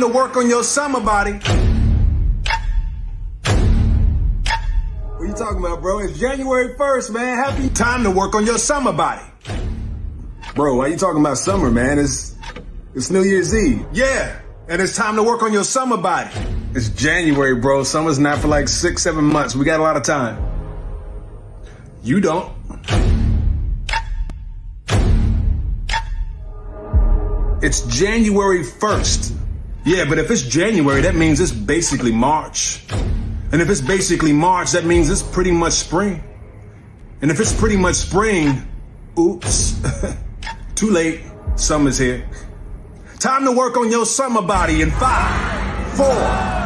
Time to work on your summer body. What you talking about, bro? It's January 1st, man. Happy time to work on your summer body. Bro, why you talking about summer, man? It's New Year's Eve. Yeah, and it's time to work on your summer body. It's January, bro. Summer's not for like 6-7 months. We got a lot of time. You don't. It's January 1st. Yeah, but if it's January, that means it's basically March. And if it's basically March, that means it's pretty much spring. And if it's pretty much spring, oops, too late, summer's here. Time to work on your summer body in 5, 4,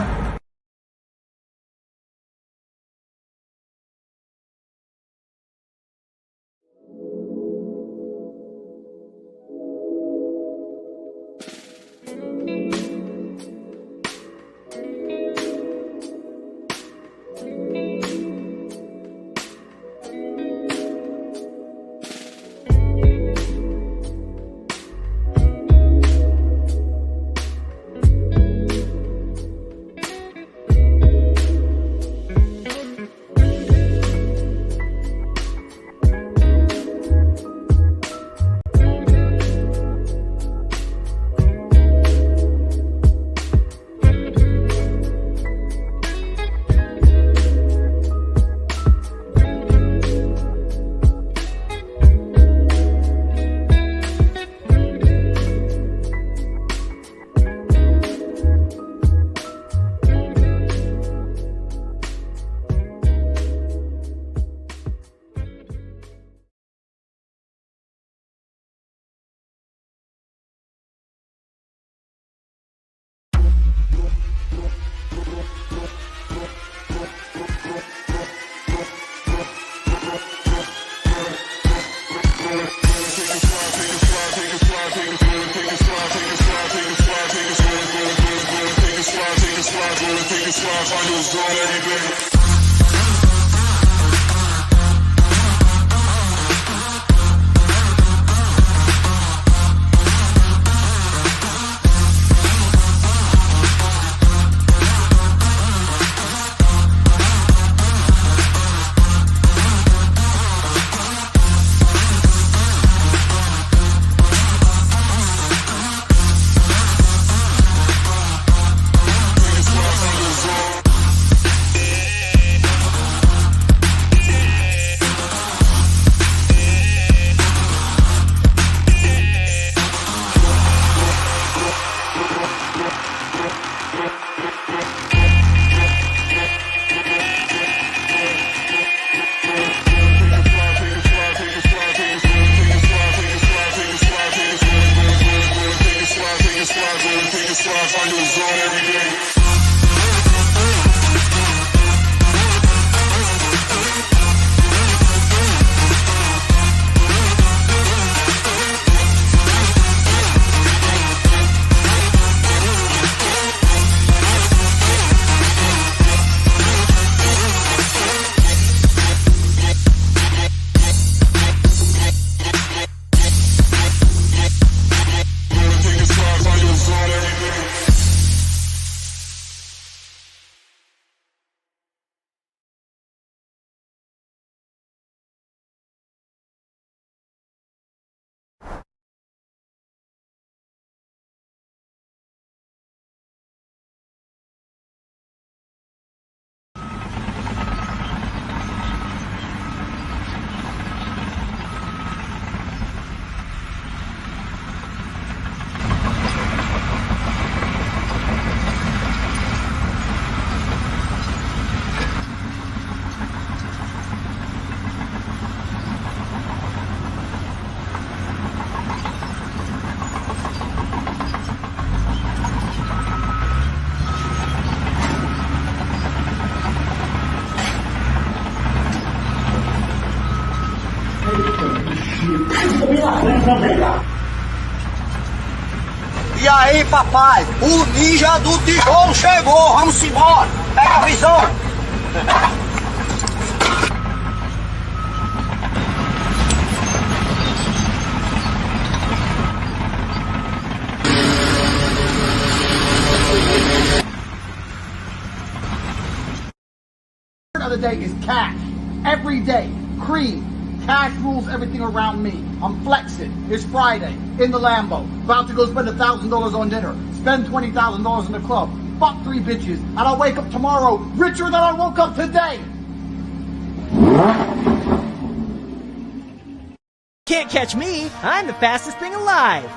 E aí, papai, o ninja do tijolo chegou, vamos embora, pega a visão. day is cash. Every day. Cream. Cash rules everything around me. I'm flexing. It's Friday. In the Lambo. About to go spend $1,000 on dinner. Spend $20,000 in the club. Fuck 3 bitches. And I'll wake up tomorrow richer than I woke up today. Can't catch me. I'm the fastest thing alive.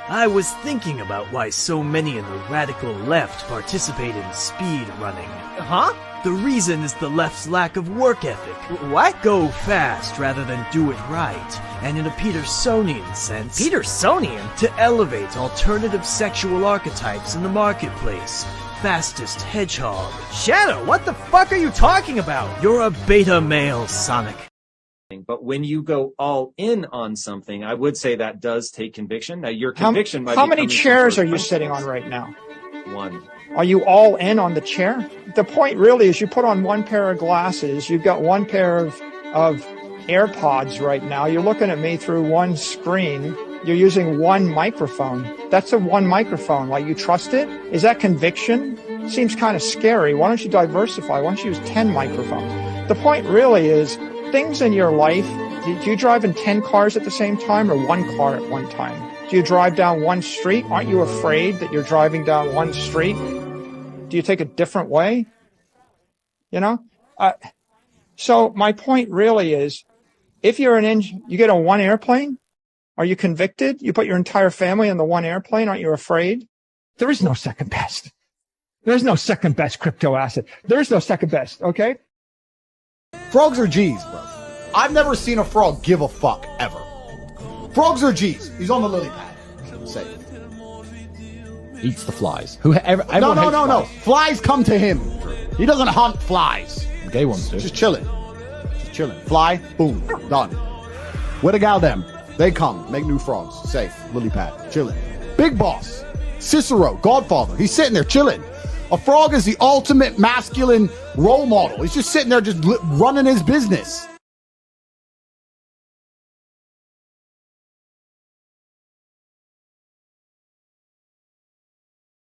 I was thinking about why so many in the radical left participate in speed running. Huh? The reason is the left's lack of work ethic. What? Go fast rather than do it right, and in a Petersonian sense, Petersonian? to elevate alternative sexual archetypes in the marketplace. Fastest hedgehog. Shadow, what the fuck are you talking about? You're a beta male, Sonic. But when you go all in on something, I would say that does take conviction. Now, your conviction might be How many coming from chairs are you first sitting on principles. right now? One. Are you all in on the chair? The point really is you put on one pair of glasses. You've got one pair of AirPods right now. You're looking at me through one screen. You're using one microphone. That's a one microphone. Like, you trust it? Is that conviction? Seems kind of scary. Why don't you diversify? Why don't you use 10 microphones? The point really is things in your life. Do you drive in 10 cars at the same time or one car at one time? Do you drive down one street? Aren't you afraid that you're driving down one street? Do you take a different way? You know? So my point really is, if you're you get on one airplane, are you convicted? You put your entire family on the one airplane, aren't you afraid? There is no second best. There's no second best crypto asset. There's no second best, okay? Frogs are G's, bro. I've never seen a frog give a fuck, ever. Frogs are G's. He's on the lily pad. Safe. Eats the flies. Everyone No. Flies come to him. He doesn't hunt flies. Gay ones do. Just chilling. Fly, boom, done. Where the gal them? They come, make new frogs. Safe. Lily pad. Chilling. Big boss. Cicero, Godfather. He's sitting there chilling. A frog is the ultimate masculine role model. He's just sitting there just running his business.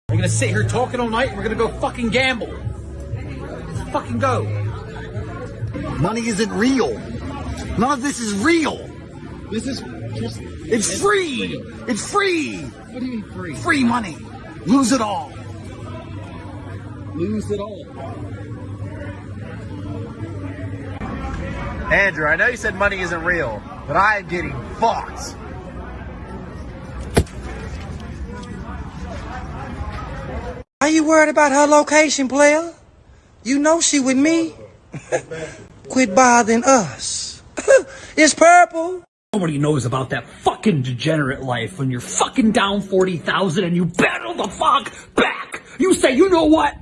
We're gonna sit here talking all night and we're gonna go fucking gamble. Let's fucking go. Money isn't real. None of this is real. This is just... It's free! It's free! What do you mean free? Free money. Lose it all. Lose it all. Andrew, I know you said money isn't real, but I am getting fucked. Are you worried about her location, player? You know she with me. Quit bothering us. It's purple. Nobody knows about that fucking degenerate life when you're fucking down 40,000 and you battle the fuck back. You say, you know what?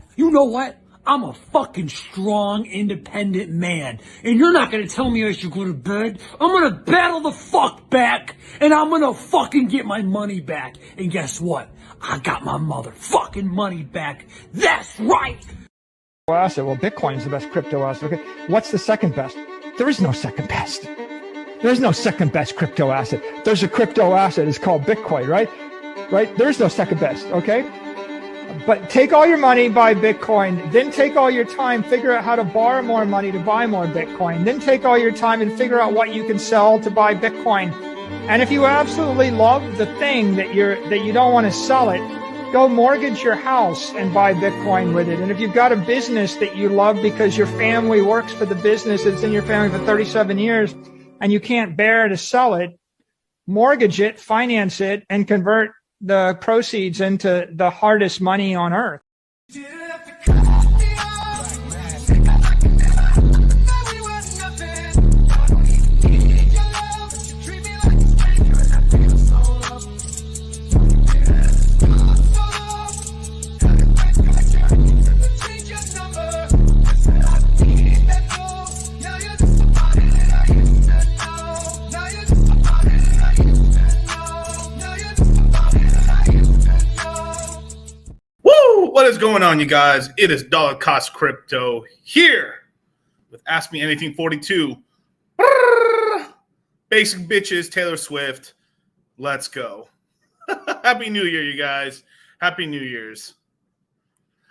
I'm a fucking strong, independent man. And you're not gonna tell me I should go to bed. I'm gonna battle the fuck back. And I'm gonna fucking get my money back. And guess what? I got my motherfucking money back. That's right. Asset. Well, Bitcoin's the best crypto asset. Okay. What's the second best? There is no second best. There's no second best crypto asset. There's a crypto asset. It's called Bitcoin, right? Right? There's no second best. Okay. But take all your money, buy Bitcoin, then take all your time, figure out how to borrow more money to buy more Bitcoin, then take all your time and figure out what you can sell to buy Bitcoin. And if you absolutely love the thing that you don't want to sell it, go mortgage your house and buy Bitcoin with it. And if you've got a business that you love because your family works for the business, it's in your family for 37 years, and you can't bear to sell it, mortgage it, finance it, and convert the proceeds into the hardest money on earth. What is going on, you guys? It is Dollar Cost Crypto here with Ask Me Anything 42. Basic bitches, Taylor Swift. Let's go. Happy New Year, you guys. Happy New Year's.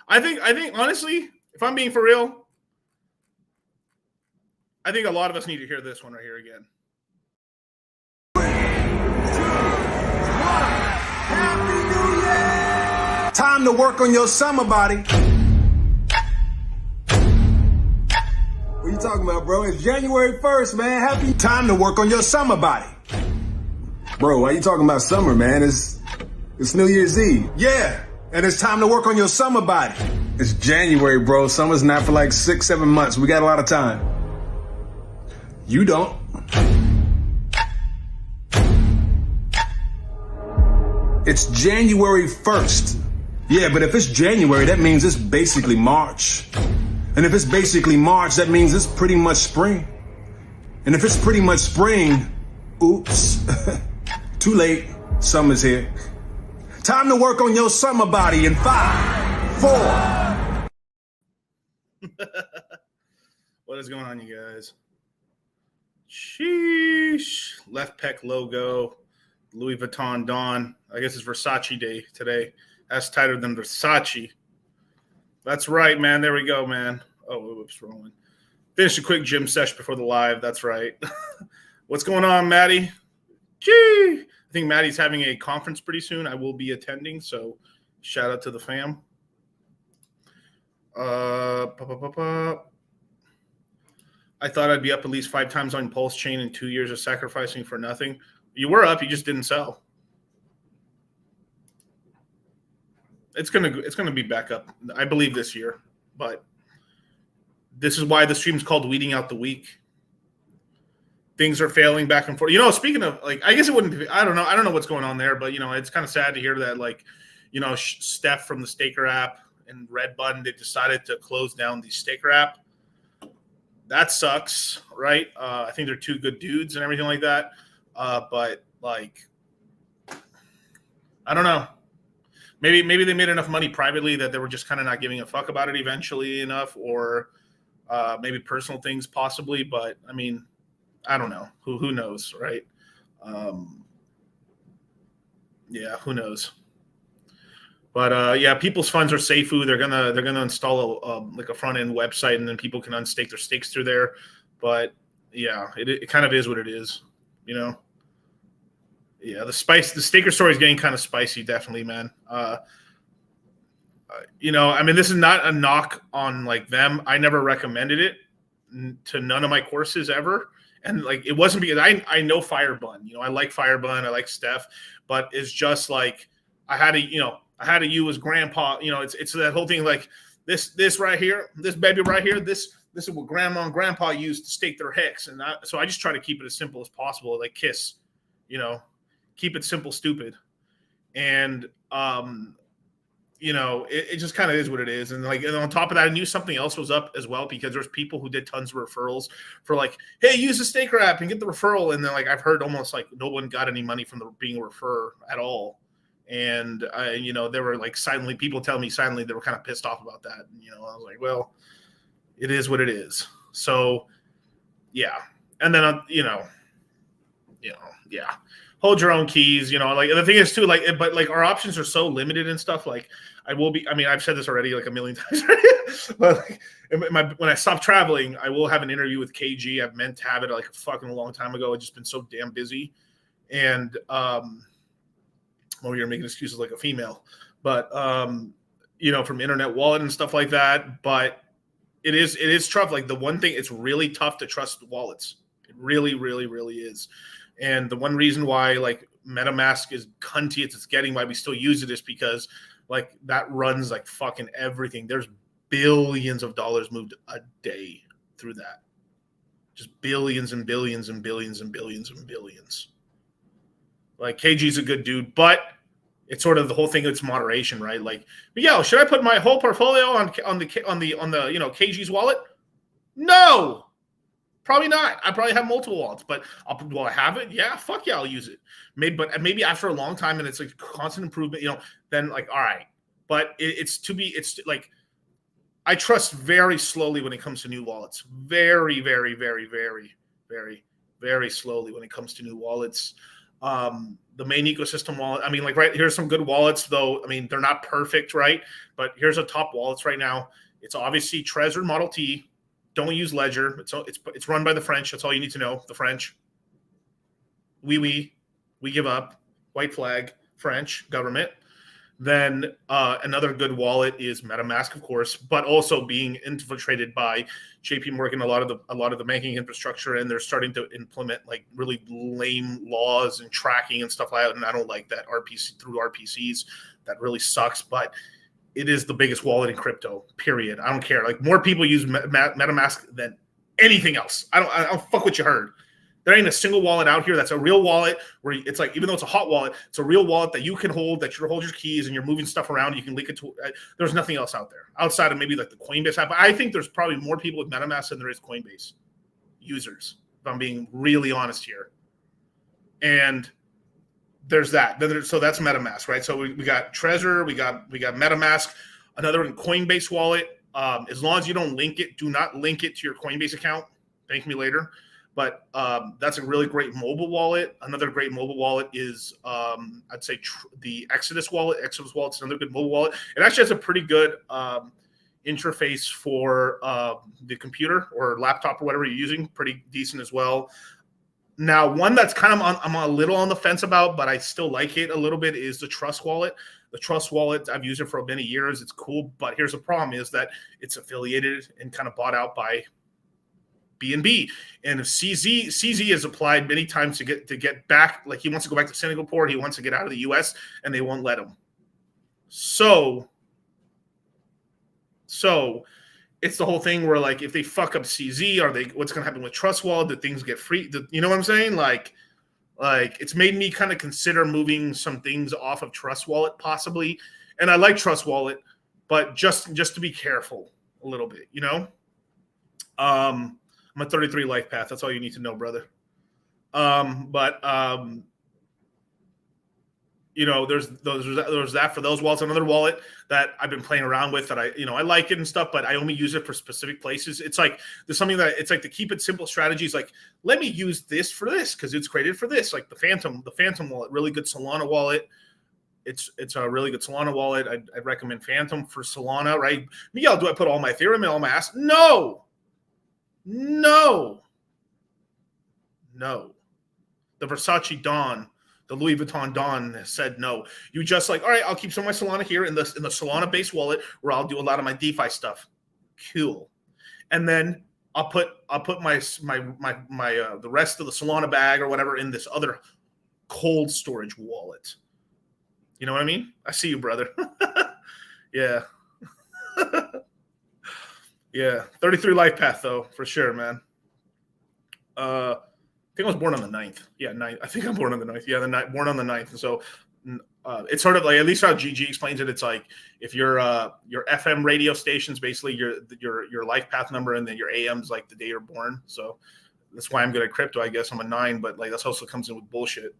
I think honestly, if I'm being for real, I think a lot of us need to hear this one right here again. Time to work on your summer body. What you talking about, bro? It's January 1st, man. Happy time to work on your summer body. Bro, why you talking about summer, man? It's New Year's Eve. Yeah, and it's time to work on your summer body. It's January, bro. Summer's not for like 6-7 months. We got a lot of time. You don't. It's January 1st. Yeah, but if it's January, that means it's basically March. And if it's basically March, that means it's pretty much spring. And if it's pretty much spring, oops, too late, summer's here. Time to work on your summer body in 5, 4. What is going on, you guys? Sheesh. Left pec logo. Louis Vuitton Dawn. I guess it's Versace Day today. That's tighter than Versace. That's right, man. There we go, man. Oh, whoops, wrong one. Finished a quick gym session before the live. That's right. What's going on, Maddie? Gee. I think Maddie's having a conference pretty soon. I will be attending, so shout out to the fam. I thought I'd be up at least 5 times on Pulse Chain in 2 years of sacrificing for nothing. You were up, you just didn't sell. It's gonna be back up, I believe, this year. But this is why the stream's called Weeding Out the Week. Things are failing back and forth. You know, speaking of, like, I guess it wouldn't be, I don't know what's going on there, but, you know, it's kind of sad to hear that, like, you know, Steph from the Staker app and Red Button, they decided to close down the Staker app. That sucks, right? I think they're 2 good dudes and everything like that. But, like, I don't know. Maybe they made enough money privately that they were just kind of not giving a fuck about it eventually enough, or maybe personal things possibly. But, I mean, I don't know. Who knows, right? Yeah, who knows? But yeah, people's funds are Seifu. They're gonna install like a front end website, and then people can unstake their stakes through there. But yeah, it kind of is what it is, you know. Yeah, the staker story is getting kind of spicy, definitely, man. You know, I mean, this is not a knock on like them. I never recommended it to none of my courses ever. And like, it wasn't because I know Firebun, you know, I like Firebun, I like Steph, but it's just like, I had to use grandpa, you know, it's that whole thing. Like this right here, this baby right here, this is what grandma and grandpa used to stake their hex. And so I just try to keep it as simple as possible. Like KISS, you know, keep it simple, stupid. And, you know, it just kind of is what it is. And like, and on top of that, I knew something else was up as well, because there's people who did tons of referrals for like, hey, use the Staker app and get the referral. And then like, I've heard almost like no one got any money from being a referrer at all. And you know, there were like people tell me silently they were kind of pissed off about that. And, you know, I was like, well, it is what it is. So yeah. And then, yeah, hold your own keys, you know, like the thing is too, like, but like our options are so limited and stuff. Like I've said this already like a million times, but like when I stop traveling, I will have an interview with KG. I've meant to have it like a fucking long time ago. I've just been so damn busy. And, well, you're making excuses like a female, but, you know, from Internet Wallet and stuff like that. But it is tough. Like the one thing, it's really tough to trust wallets. It really, really, really is. And the one reason why like MetaMask is cunty it's getting, why we still use it, is because like that runs like fucking everything. There's billions of dollars moved a day through that. Just billions and billions and billions and billions and billions. Like KG's a good dude, but it's sort of the whole thing. It's moderation, right? Like, yeah, should I put my whole portfolio on the you know, KG's wallet? No, probably not. I probably have multiple wallets, but will I have it? Yeah, fuck yeah, I'll use it. Maybe after a long time and it's like constant improvement, you know, then like, all right. But it's like, I trust very slowly when it comes to new wallets. Very, very, very, very, very, very slowly when it comes to new wallets. The main ecosystem wallet, I mean, like, right, here's some good wallets, though. I mean, they're not perfect, right? But here's a top wallets right now. It's obviously Trezor Model T. Don't use Ledger. It's run by the French. That's all you need to know. The French. We give up. White flag. French government. Then another good wallet is MetaMask, of course, but also being infiltrated by JP Morgan, a lot of the banking infrastructure, and they're starting to implement like really lame laws and tracking and stuff like that. And I don't like that through RPCs. That really sucks, but it is the biggest wallet in crypto, period. I don't care. Like more people use MetaMask than anything else. I don't fuck what you heard. There ain't a single wallet out here that's a real wallet where it's like, even though it's a hot wallet, it's a real wallet that you can hold, that you hold your keys and you're moving stuff around. You can link it to, there's nothing else out there outside of maybe like the Coinbase app. I think there's probably more people with MetaMask than there is Coinbase users, if I'm being really honest here. And there's that. So that's MetaMask, right? So we got Trezor, we got MetaMask, another Coinbase wallet. As long as you don't link it, do not link it to your Coinbase account. Thank me later. But that's a really great mobile wallet. Another great mobile wallet is, I'd say, the Exodus wallet. Exodus wallet is another good mobile wallet. It actually has a pretty good interface for the computer or laptop or whatever you're using. Pretty decent as well. Now, one that's kind of I'm a little on the fence about, but I still like it a little bit, is the Trust wallet. The Trust wallet, I've used it for many years. It's cool, but here's the problem: is that it's affiliated and kind of bought out by BNB, and if CZ has applied many times to get back, like he wants to go back to Singapore, he wants to get out of the US, and they won't let him. So it's the whole thing where like if they fuck up CZ, what's going to happen with Trust Wallet? Do things get free? You know what I'm saying? Like it's made me kind of consider moving some things off of Trust Wallet possibly, and I like Trust Wallet, but just to be careful a little bit, you know. I'm a 33 life path. That's all you need to know, brother. You know, there's that for those wallets. Another wallet that I've been playing around with that I like it and stuff, but I only use it for specific places. It's like there's something that it's like the keep it simple strategies. Like, let me use this for this because it's created for this. Like the Phantom wallet, really good Solana wallet. It's a really good Solana wallet. I'd recommend Phantom for Solana, right? Miguel, do I put all my Ethereum in all my ass? No. The Versace Dawn, the Louis Vuitton Dawn said no. You just like, all right, I'll keep some of my Solana here in the Solana base wallet where I'll do a lot of my DeFi stuff. Cool. And then I'll put my the rest of the Solana bag or whatever in this other cold storage wallet. You know what I mean? I see you, brother. Yeah. Yeah, 33 life path though, for sure, man. I think I was born on the 9th. Yeah, 9th. I think I'm born on the 9th. Yeah, born on the 9th. And so it's sort of like, at least how GG explains it, it's like if your FM radio station's basically your life path number, and then your AM's like the day you're born. So that's why I'm good at crypto. I guess I'm a 9, but like that's also comes in with bullshit.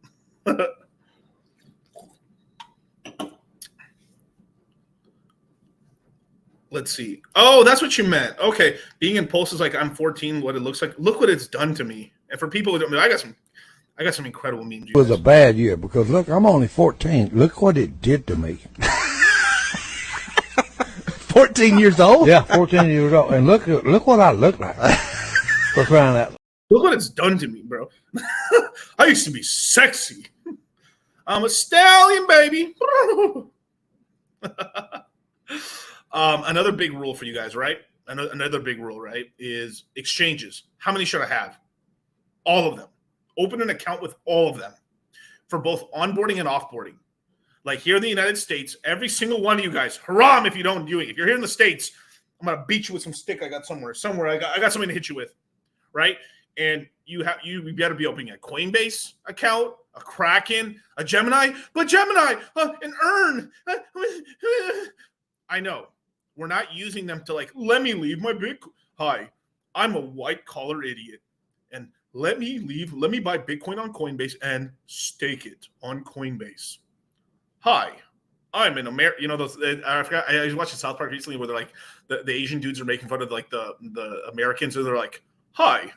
Let's see. Oh, that's what you meant. Okay. Being in Pulse is like I'm 14, what it looks like. Look what it's done to me. And for people who don't know, I got some incredible memes. It was a bad year because look, I'm only 14. Look what it did to me. 14 years old? Yeah, 14 years old. And look what I look like. For crying out loud. Look what it's done to me, bro. I used to be sexy. I'm a stallion, baby. Another big rule for you guys, right? Another big rule, right, is exchanges. How many should I have? All of them. Open an account with all of them for both onboarding and offboarding. Like here in the United States, every single one of you guys, haram if you don't do it. If you're here in the States, I'm gonna beat you with some stick I got somewhere. I got something to hit you with, right? And you better be opening a Coinbase account, a Kraken, a Gemini, but Gemini, an Earn. I know. We're not using them to like, let me leave my Bitcoin. Hi, I'm a white collar idiot. And let me buy Bitcoin on Coinbase and stake it on Coinbase. Hi, I'm an American. You know, those, I forgot, I was watching South Park recently where they're like, the Asian dudes are making fun of like the Americans. And they're like, hi,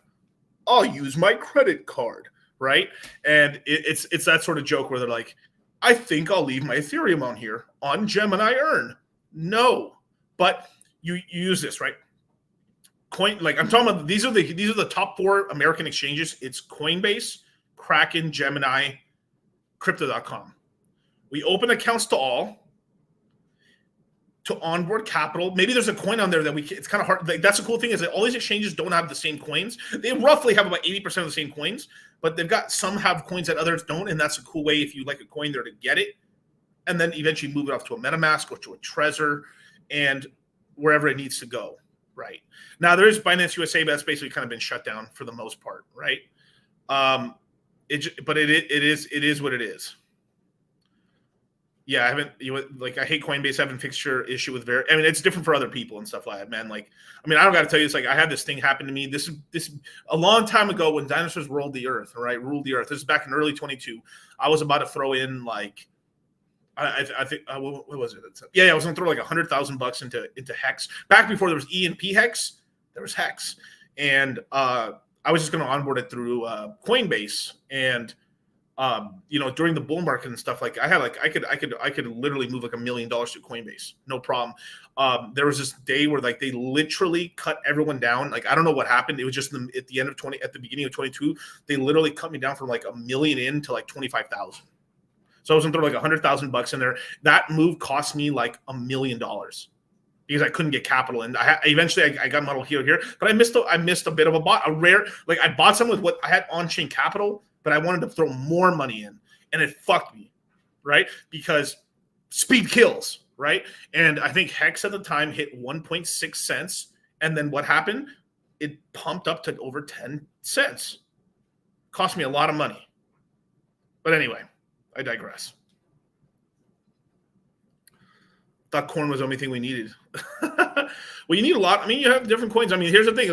I'll use my credit card. Right. And it's that sort of joke where they're like, I think I'll leave my Ethereum on here on Gemini Earn. No. But you use this, right? I'm talking about these are the top 4 American exchanges. It's Coinbase, Kraken, Gemini, Crypto.com. We open accounts to all to onboard capital. Maybe there's a coin on there that it's kind of hard. Like, that's the cool thing is that all these exchanges don't have the same coins. They roughly have about 80% of the same coins, but they've got some have coins that others don't. And that's a cool way if you like a coin there to get it. And then eventually move it off to a MetaMask or to a Trezor and wherever it needs to go. Right. Now there is Binance USA, but that's basically kind of been shut down for the most part. Right. But it is what it is. Yeah, I hate Coinbase having fixture issue with it's different for other people and stuff like that, man. I don't got to tell you, it's like I had this thing happen to me. This a long time ago when dinosaurs ruled the earth, right? Ruled the earth. This is back in early 22. I was about to throw in I think what was it? I was gonna throw like $100,000 into Hex. Back before there was E and P Hex, there was Hex, and I was just gonna onboard it through Coinbase and. During the bull market and stuff, I could literally move like $1 million to Coinbase, no problem. There was this day where they literally cut everyone down. I don't know what happened. It was just at the beginning of 22, they literally cut me down from like $1 million in to like 25,000. So I was gonna throw like $100,000 in there. That move cost me like $1 million because I couldn't get capital. And eventually I got model here, but I missed a bit of a rare. I bought some with what I had on-chain capital, but I wanted to throw more money in, and it fucked me, right? Because speed kills, right? And I think Hex at the time hit 1.6 cents, and then what happened? It pumped up to over 10 cents. Cost me a lot of money. But anyway, I digress. Thought corn was the only thing we needed. Well, you need a lot. You have different coins. Here's the thing.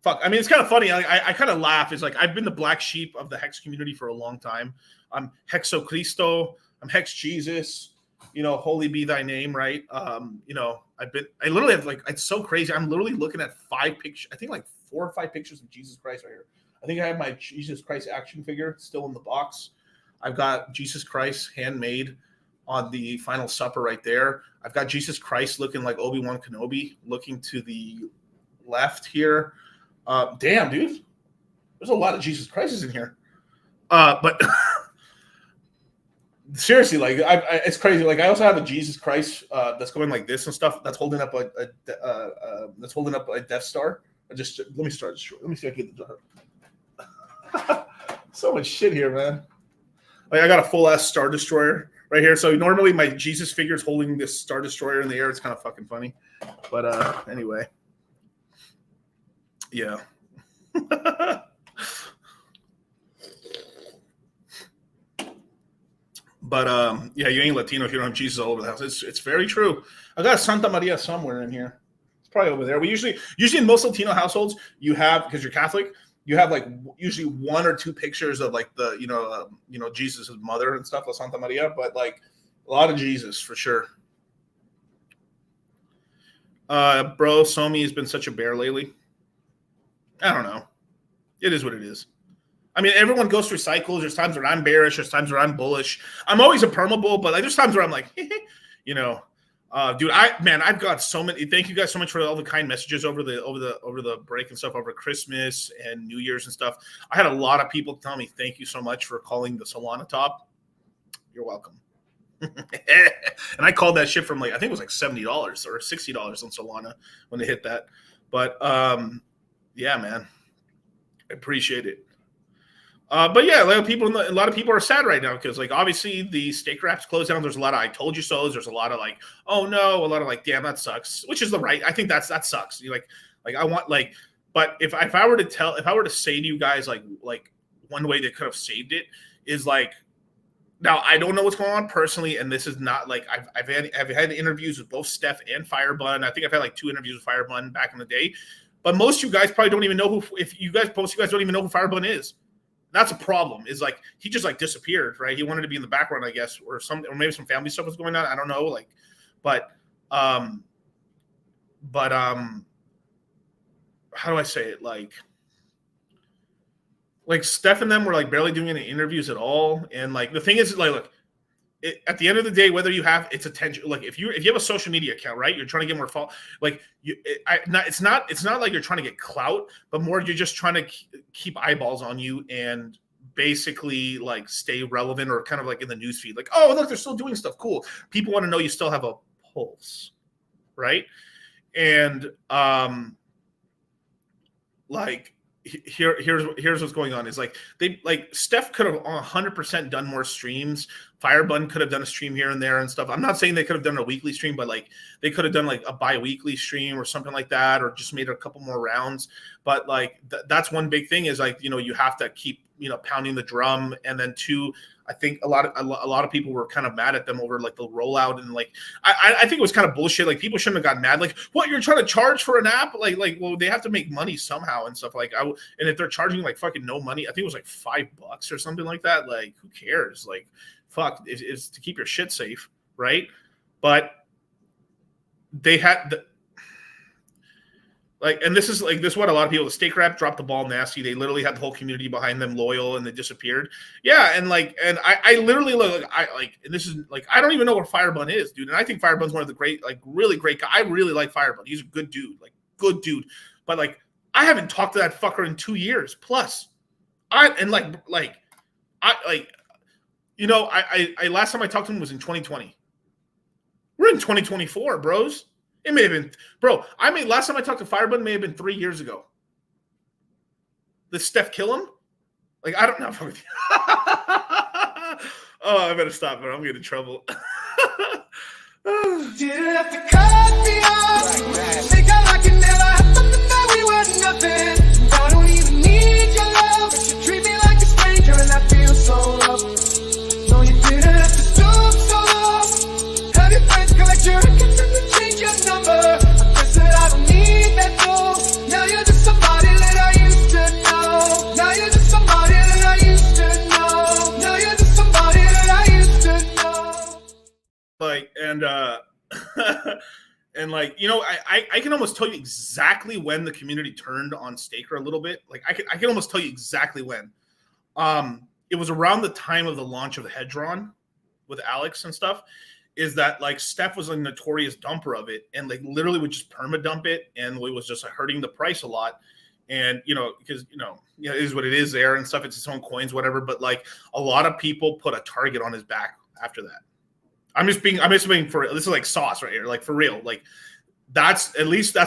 It's kind of funny. I kind of laugh. It's I've been the black sheep of the Hex community for a long time. I'm Hexo Cristo. I'm Hex Jesus. Holy be thy name, right? I literally have it's so crazy. I'm literally looking at 5 pictures. I think 4 or 5 pictures of Jesus Christ right here. I think I have my Jesus Christ action figure still in the box. I've got Jesus Christ handmade on the Final Supper right there. I've got Jesus Christ looking like Obi-Wan Kenobi, looking to the left here. Damn, dude. There's a lot of Jesus Christs in here. But seriously, it's crazy. I also have a Jesus Christ that's going like this and stuff. That's holding up a Death Star. Let me start. Let me see if I can get the. So much shit here, man. I got a full ass Star Destroyer right here. So normally my Jesus figure is holding this Star Destroyer in the air. It's kind of fucking funny. But anyway. Yeah. But you ain't Latino if you don't have Jesus all over the house. It's very true. I got Santa Maria somewhere in here. It's probably over there. We usually in most Latino households, you have, because you're Catholic, you have usually 1 or 2 pictures of the Jesus' mother and stuff, La Santa Maria, but a lot of Jesus for sure. Bro, Somi has been such a bear lately. I don't know. It is what it is. Everyone goes through cycles. There's times where I'm bearish. There's times where I'm bullish. I'm always a perma-bull, but there's times where I'm dude, I've got so many. Thank you guys so much for all the kind messages over the break and stuff, over Christmas and New Year's and stuff. I had a lot of people tell me thank you so much for calling the Solana top. You're welcome. And I called that shit from I think it was $70 or $60 on Solana when they hit that. But yeah, man, I appreciate it. But yeah, a lot of people are sad right now because obviously the stake wraps closed down. There's a lot of I told you so's. There's a lot of oh no, a lot of damn, that sucks, which is the right. I think that sucks. I want but if I were to say to you guys one way they could have saved it is now I don't know what's going on personally, and this is not I've had interviews with both Steph and Firebun. I think I've had 2 interviews with Firebun back in the day. But most of you guys probably don't even know most of you guys don't even know who Firebun is. That's a problem. Is he just disappeared, right? He wanted to be in the background, I guess, or maybe some family stuff was going on. I don't know. But how do I say it? Steph and them were barely doing any interviews at all. And the thing is, look, at the end of the day, whether you have it's attention, like if you have a social media account, right? You're trying to get more like it's not like you're trying to get clout, but more you're just trying to keep eyeballs on you and basically like stay relevant or kind of like in the newsfeed. Like, oh look, they're still doing stuff. Cool. People want to know you still have a pulse, right? And like here's what's going on is like Steph could have 100% done more streams. Firebun could have done a stream here and there and stuff. I'm not saying they could have done a weekly stream, but like they could have done like a bi-weekly stream or something like that, or just made a couple more rounds. But like that's one big thing is like, you have to keep, pounding the drum. And then two, I think a lot of people were kind of mad at them over like the rollout, and like I think it was kind of bullshit. Like people shouldn't have gotten mad. Like, what, you're trying to charge for an app? Like well, they have to make money somehow and stuff. Like and if they're charging like fucking no money, I think it was like $5 or something like that. Like who cares? Like fuck, it's to keep your shit safe, right? But they had and this is what a lot of people, the Steak Rap dropped the ball nasty. They literally had the whole community behind them, loyal, and they disappeared. Yeah, and I literally and this is like, I don't even know what Firebun is, dude. And I think Firebun's one of the great, like really great guy. I really like Firebun. He's a good dude, But like, I haven't talked to that fucker in 2 years plus. I last time I talked to him was in 2020. We're in 2024, bros. It may have been, last time I talked to Firebun may have been 3 years ago. Did Steph kill him? Like, I don't know. Oh, I better stop, but I'm getting in trouble. Didn't have to cut me off. Think I can never happen, that we were nothing. I don't even need your love. You treat me like a stranger, and I feel so loved. No, you didn't have to stoop so low. Have your friends collect your records and change your number. I guess that I don't need that though. Now you're just somebody that I used to know. Now you're just somebody that I used to know. Now you're just somebody that I used to know. And I can almost tell you exactly when the community turned on Staker a little bit. Like I can almost tell you exactly when. It was around the time of the launch of the Hedron with Alex and stuff. Is that like Steph was a notorious dumper of it, and like literally would just perma dump it, and it was just hurting the price a lot. And because it is what it is there and stuff. It's its own coins, whatever. But like a lot of people put a target on his back after that. I'm just being for this is like sauce right here, like for real. Like that's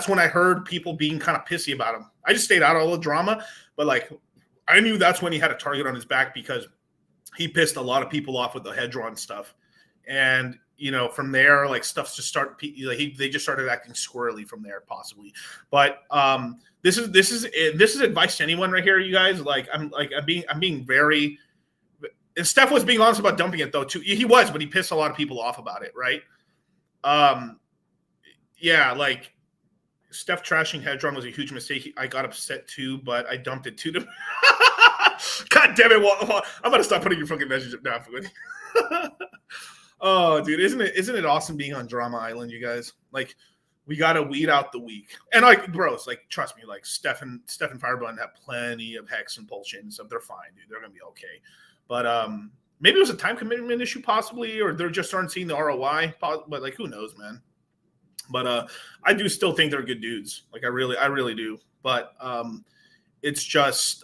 when I heard people being kind of pissy about him. I just stayed out of all the drama, but like I knew that's when he had a target on his back because he pissed a lot of people off with the Hedron stuff. And from there, like stuff just they just started acting squirrely from there, possibly. But this is advice to anyone right here, you guys. Like I'm being very. And Steph was being honest about dumping it though too. He was, but he pissed a lot of people off about it, right? Yeah, like Steph trashing Hedron was a huge mistake. I got upset too, but I dumped it to them. God damn it! Well, I'm gonna stop putting your fucking message up now. Oh, dude, isn't it awesome being on Drama Island, you guys? Like, we gotta weed out the weak. And like, bros, like, trust me, like Steph and Firebun have plenty of hex and pulsion and stuff. They're fine, dude. They're gonna be okay. But maybe it was a time commitment issue, possibly, or they're just aren't seeing the ROI. But like, who knows, man? But I do still think they're good dudes. Like, I really do. But it's just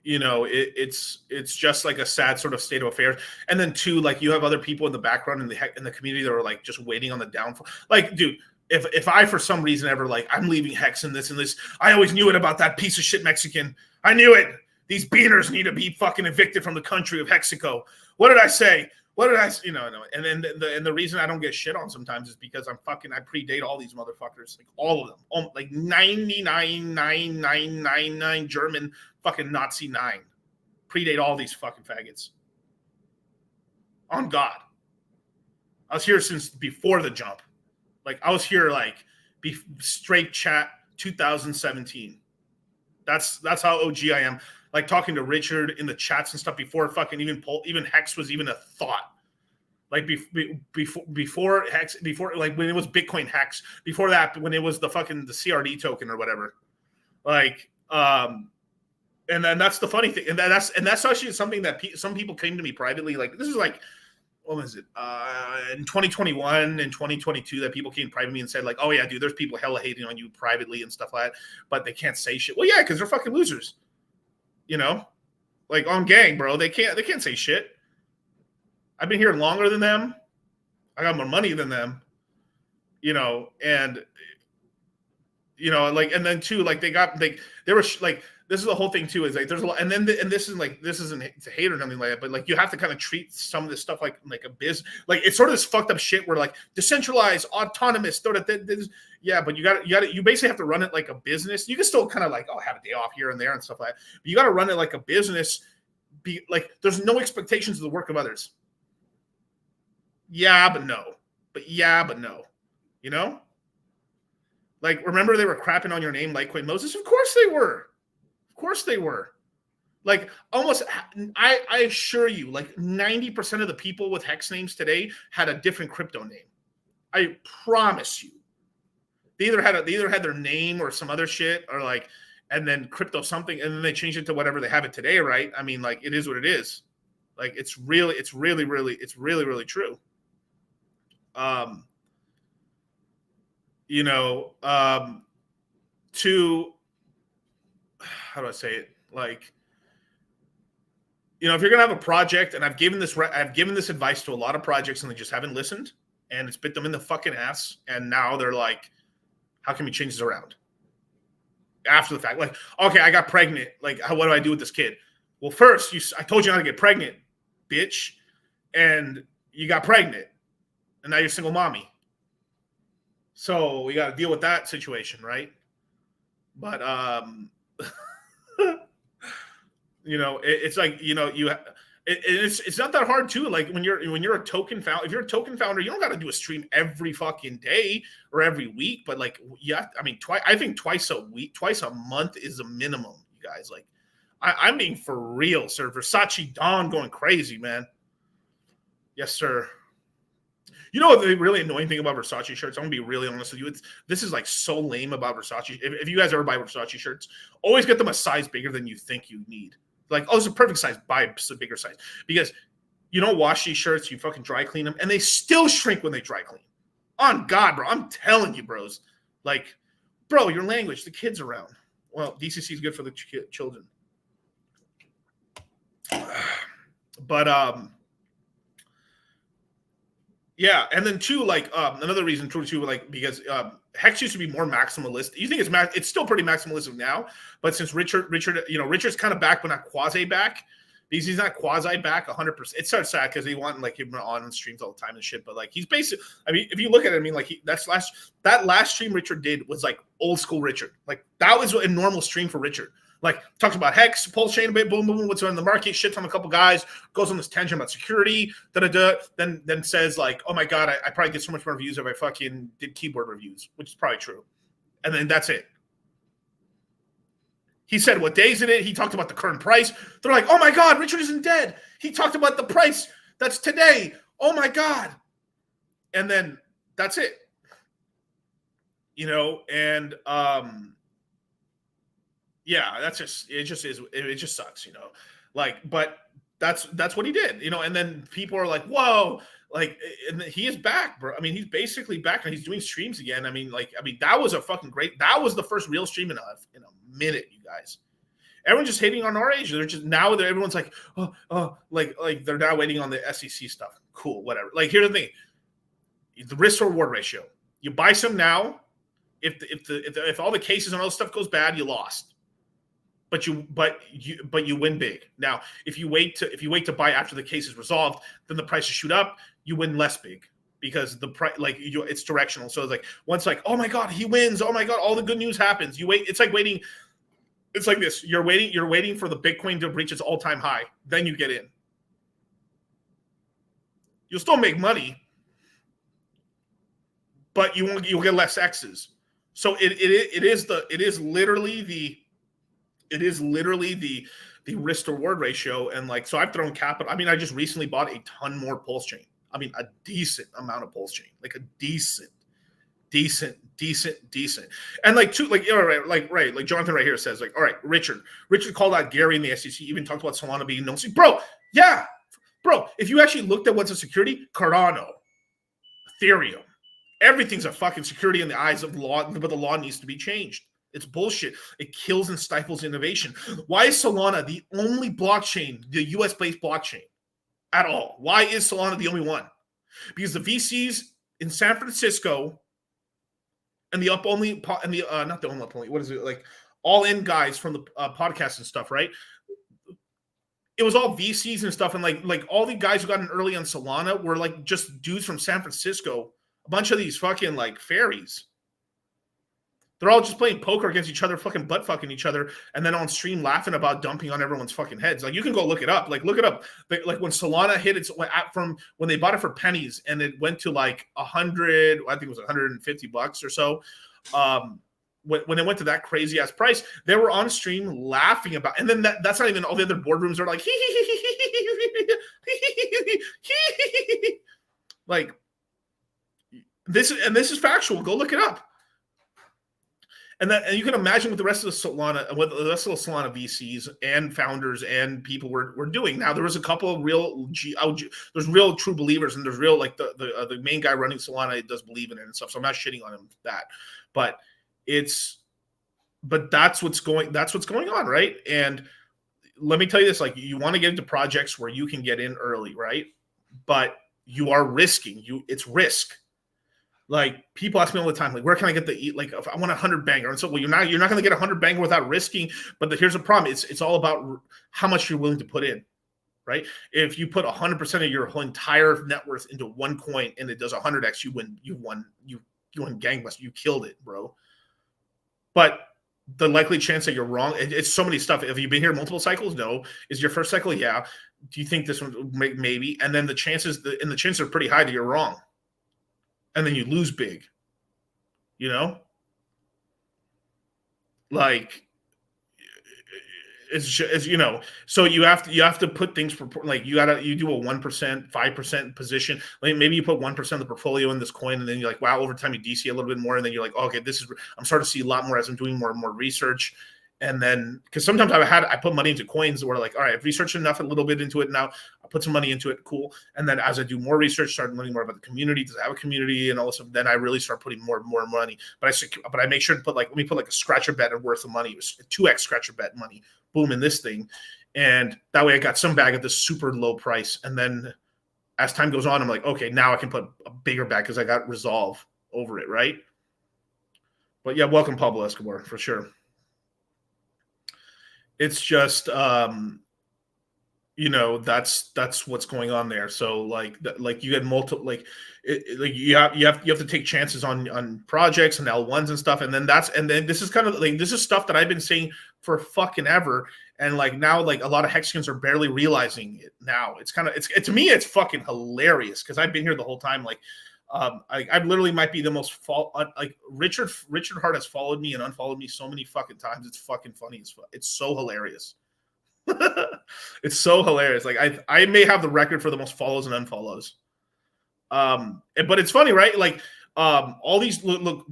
it's just like a sad sort of state of affairs. And then two, like you have other people in the background in the community that are like just waiting on the downfall. Like, dude, if I for some reason ever like I'm leaving Hex and this, I always knew it about that piece of shit Mexican. I knew it. These beaners need to be fucking evicted from the country of Mexico. What did I say? What did I, no. And then the reason I don't get shit on sometimes is because I predate all these motherfuckers, like all of them, like 99.9999 German fucking Nazi 9. Predate all these fucking faggots. On God. I was here since before the jump. Like I was here like straight chat 2017. That's how OG I am. Like talking to Richard in the chats and stuff before fucking even Hex was even a thought. Like before Hex, before like when it was Bitcoin Hex, before that when it was the CRD token or whatever. Like And then that's the funny thing, and that's actually something that some people came to me privately. Like this is like, what was it? In 2021 and 2022, that people came private to me and said like, "Oh yeah, dude, there's people hella hating on you privately and stuff like that, but they can't say shit." Well, yeah, because they're fucking losers. You know, like on gang, bro. They can't say shit. I've been here longer than them. I got more money than them. You know, and you know, like, and then too, like they were like. This is the whole thing too. Is like there's a lot, and then and this isn't to hate or nothing like that, but like you have to kind of treat some of this stuff like a business. Like it's sort of this fucked up shit where like decentralized, autonomous. Yeah, but you basically have to run it like a business. You can still kind of like have a day off here and there and stuff like that. But you got to run it like a business. Be like there's no expectations of the work of others. Yeah, but no. But yeah, but no. You know. Like remember they were crapping on your name, Litecoin Moses. Of course they were. Of course they were. Like almost, I assure you, like 90% of the people with hex names today had a different crypto name. I promise you. They either had their name or some other shit, or like, and then crypto something, and then they changed it to whatever they have it today, right? I mean, like it is what it is. Like it's really true. You know, to how do I say it? Like, you know, if you're gonna have a project, and I've given this advice to a lot of projects, and they just haven't listened, and it's bit them in the fucking ass, and now they're like, how can we change this around? After the fact, like, okay, I got pregnant. Like, what do I do with this kid? Well, first, I told you not to get pregnant, bitch, and you got pregnant, and now you're single mommy. So we got to deal with that situation, right? But you know, it's like, you know, it's not that hard too. Like when you're a token founder, if you're a token founder, you don't got to do a stream every fucking day or every week, but like, yeah, I mean, I think twice a month is a minimum, you guys. Like, I'm being for real, sir. Versace Don going crazy, man. Yes, sir. You know what the really annoying thing about Versace shirts? I'm gonna be really honest with you. This is like so lame about Versace. If you guys ever buy Versace shirts, always get them a size bigger than you think you need. Like, oh, it's a perfect size. Buy a bigger size, because you don't wash these shirts. You fucking dry clean them, and they still shrink when they dry clean. On God, bro, I'm telling you, bros. Like, bro, your language. The kids around. Well, DCC is good for the children, but yeah, and then too, like another reason too, like because Hex used to be more maximalist. You think it's still pretty maximalistic now, but since Richard, you know, Richard's kind of back, but not quasi back, because he's not quasi back 100%. It starts sad because they want like him on streams all the time and shit. But like he's basically, I mean, if you look at it, I mean, like that last stream Richard did was like old school Richard. Like that was a normal stream for Richard. Like talks about Hex, pulse chain a bit, boom, boom, what's on the market, shits on a couple guys, goes on this tangent about security, then says like, oh my God, I probably get so much more views if I fucking did keyboard reviews, which is probably true. And then that's it. He said what days it is. He talked about the current price. They're like, oh my God, Richard isn't dead. He talked about the price that's today. Oh my God. And then that's it. You know, and yeah, it just sucks, you know, like, but that's what he did, you know, and then people are like, whoa, like, and he is back, bro. I mean, he's basically back and he's doing streams again. I mean, that was a fucking great, that was the first real stream in a minute, you guys. Everyone's just hating on our age. They're just, now everyone's like, like they're now waiting on the SEC stuff. Cool, whatever. Like, here's the thing. The risk to reward ratio. You buy some now. If all the cases and all this stuff goes bad, you lost. But you win big. Now, if you wait to buy after the case is resolved, then the prices shoot up. You win less big because the price, like, it's directional. So it's like once, like, oh my God, he wins. Oh my God, all the good news happens. You wait. It's like waiting. It's like this. You're waiting for the Bitcoin to reach its all-time high. Then you get in. You'll still make money, but you'll get less X's. So it is literally the risk to reward ratio. And like, so I've thrown capital. I mean, I just recently bought a ton more pulse chain. I mean, a decent amount of pulse chain, like a decent decent. And like like Jonathan right here says, like, all right, Richard called out Gary in the SEC, even talked about Solana being no security. Bro, if you actually looked at what's a security, Cardano, Ethereum, everything's a fucking security in the eyes of the law, but the law needs to be changed. It's bullshit. It kills and stifles innovation. Why is Solana the only blockchain, the US-based blockchain at all? Why is Solana the only one? Because the VCs in San Francisco and the all in guys from the podcast and stuff, right? It was all VCs and stuff, and like all the guys who got in early on Solana were like just dudes from San Francisco. A bunch of these fucking like fairies. They're all just playing poker against each other, fucking butt fucking each other, and then on stream laughing about dumping on everyone's fucking heads. Like, you can go look it up. Like, look it up. Like when Solana hit its from when they bought it for pennies and it went to like 100, I think it was $150 or so. When it went to that crazy ass price, they were on stream laughing about, and then that's not even all the other boardrooms are like, like this is factual. Go look it up. And you can imagine what the rest of the Solana VCs and founders and people were doing. Now there was a couple of there's real true believers, and there's real like the main guy running Solana does believe in it and stuff. So I'm not shitting on him for that, but that's what's going on, right? And let me tell you this: like, you want to get into projects where you can get in early, right? But you are risking. It's risk. Like, people ask me all the time, like, where can I get like, if I want 100 banger? And so, well, you're not going to get 100 banger without risking. But here's the problem: it's all about how much you're willing to put in, right? If you put 100% of your whole entire net worth into one coin and it does 100x, you win gangbusters. You killed it, bro. But the likely chance that you're wrong, it's so many stuff. Have you been here multiple cycles? No. Is your first cycle? Yeah. Do you think this one maybe? And then the chances are pretty high that you're wrong. And then you lose big, like it's so you have to put things like you do a 1%, 5% position. Like, maybe you put 1% of the portfolio in this coin, and then you're like, wow, over time you DC a little bit more, and then you're like, oh, okay, I'm starting to see a lot more as I'm doing more and more research. And then, because sometimes I put money into coins where, like, all right, I've researched enough, a little bit into it now, I put some money into it, cool. And then as I do more research, start learning more about the community, does it have a community and all this stuff, then I really start putting more and more money. But I make sure to let me put like a scratcher bet worth of money. It was 2x scratcher bet money, boom, in this thing. And that way I got some bag at this super low price. And then as time goes on, I'm like, okay, now I can put a bigger bag because I got resolve over it, right? But yeah, welcome Pablo Escobar, for sure. It's just, that's what's going on there. So like you get multiple, you have to take chances on projects and L1s and stuff. And then this is kind of like, this is stuff that I've been saying for fucking ever. And like now, like a lot of Hexicans are barely realizing it now. It's kind of, to me, it's fucking hilarious because I've been here the whole time. Like, I literally might be the most Richard Hart has followed me and unfollowed me so many fucking times. It's fucking funny as fuck. It's so hilarious. It's so hilarious. Like, I may have the record for the most follows and unfollows. But it's funny, right? Like, all these look,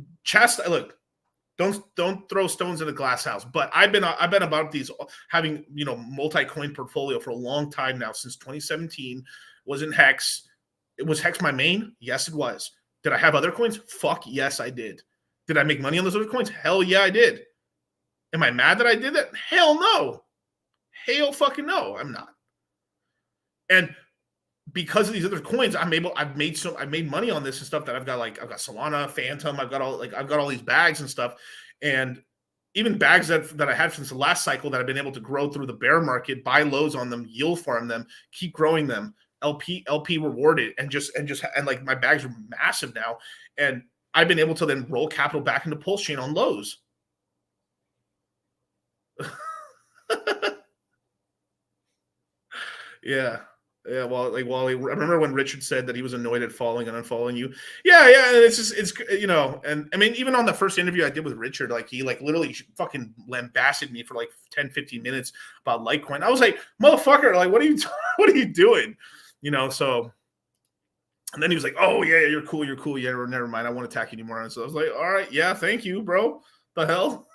don't throw stones in a glass house. But I've been about these having multi-coin portfolio for a long time now, since 2017. Was in Hex. Was Hex my main? Yes, it was. Did I have other coins? Fuck yes, I did. Did I make money on those other coins? Hell yeah, I did. Am I mad that I did that? Hell no. Hell fucking no, I'm not. And because of these other coins, I've made money on this and stuff that I've got Solana, Phantom, I've got all these bags and stuff. And even bags that I had since the last cycle that I've been able to grow through the bear market, buy lows on them, yield farm them, keep growing them. LP rewarded and like my bags are massive now, and I've been able to then roll capital back into Pulse Chain on lows. Yeah. Well, I remember when Richard said that he was annoyed at following and unfollowing you. Yeah. It's and I mean, even on the first interview I did with Richard, like he literally fucking lambasted me for like 10-15 minutes about Litecoin. I was like, motherfucker, like what are you doing? So And then he was like, "Oh yeah, you're cool. Yeah, never mind. I won't attack you anymore." And so I was like, "All right, yeah, thank you, bro. The hell."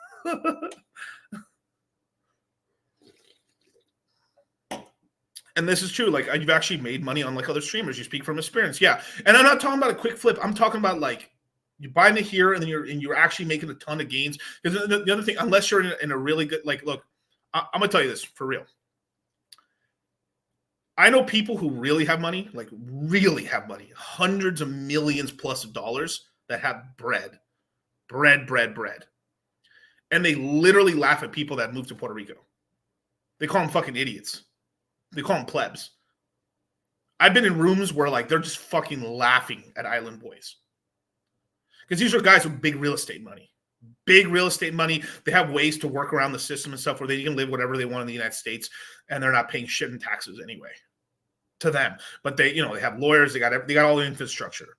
And this is true. Like, you've actually made money on like other streamers. You speak from experience, yeah. And I'm not talking about a quick flip. I'm talking about like you buy into here and then you're actually making a ton of gains. Because the other thing, unless you're in a really good, like, look, I'm gonna tell you this for real. I know people who really have money, like really have money, hundreds of millions plus of dollars that have bread. And they literally laugh at people that move to Puerto Rico. They call them fucking idiots. They call them plebs. I've been in rooms where like they're just fucking laughing at island boys. Because these are guys with big real estate money. Big real estate money. They have ways to work around the system and stuff where they can live whatever they want in the United States and they're not paying shit in taxes anyway to them. But they, you know, they have lawyers, they got all the infrastructure,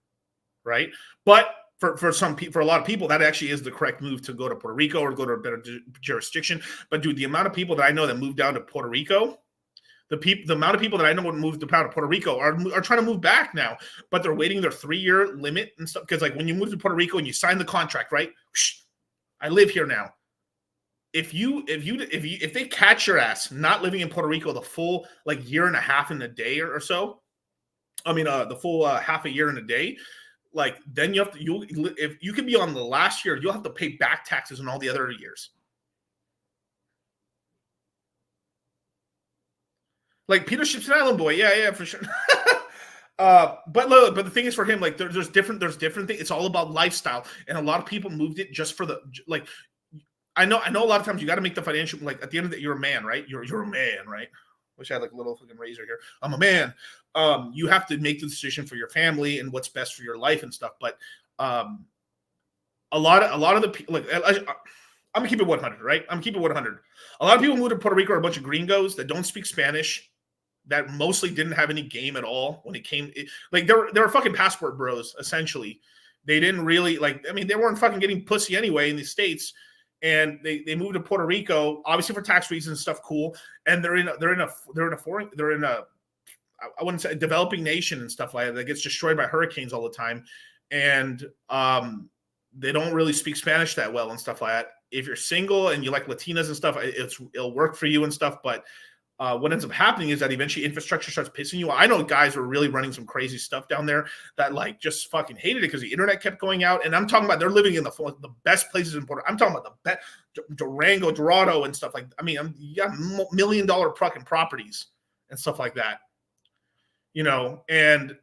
right? But for some people, for a lot of people, that actually is the correct move to go to Puerto Rico or go to a better jurisdiction. But dude, the amount of people that I know that moved down to Puerto Rico, the amount of people that I know would move to Puerto Rico are trying to move back now, but they're waiting their 3-year limit and stuff. Because like when you move to Puerto Rico and you sign the contract, right? I live here now. If they catch your ass not living in Puerto Rico the full like year and a half in a day or so, I mean the full half a year in a day, like then if you could be on the last year, you'll have to pay back taxes on all the other years. Like Peter Ship's an island boy, yeah, for sure. But the thing is for him, like there's different things. It's all about lifestyle, and a lot of people moved it just for the like. I know a lot of times you got to make the financial, like at the end of the day, you're a man, right? You're a man, right? Wish I had like a little fucking razor here. I'm a man. You have to make the decision for your family and what's best for your life and stuff. But a lot of the people, like I'm gonna keep it 100, right? I'm gonna keep it 100. A lot of people move to Puerto Rico are a bunch of gringos that don't speak Spanish, that mostly didn't have any game at all when it came. Like they were fucking passport bros essentially. They didn't really like. I mean, they weren't fucking getting pussy anyway in the States. And they moved to Puerto Rico, obviously for tax reasons and stuff. Cool, and they're in a I wouldn't say a developing nation and stuff like that gets destroyed by hurricanes all the time, and they don't really speak Spanish that well and stuff like that. If you're single and you like Latinas and stuff, it'll work for you and stuff. But what ends up happening is that eventually infrastructure starts pissing you off. I know guys were really running some crazy stuff down there that like just fucking hated it because the internet kept going out. And I'm talking about they're living in the best places in Puerto. I'm talking about the best Durango, Dorado, and stuff like. I mean, you got $1 million fucking properties and stuff like that, you know. And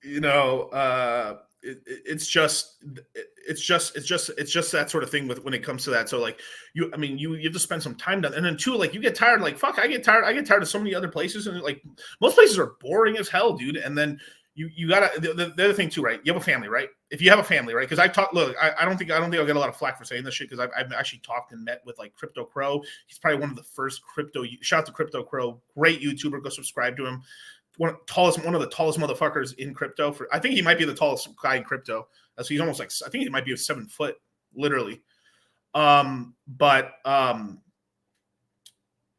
you know. It's just that sort of thing with when it comes to that. So like you have to spend some time down, and then too, like you get tired. Like fuck, I get tired of so many other places, and like most places are boring as hell, dude. And then you gotta the other thing too, right? You have a family, right? If you have a family, right? Because I don't think I'll get a lot of flack for saying this shit because I've actually talked and met with like Crypto Crow. He's probably one of the first shout out to Crypto Crow, great YouTuber. Go subscribe to him. One of the tallest motherfuckers in crypto. I think he might be the tallest guy in crypto. So he's almost like, I think he might be 7 foot, literally. But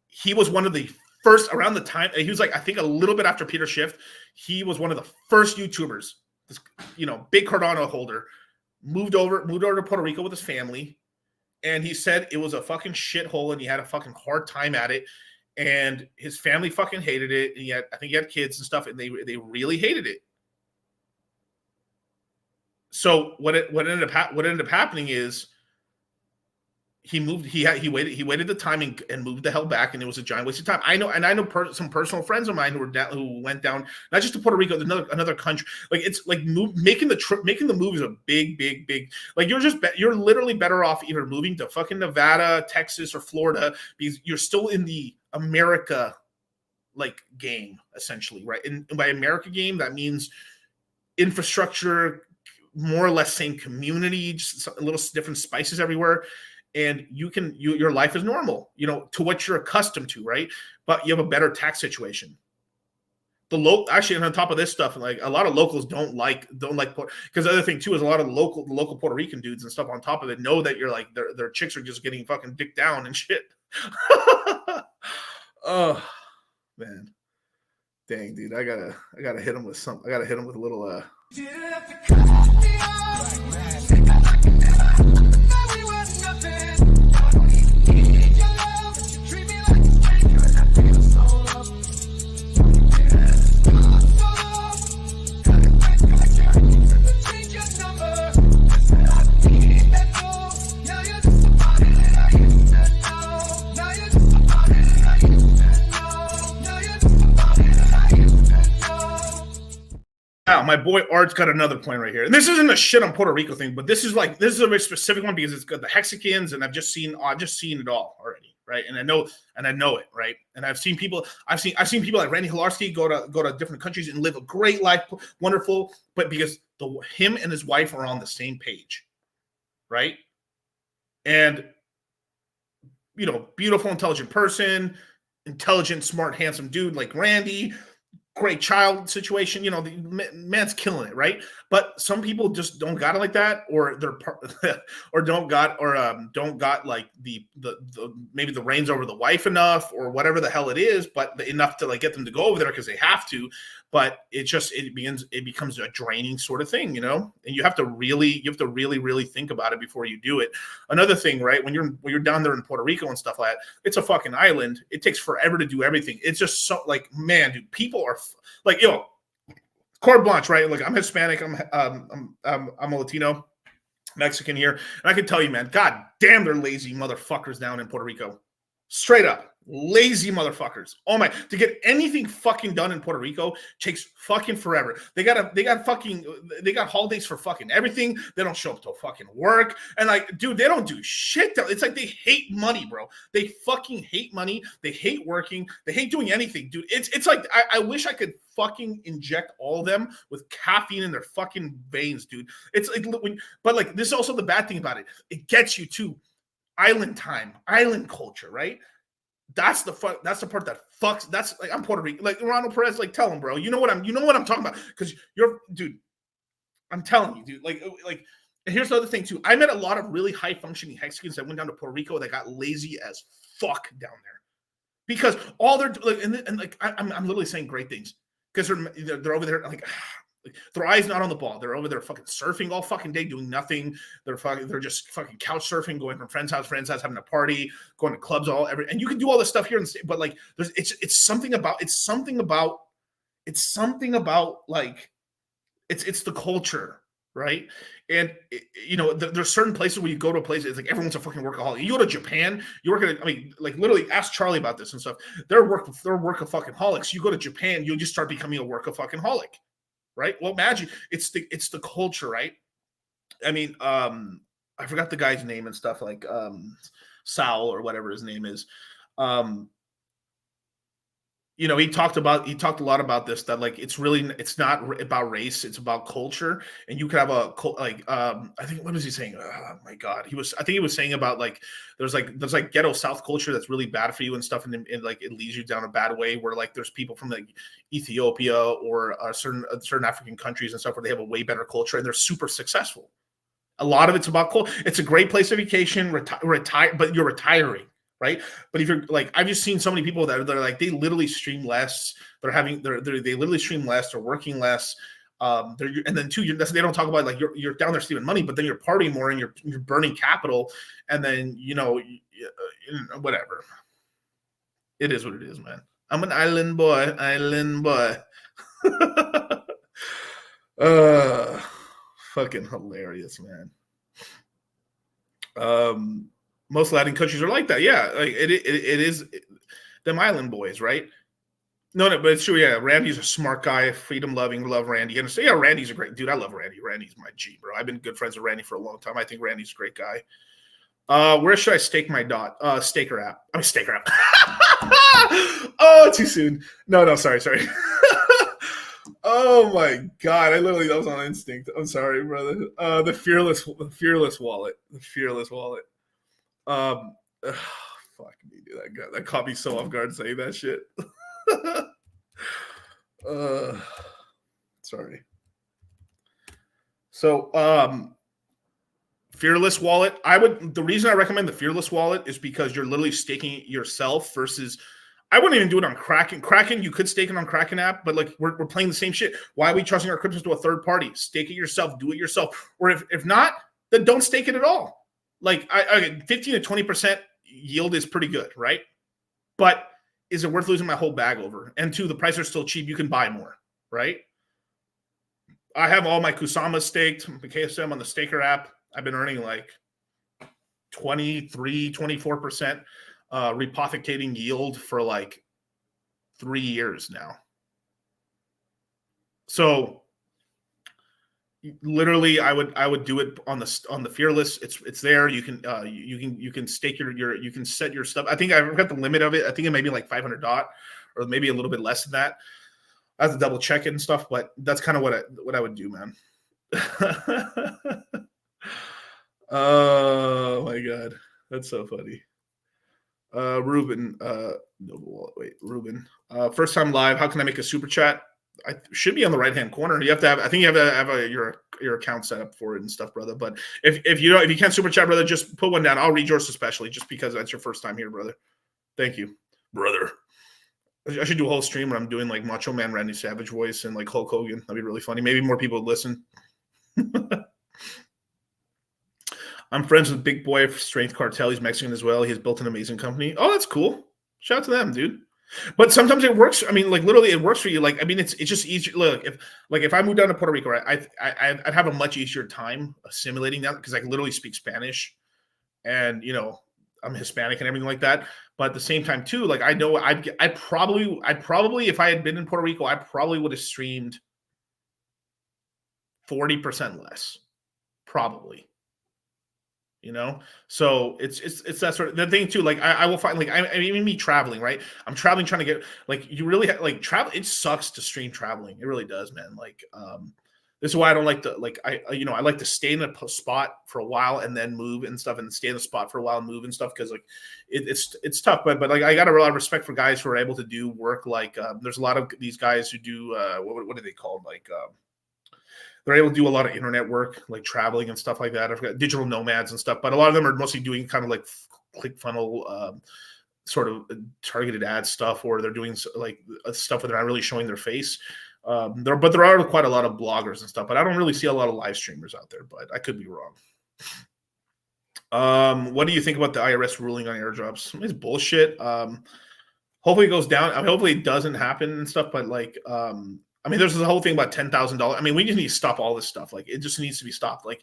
he was one of the first around the time. He was like, I think a little bit after Peter Schiff. He was one of the first YouTubers. This, you know, big Cardano holder, moved over to Puerto Rico with his family, and he said it was a fucking shithole, and he had a fucking hard time at it. And his family fucking hated it. And I think he had kids and stuff, and they really hated it. So what ended up happening is he moved. He waited the time and moved the hell back, and it was a giant waste of time. I know some personal friends of mine who went down not just to Puerto Rico, another country. Like it's like making the move is a big. Like you're literally better off either moving to fucking Nevada, Texas, or Florida because you're still in the America like game essentially, right? And by America game, that means infrastructure, more or less same community, just a little different spices everywhere. And your life is normal, you know, to what you're accustomed to, right? But you have a better tax situation. Actually, and on top of this stuff, like a lot of locals don't like because the other thing too is a lot of the local Puerto Rican dudes and stuff on top of it know that you're like their chicks are just getting fucking dicked down and shit. Oh man, dang dude, I gotta hit him with something. I gotta hit him with a little Wow, my boy Art's got another point right here. And this isn't a shit on Puerto Rico thing, but this is a very specific one because it's got the Hexicans, and I've just seen it all already, right? And I know it, right? And I've seen people like Randy Hilarski go to different countries and live a great life, wonderful, but because him and his wife are on the same page, right? And beautiful, intelligent person, intelligent, smart, handsome dude like Randy. Great child situation, the man's killing it, right? But some people just don't got it like that, or they're don't got like the maybe the reins over the wife enough, or whatever the hell it is, but enough to like get them to go over there because they have to. But it becomes a draining sort of thing, and you have to really think about it before you do it. Another thing, right? When you're down there in Puerto Rico and stuff like that, it's a fucking island. It takes forever to do everything. It's just so like, man, dude, people are like, carte blanche, right? Like, I'm Hispanic, I'm a Latino, Mexican here, and I can tell you, man, god damn, they're lazy motherfuckers down in Puerto Rico. Straight up. Lazy motherfuckers. Oh my, to get anything fucking done in Puerto Rico takes fucking forever. They got holidays for fucking everything. They don't show up to fucking work. And like, dude, they don't do shit. It's like they hate money, bro. They fucking hate money. They hate working. They hate doing anything, dude. It's like, I wish I could fucking inject all of them with caffeine in their fucking veins, dude. It's like, but like, this is also the bad thing about it. It gets you to island time, island culture, right? That's the part that fucks. That's like, I'm Puerto Rican. Like Ronald Perez, like, tell him, bro. You know what I'm talking about, because dude. I'm telling you, dude. Like, and here's the other thing too. I met a lot of really high functioning Mexicans that went down to Puerto Rico that got lazy as fuck down there, because all they're like, and like, I'm literally saying great things, because they're over there like, their eyes not on the ball. They're over there fucking surfing all fucking day, doing nothing. They're just fucking couch surfing, going from friend's house, having a party, going to clubs and you can do all this stuff here in the state, but like, it's something about like, it's the culture, right? And there's certain places where you go to a place, it's like everyone's a fucking workaholic. You go to Japan, you're working. I mean, like, literally ask Charlie about this and stuff. They're workaholics. You go to Japan, you'll just start becoming a workaholic. Right. Well, imagine it's the culture, right? I mean, I forgot the guy's name and stuff, like Sal or whatever his name is. He talked a lot about this, that like, it's not about race, it's about culture. And you could have I think, what was he saying? Oh my God. I think he was saying about like, there's ghetto South culture that's really bad for you and stuff. And like, it leads you down a bad way, where like, there's people from like Ethiopia or certain African countries and stuff where they have a way better culture and they're super successful. A lot of it's about culture. It's a great place of vacation, retire, but you're retiring. Right. But if you're like, I've just seen so many people that are like, they literally stream less. They literally stream less. They're working less. And then two, they don't talk about like, you're down there stealing money, but then you're partying more and you're burning capital. And then, whatever. It is what it is, man. I'm an island boy. Fucking hilarious, man. Most Latin countries are like that. Yeah, like it is them island boys, right? No, but it's true. Yeah, Randy's a smart guy, freedom loving, love Randy. And so, yeah, Randy's a great dude. I love Randy. Randy's my G, bro. I've been good friends with Randy for a long time. I think Randy's a great guy. Where should I stake my dot? Staker app. I mean, Staker app. Oh, too soon. No, sorry. Oh my God! That was on instinct. I'm sorry, brother. The fearless wallet. Fuck me, dude. That caught me so off guard saying that shit. Sorry. So, Fearless wallet. The reason I recommend the Fearless wallet is because you're literally staking it yourself versus I wouldn't even do it on Kraken. Kraken, you could stake it on Kraken app, but like we're playing the same shit. Why are we trusting our cryptos to a third party? Stake it yourself, do it yourself. Or if not, then don't stake it at all. Like 15 to 20% yield is pretty good, right? But is it worth losing my whole bag over? And two, the prices are still cheap. You can buy more, right? I have all my Kusama staked, the KSM on the Staker app. I've been earning like 23, 24% repothecating yield for like 3 years now. So literally I would do it on the Fearless. It's there. You can stake you can set your stuff. I think I've got the limit of it. I think it may be like 500 DOT or maybe a little bit less than that. I have to double check it and stuff, but that's kind of what I would do, man. Oh my god, that's so funny. Ruben, Ruben. First time live. How can I make a super chat? I should be on the right hand corner. You have to have. I think you have to have your account set up for it and stuff, brother. But if you can't super chat, brother, just put one down. I'll read yours especially, just because that's your first time here, brother. Thank you, brother. I should do a whole stream where I'm doing like Macho Man Randy Savage voice and like Hulk Hogan. That'd be really funny. Maybe more people would listen. I'm friends with Big Boy of Strength Cartel. He's Mexican as well. He's built an amazing company. Oh, that's cool. Shout out to them, dude. But sometimes it works. I mean, like literally, it works for you. Like, I mean, it's just easier. Look, if I moved down to Puerto Rico, right, I'd have a much easier time assimilating that because I can literally speak Spanish, and I'm Hispanic and everything like that. But at the same time, too, like I know I'd probably if I had been in Puerto Rico, I probably would have streamed 40% less, probably. So it's that sort of the thing too. Like I will find like I even me traveling, right? I'm traveling trying to get like you really like travel. It sucks to stream traveling. It really does, man. Like this is why I don't like to like I like to stay in a spot for a while and then move and stuff, and stay in the spot for a while and move and stuff because like it's tough. But like I got a lot of respect for guys who are able to do work like there's a lot of these guys who do what are they called like. They're able to do a lot of internet work, like traveling and stuff like that. I've got digital nomads and stuff, but a lot of them are mostly doing kind of like ClickFunnels, sort of targeted ad stuff, or they're doing like stuff where they're not really showing their face. There are quite a lot of bloggers and stuff, but I don't really see a lot of live streamers out there. But I could be wrong. What do you think about the IRS ruling on airdrops? It's bullshit. Hopefully it goes down. I mean, hopefully it doesn't happen and stuff. But like, I mean, there's this whole thing about $10,000. I mean, we just need to stop all this stuff. Like, it just needs to be stopped. Like,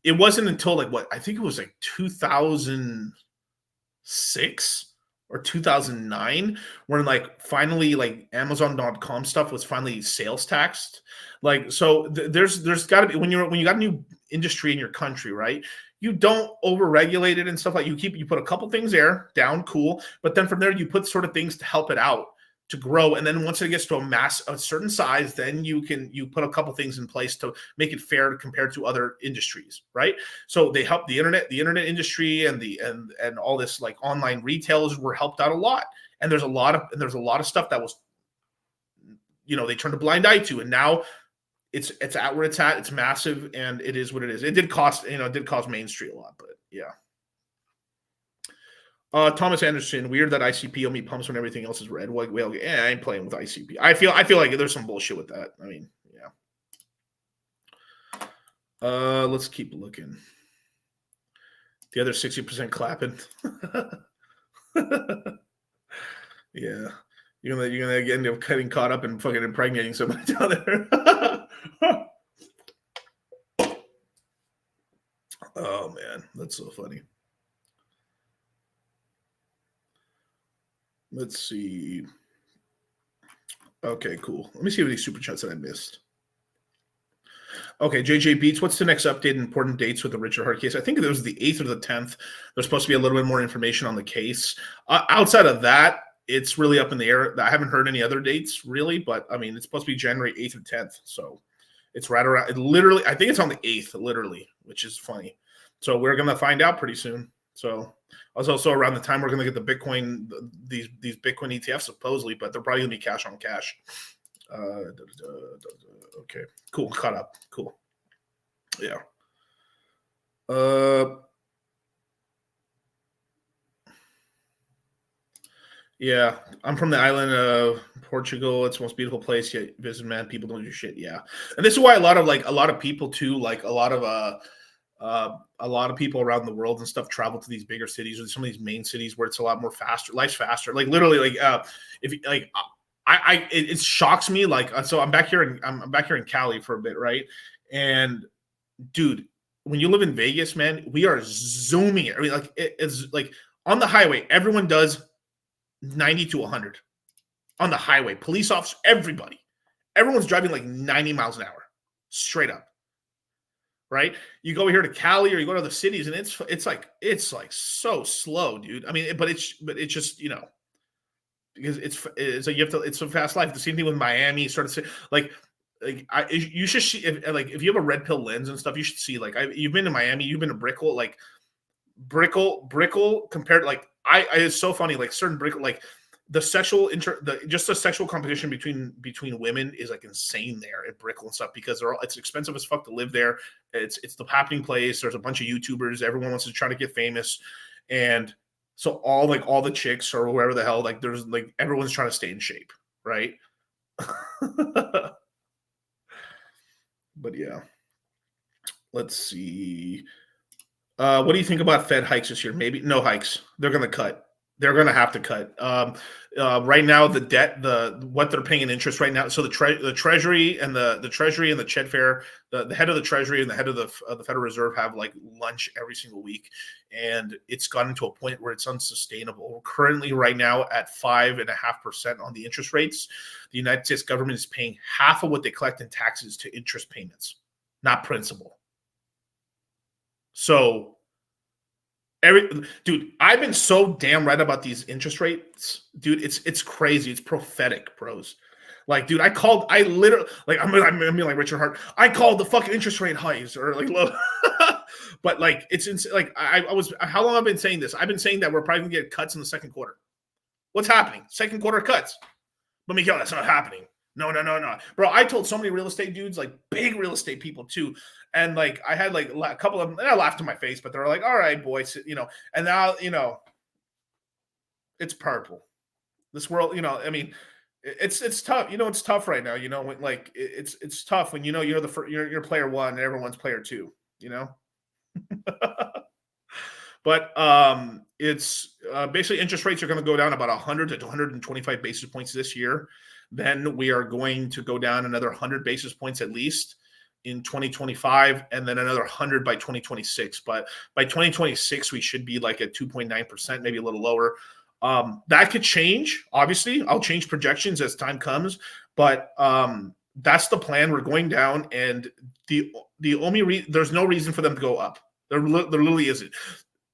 it wasn't until like I think it was like 2006 or 2009 when like finally like Amazon.com stuff was finally sales taxed. Like, so there's got to be when you got a new industry in your country, right? You don't over-regulate it and stuff like you put a couple things there down, cool, but then from there you put sort of things to help it out to grow, and then once it gets to a certain size, then you put a couple things in place to make it fair compared to other industries, right? So they help the internet industry and all this like online retailers were helped out a lot, and there's a lot of stuff that was, they turned a blind eye to, and now it's at where it's at. It's massive, and it is what it is. It did cost Main Street a lot, but yeah. Thomas Anderson, weird that ICP only pumps when everything else is red. Well, I ain't playing with ICP. I feel like there's some bullshit with that. I mean, yeah. Let's keep looking. The other 60% clapping. Yeah. You're gonna end up getting caught up and fucking impregnating somebody down there. Oh man, that's so funny. Let's see. Okay, cool. Let me see if any super chats that I missed. Okay, JJ Beats, what's the next update and important dates with the Richard Hart case? I think it was the 8th or the 10th. There's supposed to be a little bit more information on the case. Outside of that, it's really up in the air. I haven't heard any other dates, really, but, I mean, it's supposed to be January 8th or 10th. So it's right around – literally, I think it's on the 8th, literally, which is funny. So we're going to find out pretty soon. So also around the time we're going to get the Bitcoin, these Bitcoin ETFs supposedly, but they're probably going to be cash on cash. Okay, cool. Caught up. Cool. Yeah. Uh, yeah, I'm from the island of Portugal. It's the most beautiful place yet visit, man. People don't do shit. Yeah, and this is why a lot of people too, like a lot of people around the world and stuff travel to these bigger cities or some of these main cities where it's a lot more faster, life's faster. Like literally, like if like it shocks me. Like so, I'm back here in Cali for a bit, right? And dude, when you live in Vegas, man, we are zooming it. I mean, like it's like on the highway, everyone does 90 to 100 on the highway. Police officers, everyone's driving like 90 miles an hour, straight up. Right? You go here to Cali or you go to other cities, and it's like so slow, dude. I mean, but it's just because it's like it's a fast life. The same thing with Miami. Sort of you should see if you have a red pill lens and stuff, you should see you've been to Miami, you've been to Brickell, like Brickell compared like it's so funny, like certain Brickell, like the sexual competition between women is like insane there at Brickell and stuff because it's expensive as fuck to live there. It's the happening place. There's a bunch of YouTubers. Everyone wants to try to get famous, and so all the chicks or whoever the hell, like there's like everyone's trying to stay in shape, right? But yeah, let's see. What do you think about Fed hikes this year? Maybe no hikes. They're going to cut. They're going to have to cut. Right now, the debt, what they're paying in interest right now. So the Treasury and the Treasury and the Ched Fair, the head of the Treasury and the head of the Federal Reserve have like lunch every single week, and it's gotten to a point where it's unsustainable. We're currently right now at 5.5% on the interest rates. The United States government is paying half of what they collect in taxes to interest payments, not principal. So. Dude, I've been so damn right about these interest rates, dude. It's crazy. It's prophetic, bros. Like, dude, I literally, like, I'm like Richard Hart. I called the fucking interest rate highs or like low, but like, it's like I was. How long have I been saying this? I've been saying that we're probably gonna get cuts in the second quarter. What's happening? Second quarter cuts. But Miguel, that's not happening. No. Bro, I told so many real estate dudes, like big real estate people too. And like, I had like a couple of them, and I laughed in my face, but they're like, all right, boys, and now, it's purple. This world, I mean, it's tough. It's tough right now, like it's tough when, you're you're player one and everyone's player two, But it's basically interest rates are going to go down about 100 to 125 basis points this year. Then we are going to go down another 100 basis points at least in 2025, and then another 100 by 2026. But by 2026, we should be like at 2.9%, maybe a little lower. That could change. Obviously, I'll change projections as time comes, but that's the plan. We're going down, and the only there's no reason for them to go up. There literally isn't.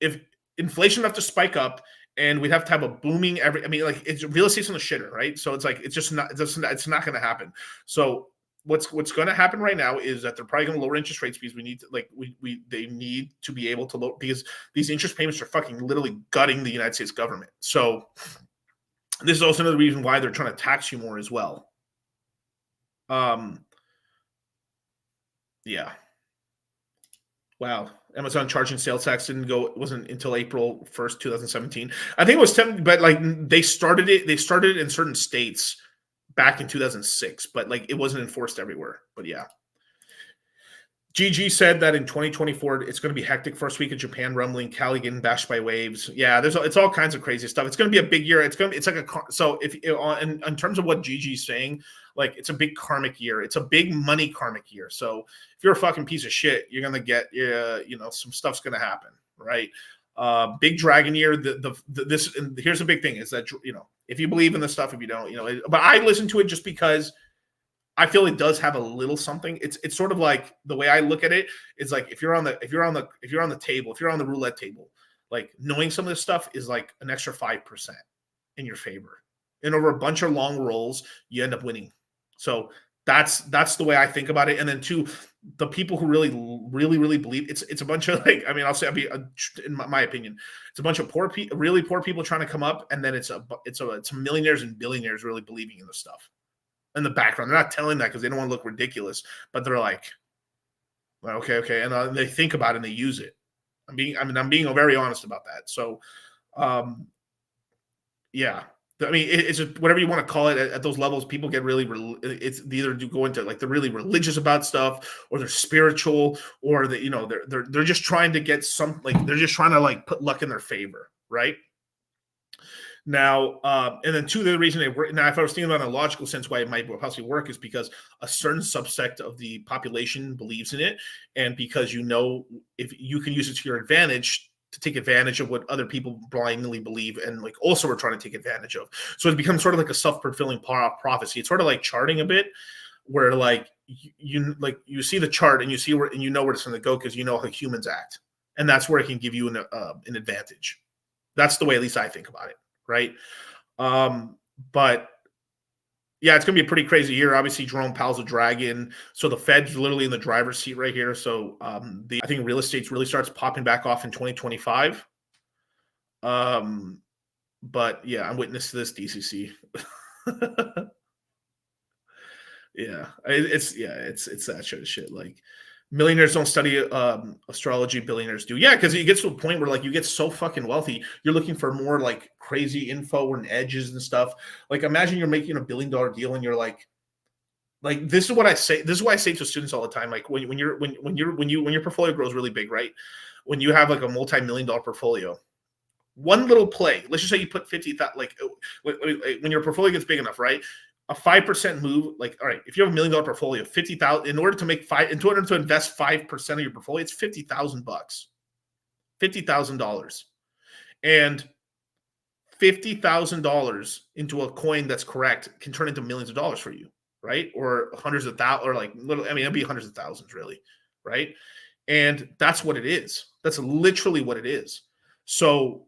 If inflation would have to spike up, and we'd have to have a booming it's real estate's on the shitter, right? So it's like it's not going to happen. So what's going to happen right now is that they're probably going to lower interest rates because we need to they need to be able to lower, because these interest payments are fucking literally gutting the United States government. So this is also another reason why they're trying to tax you more as well. Yeah. Wow. Amazon charging sales tax wasn't until April 1st, 2017. I think it was 10, but like they started it in certain states back in 2006, but like it wasn't enforced everywhere. But yeah. GG said that in 2024, it's going to be hectic. First week in Japan, rumbling, Cali getting bashed by waves. Yeah, it's all kinds of crazy stuff. It's going to be a big year. It's like so if in terms of what GG's saying, like it's a big karmic year. It's a big money karmic year. So if you're a fucking piece of shit, you're going to get, some stuff's going to happen, right? Big dragon year. This and here's the big thing is that, if you believe in this stuff, if you don't, but I listen to it just because I feel it does have a little something. It's sort of like the way I look at it is like if you're on the table, if you're on the roulette table, like knowing some of this stuff is like an extra 5% in your favor. And over a bunch of long rolls, you end up winning. So that's the way I think about it. And then two, the people who really believe it's a bunch of I'll say in my opinion, it's a bunch of really poor people trying to come up, and then it's millionaires and billionaires really believing in this stuff. In the background, they're not telling that because they don't want to look ridiculous, but they're like, well, okay, and they think about it and they use it, I'm being very honest about that. So, yeah. I mean, it's just whatever you want to call it. At those levels, people get really. It's they either do go into like they're really religious about stuff, or they're spiritual, or they're just trying to get they're just trying to like put luck in their favor, right? Now, and then two, the reason they work. Now, if I was thinking about in a logical sense, why it might possibly work is because a certain subsect of the population believes in it, and because if you can use it to your advantage to take advantage of what other people blindly believe and like also are trying to take advantage of. So it becomes sort of like a self-fulfilling prophecy. It's sort of like charting a bit, where like you see the chart and you see where and you know where it's going to go because you know how humans act, and that's where it can give you an advantage. That's the way at least I think about it. Right. But yeah, it's going to be a pretty crazy year. Obviously, Jerome Powell's a dragon. So the Fed's literally in the driver's seat right here. So I think real estate really starts popping back off in 2025. But yeah, I'm witness to this, DCC. Yeah, it's that sort of shit. Like, millionaires don't study astrology, billionaires do. Yeah, because it gets to a point where like you get so fucking wealthy, you're looking for more like crazy info and edges and stuff. Like, imagine you're making $1 billion deal and you're like this is what I say. This is why I say to students all the time. Like when your portfolio grows really big, right? When you have like a multi-million-dollar portfolio, one little play. Let's just say you put 50,000. Like when your portfolio gets big enough, right? A 5% move, like, all right, if you have $1 million portfolio, 50,000 in order to invest 5% of your portfolio, it's $50,000, $50,000, and $50,000 into a coin that's correct can turn into millions of dollars for you, right? Or hundreds of thousands, or like little. I mean, it'd be hundreds of thousands, really, right? And that's what it is. That's literally what it is. So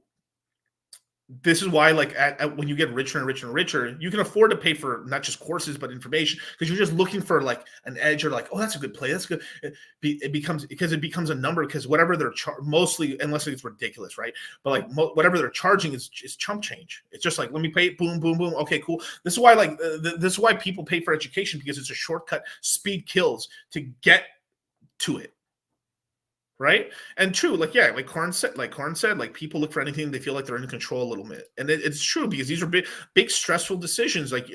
this is why, like, when you get richer and richer and richer, you can afford to pay for not just courses but information, because you're just looking for like an edge, or like, oh, that's a good play, that's good. It becomes a number, because whatever they're mostly, unless it's ridiculous, right? But like whatever they're charging is chump change. It's just like, let me pay, boom, boom, boom. Okay, cool. This is why this is why people pay for education, because it's a shortcut. Speed kills to get to it. Right. And true, like, yeah, like Karn said, like people look for anything they feel like they're in control a little bit. And it's true, because these are big stressful decisions, like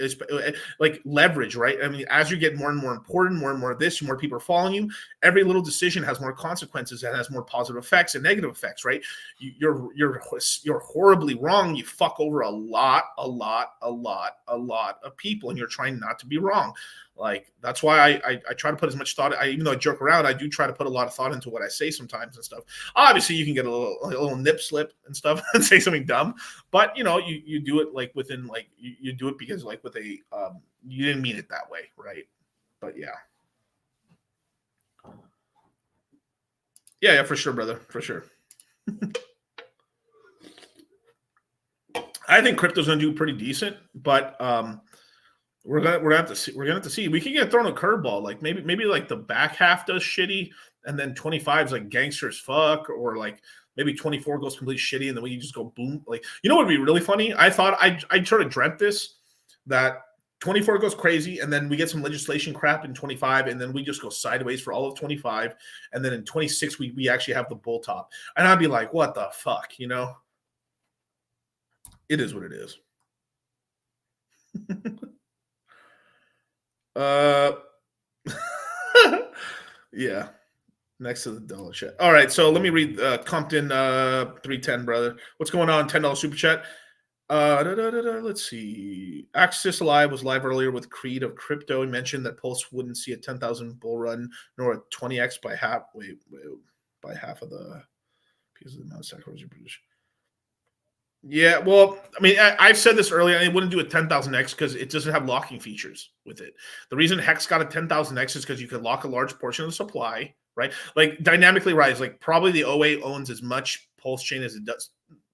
leverage, right? I mean, as you get more and more important, more and more of this, more people are following you, every little decision has more consequences and has more positive effects and negative effects, right? You're horribly wrong. You fuck over a lot of people, and you're trying not to be wrong. Like, that's why I try to put as much thought. Even though I joke around, I do try to put a lot of thought into what I say sometimes and stuff. Obviously, you can get a little nip slip and stuff and say something dumb, but you do it like within, like, you do it because like with a you didn't mean it that way, right? But yeah, for sure, brother, for sure. I think crypto's gonna do pretty decent, but we're gonna have to see. We're gonna have to see. We can get thrown a curveball. Like maybe like the back half does shitty, and then 25 is like gangster as fuck, or like maybe 24 goes completely shitty, and then we just go boom. Like, what would be really funny? I thought I sort of dreamt this, that 24 goes crazy, and then we get some legislation crap in 25, and then we just go sideways for all of 25, and then in 26 we actually have the bull top, and I'd be like, what the fuck, It is what it is. Yeah, next to the dollar chat. All right, so let me read Compton 310, brother. What's going on? $10 super chat. Let's see. Axis Alive was live earlier with Creed of Crypto. He mentioned that Pulse wouldn't see a 10,000 bull run nor a 20x by half. By half of the piece of the Nasdaq position. Yeah, well, I mean, I've said this earlier. I wouldn't do a 10,000x because it doesn't have locking features with it. The reason Hex got a 10,000x is because you could lock a large portion of the supply, right? Like dynamically rise, like probably the OA owns as much Pulse chain as it does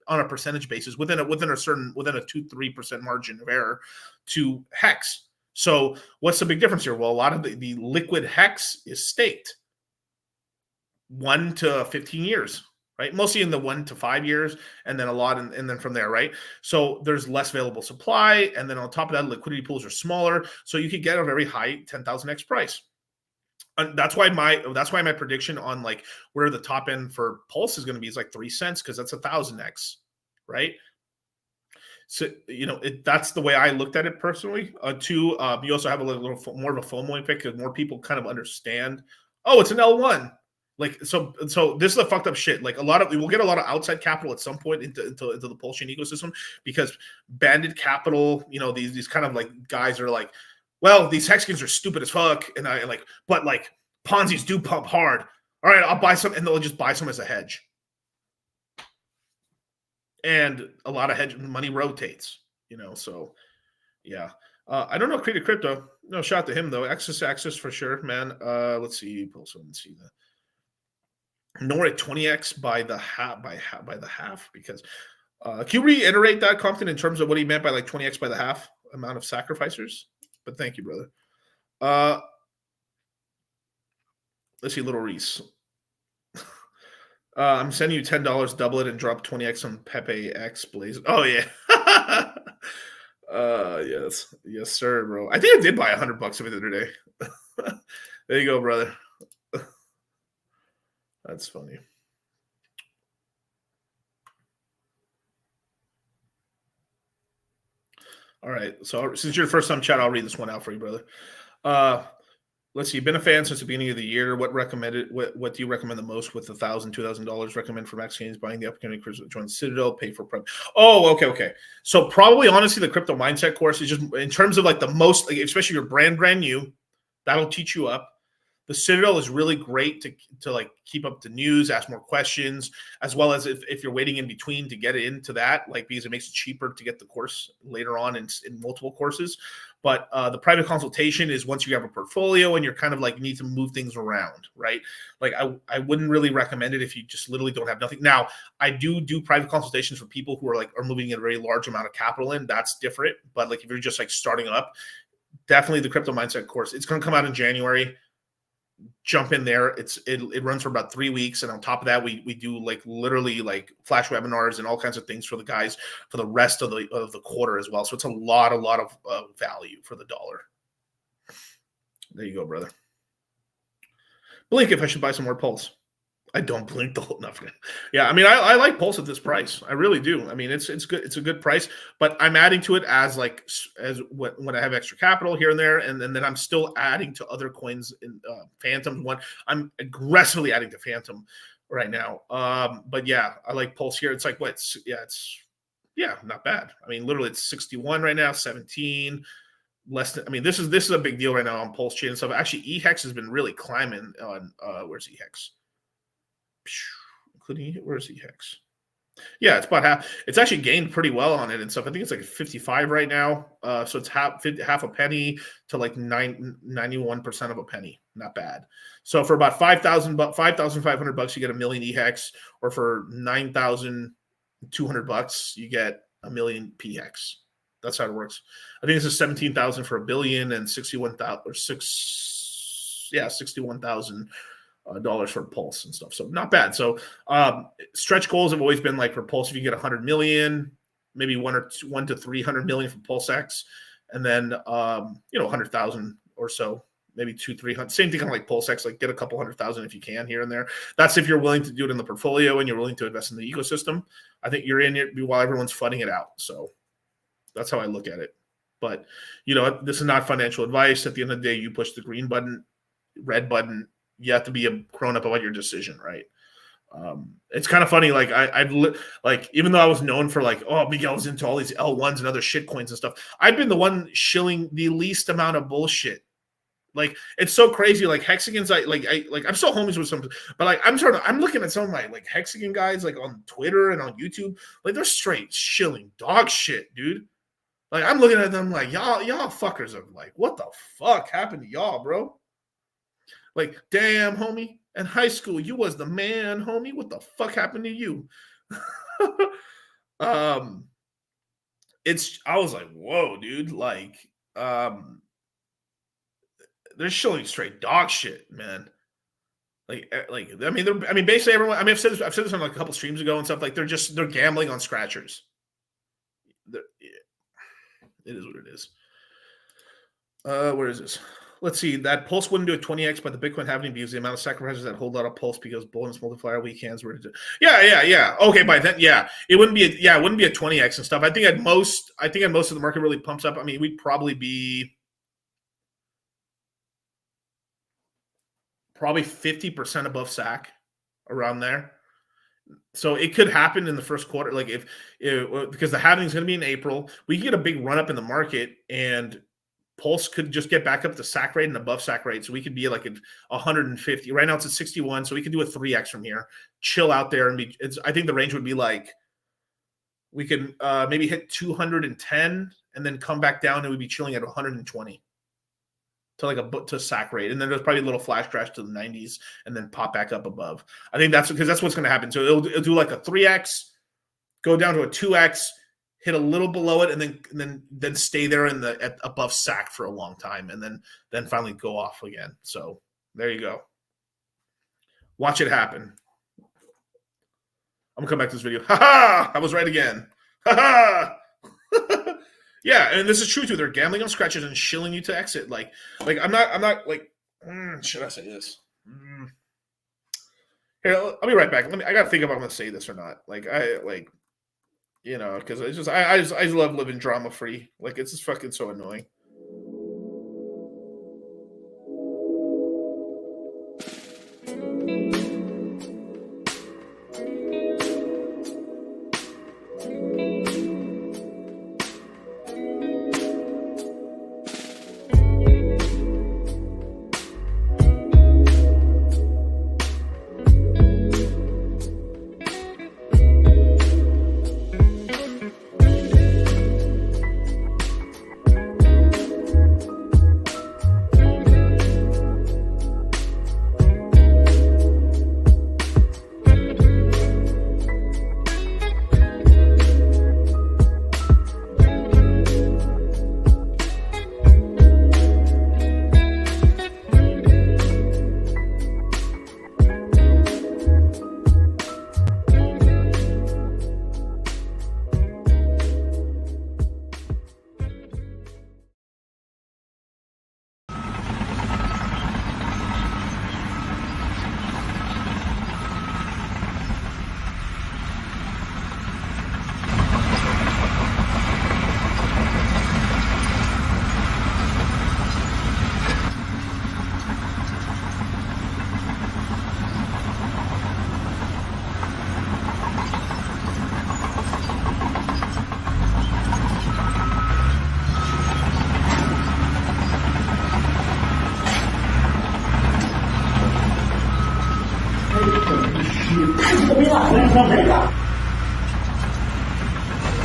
on a percentage basis within a 2-3% margin of error to Hex. So what's the big difference here? Well, a lot of the liquid Hex is staked 1 to 15 years. Right, mostly in the 1 to 5 years, and then a lot, and then from there, right? So there's less available supply, and then on top of that, liquidity pools are smaller, so you could get a very high 10,000x price. That's why my prediction on like where the top end for Pulse is going to be is like 3 cents, because that's 1,000x, right? So that's the way I looked at it personally. Two, you also have a little more of a FOMO effect because more people kind of understand. Oh, it's an L1. Like so this is a fucked up shit. Like we'll get a lot of outside capital at some point into the Pulse chain ecosystem, because banded capital, these kind of like guys are like, well, these hexagons are stupid as fuck, but like Ponzi's do pump hard. All right, I'll buy some, and they'll just buy some as a hedge. And a lot of hedge money rotates, so yeah. I don't know Creative Crypto. No, shout to him though. Access for sure, man. Let's see. Let's see that. Nor at 20x by the half, because can you reiterate that, Compton, in terms of what he meant by like 20x by the half amount of sacrificers? But thank you, brother. Let's see, Little Reese. I'm sending you $10, double it and drop 20x on Pepe X Blaze. Oh yeah. Yes, sir, bro. I think I did buy $100 of it the other day. There you go, brother. That's funny. All right. So since you're the first time chat, I'll read this one out for you, brother. Let's see. You've been a fan since the beginning of the year. What do you recommend the most with $1,000, $2,000? Recommend for max gains, buying the upcoming course, join Citadel, pay for prep. Oh, okay. So probably, honestly, the crypto mindset course is just in terms of like the most, like, especially your brand new, that'll teach you up. The Citadel is really great to like keep up the news, ask more questions, as well as if you're waiting in between to get into that, like, because it makes it cheaper to get the course later on in multiple courses. But the private consultation is once you have a portfolio and you're kind of like, you need to move things around, right? Like I wouldn't really recommend it if you just literally don't have nothing. Now, I do private consultations for people who are moving in a very large amount of capital in. That's different. But like if you're just like starting up, definitely the crypto mindset course. It's going to come out in January. Jump in there. It runs for about 3 weeks, and on top of that, we do like literally like flash webinars and all kinds of things for the guys for the rest of the quarter as well. So it's a lot of value for the dollar. There you go, brother. Blink if I should buy some more Pulse. I don't blink the whole enough. Yeah, I mean, I like Pulse at this price. I really do. I mean, it's good. It's a good price, but I'm adding to it as when I have extra capital here and there, and then I'm still adding to other coins in Phantom one. I'm aggressively adding to Phantom right now. But yeah, I like Pulse here. It's like it's not bad. I mean, literally, it's 61 right now, 17. Less than. I mean, this is a big deal right now on Pulse chain and stuff. Actually, EHEX has been really climbing on. Where's EHEX? Including where's EHEX? Yeah, it's about half. It's actually gained pretty well on it and stuff. I think it's like 55 right now. So it's half a penny to like 91% of a penny. Not bad. So for about $5,500, you get a million EHEX, or for $9,200, you get a million PHEX. That's how it works. I think this is 17,000 for $1 billion and 61,000 dollars for Pulse and stuff. So not bad. So stretch goals have always been like for Pulse, if you get 100 million, maybe 1 to 300 million for Pulse X, and then 100,000 or so, maybe 200-300. Same thing on like Pulse X, like get a couple 100,000 if you can here and there. That's if you're willing to do it in the portfolio and you're willing to invest in the ecosystem. I think you're in it while everyone's funding it out. So that's how I look at it. But this is not financial advice. At the end of the day, you push the green button, red button. You have to be a grown up about your decision, right? It's kind of funny. Like like even though I was known for like, oh, Miguel's into all these L1s and other shit coins and stuff, I've been the one shilling the least amount of bullshit. Like it's so crazy. Like hexagons, I'm still homies with some, but like I'm looking at some of my like hexagon guys like on Twitter and on YouTube, like they're straight shilling dog shit, dude. Like I'm looking at them like y'all fuckers are like, what the fuck happened to y'all, bro? Like, damn, homie, in high school, you was the man, homie. What the fuck happened to you? I was like, whoa, dude. Like, they're showing straight dog shit, man. Basically everyone. I mean, I've said this on like a couple streams ago and stuff. Like, they're gambling on scratchers. It is what it is. Where is this? Let's see. That Pulse wouldn't do a 20x, but the Bitcoin halving because the amount of sacrifices that hold out a Pulse because bonus multiplier weekends were. Yeah. Okay, by then, yeah, it wouldn't be. It wouldn't be a 20x and stuff. I think at most of the market really pumps up. I mean, we'd probably be 50% above SAC, around there. So it could happen in the first quarter, like if because the halving is going to be in April, we could get a big run up in the market and Pulse could just get back up to SAC rate and above SAC rate. So we could be like at 150. Right now it's at 61. So we could do a 3x from here, chill out there. And I think the range would be like, we could maybe hit 210 and then come back down and we'd be chilling at 120 to SAC rate. And then there's probably a little flash crash to the 90s and then pop back up above. I think that's because that's what's going to happen. So it'll do like a 3x, go down to a 2x, hit a little below it, and then stay there at above SAC for a long time, and then finally go off again. So there you go. Watch it happen. I'm gonna come back to this video. Ha ha! I was right again. Ha ha! Yeah, and this is true too. They're gambling on scratches and shilling you to exit. Like I'm not like. Should I say this? Here, I'll be right back. I gotta think if I'm gonna say this or not. Because I just love living drama free. Like, it's just fucking so annoying.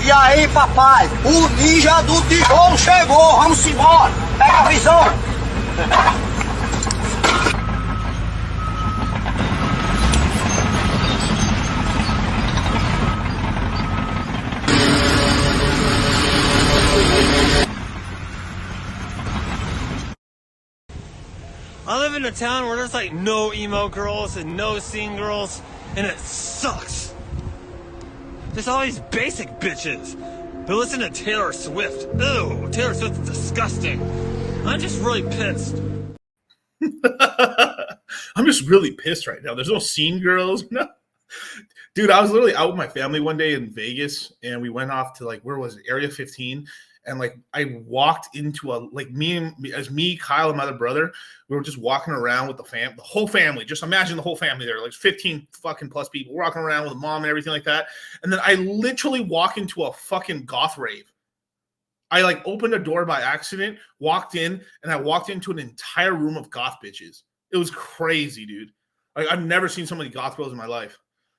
E aí, papai, o ninja do tijolo chegou, vamos embora, pega a visão. I live in a town where there's like no emo girls and no scene girls, and it sucks. There's all these basic bitches who listen to Taylor Swift. Ew, Taylor Swift is disgusting. I'm just really pissed. I'm just really pissed right now. There's no scene girls. No. Dude, I was literally out with my family one day in Vegas, and we went off to where was it? Area 15. And I walked into me, Kyle, and my other brother, we were just walking around with the whole family. Just imagine the whole family there, 15 fucking plus people walking around with a mom and everything like that. And then I literally walk into a fucking goth rave. I opened a door by accident, walked in, and I walked into an entire room of goth bitches. It was crazy, dude. I've never seen so many goth girls in my life,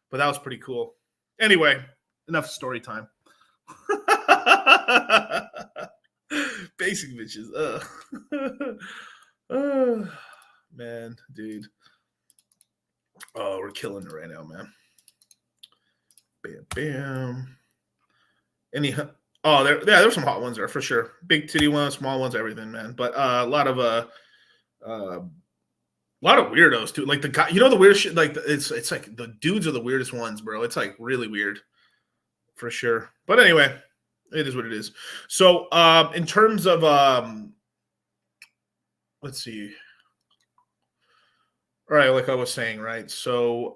but that was pretty cool. Anyway, enough story time. Basic bitches. Man, dude. Oh, we're killing it right now, man. Bam, bam. There's some hot ones there for sure. Big titty ones, small ones, everything, man. But a lot of weirdos too. Like the guy, the weird shit. It's like the dudes are the weirdest ones, bro. It's really weird, for sure. But anyway. It is what it is. So, in terms of let's see. All right, like I was saying, right? So,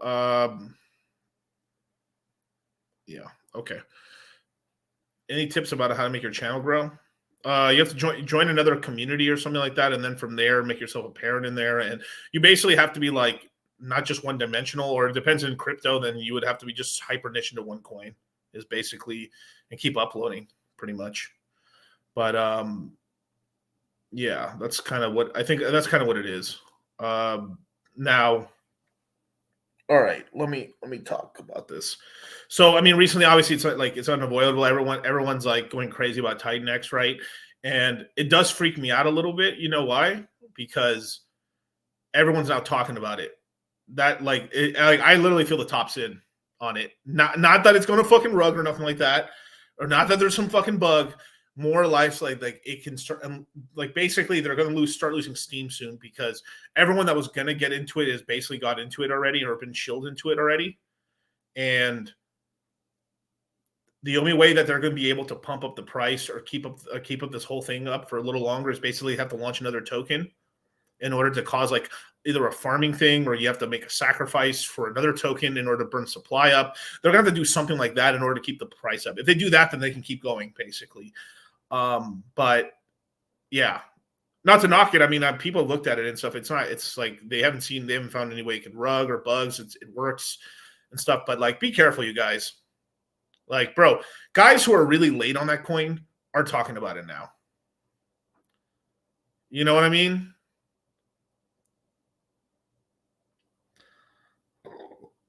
yeah, okay. Any tips about how to make your channel grow? You have to join another community or something like that, and then from there, make yourself a parent in there. And you basically have to be like not just one dimensional, or it depends in crypto. Then you would have to be just hyper niche into one coin, is basically, and keep uploading pretty much. But yeah, that's kind of what I think. That's kind of what it is. Now, all right, let me talk about this. So, I mean, recently, obviously, it's unavoidable. Everyone's like going crazy about Titan X, right? And it does freak me out a little bit. You know why? Because everyone's now talking about it. That I literally feel the top's in on it. Not that it's going to fucking rug or nothing like that, or not that there's some fucking bug. More life like it can start, and like basically they're going to start losing steam soon, because everyone that was going to get into it has basically got into it already or been chilled into it already. And the only way that they're going to be able to pump up the price or keep up this whole thing up for a little longer is basically have to launch another token in order to cause like either a farming thing, or you have to make a sacrifice for another token in order to burn supply up. They're going to have to do something like that in order to keep the price up. If they do that, then they can keep going basically. But yeah, not to knock it. I mean, people looked at it and stuff. It's like they haven't found any way it can rug or bugs. It works and stuff. But like, be careful, you guys. Like, bro, guys who are really late on that coin are talking about it now. You know what I mean?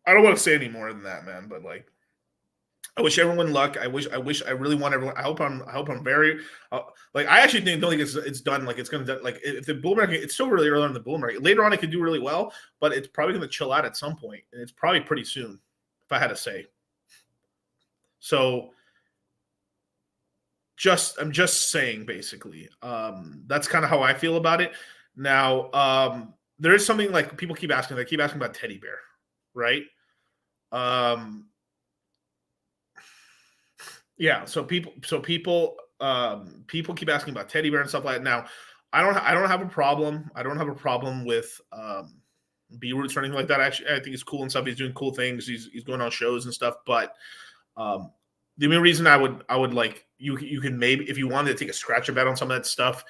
I don't want to say any more than that, man. But like, I wish everyone luck. I really want everyone. I hope I'm very like. I actually don't think it's done. Like it's gonna like if the bull market. It's still really early in the bull market. Later on, it could do really well, but it's probably gonna chill out at some point, and it's probably pretty soon, if I had to say. So, I'm just saying, basically. That's kind of how I feel about it. Now, there is something like people keep asking. They keep asking about Teddy Bear, right? Yeah, so people keep asking about Teddy Bear and stuff like that. Now, I don't have a problem. I don't have a problem with B Roots or anything like that. Actually, I think he's cool and stuff. He's doing cool things. He's going on shows and stuff. But the only reason I would like you can maybe, if you wanted to take a scratch bet on some of that stuff,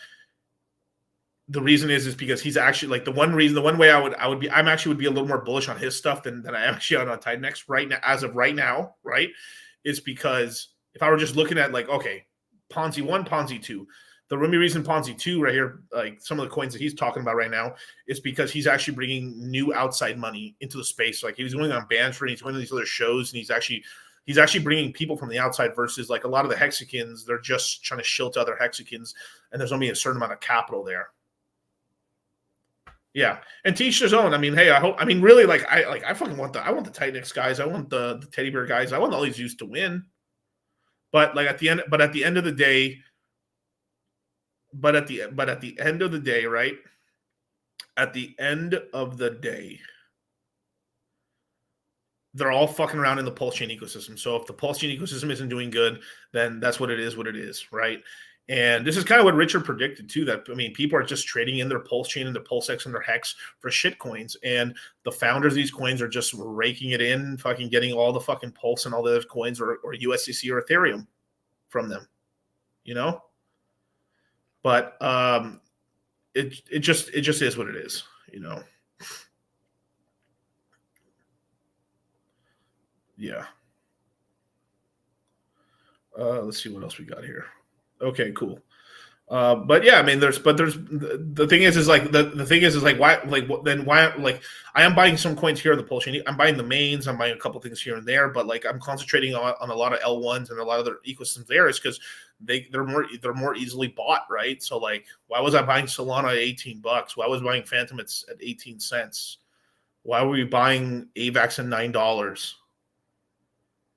the reason is because he's actually like the one way I'm actually would be a little more bullish on his stuff than I am actually on Titan X right now, as of right now, right? Is because if I were just looking at like, okay, Ponzi 1, Ponzi 2, the only reason Ponzi 2 right here, like some of the coins that he's talking about right now, is because he's actually bringing new outside money into the space. Like he was going on Banford, he's going to these other shows, and he's actually bringing people from the outside, versus like a lot of the Hexicans, they're just trying to shill to other Hexicans, and there's only a certain amount of capital there. Yeah, and to each their own. I mean, hey, really, I fucking want the Titan X guys, I want the Teddy Bear guys, I want all these youths to win. But like at the end of the day, right? At the end of the day, they're all fucking around in the pulse chain ecosystem. So if the pulse chain ecosystem isn't doing good, then that's what it is, right? And this is kind of what Richard predicted too, that, I mean, people are just trading in their pulse chain and their pulse X and their hex for shit coins. And the founders of these coins are just raking it in, fucking getting all the fucking pulse and all the other coins or USDC or Ethereum from them, you know? But it just is what it is, you know? Yeah. Let's see what else we got here. Okay, cool. But yeah, I mean, there's the thing is like the thing is like why I am buying some coins here in the pulse chain. I'm buying the mains. I'm buying a couple things here and there, but like I'm concentrating on a lot of L1s and a lot of other ecosystems there is because they're more easily bought, right? So like, why was I buying Solana at $18? Why was I buying Phantom at 18 cents? Why were we buying AVAX at $9?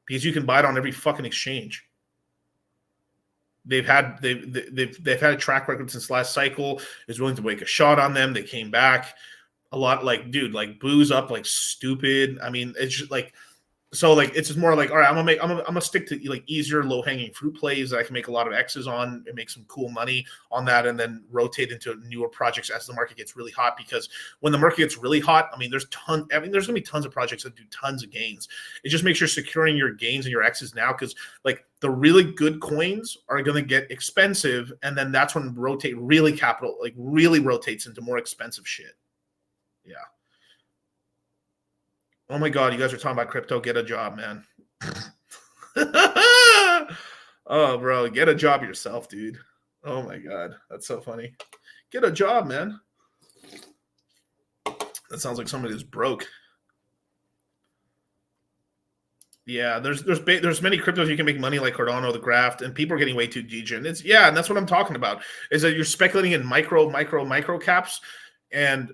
Because you can buy it on every fucking exchange. They've had a track record since last cycle. Is willing to make a shot on them. They came back a lot. Like, dude, like booze up like stupid. I mean, it's just like So like it's just more like, all right, I'm gonna stick to like easier low hanging fruit plays that I can make a lot of X's on and make some cool money on that, and then rotate into newer projects as the market gets really hot. Because when the market gets really hot, I mean, there's gonna be tons of projects that do tons of gains. It just makes sure securing your gains and your X's now, because like the really good coins are gonna get expensive, and then that's when capital really rotates into more expensive shit. Yeah. Oh my God, you guys are talking about crypto. Get a job, man. Oh, bro, get a job yourself, dude. Oh my God, that's so funny. Get a job, man. That sounds like somebody who's broke. Yeah, there's many cryptos you can make money, like Cardano, the Graft, and people are getting way too degen. And that's what I'm talking about. Is that you're speculating in micro caps, and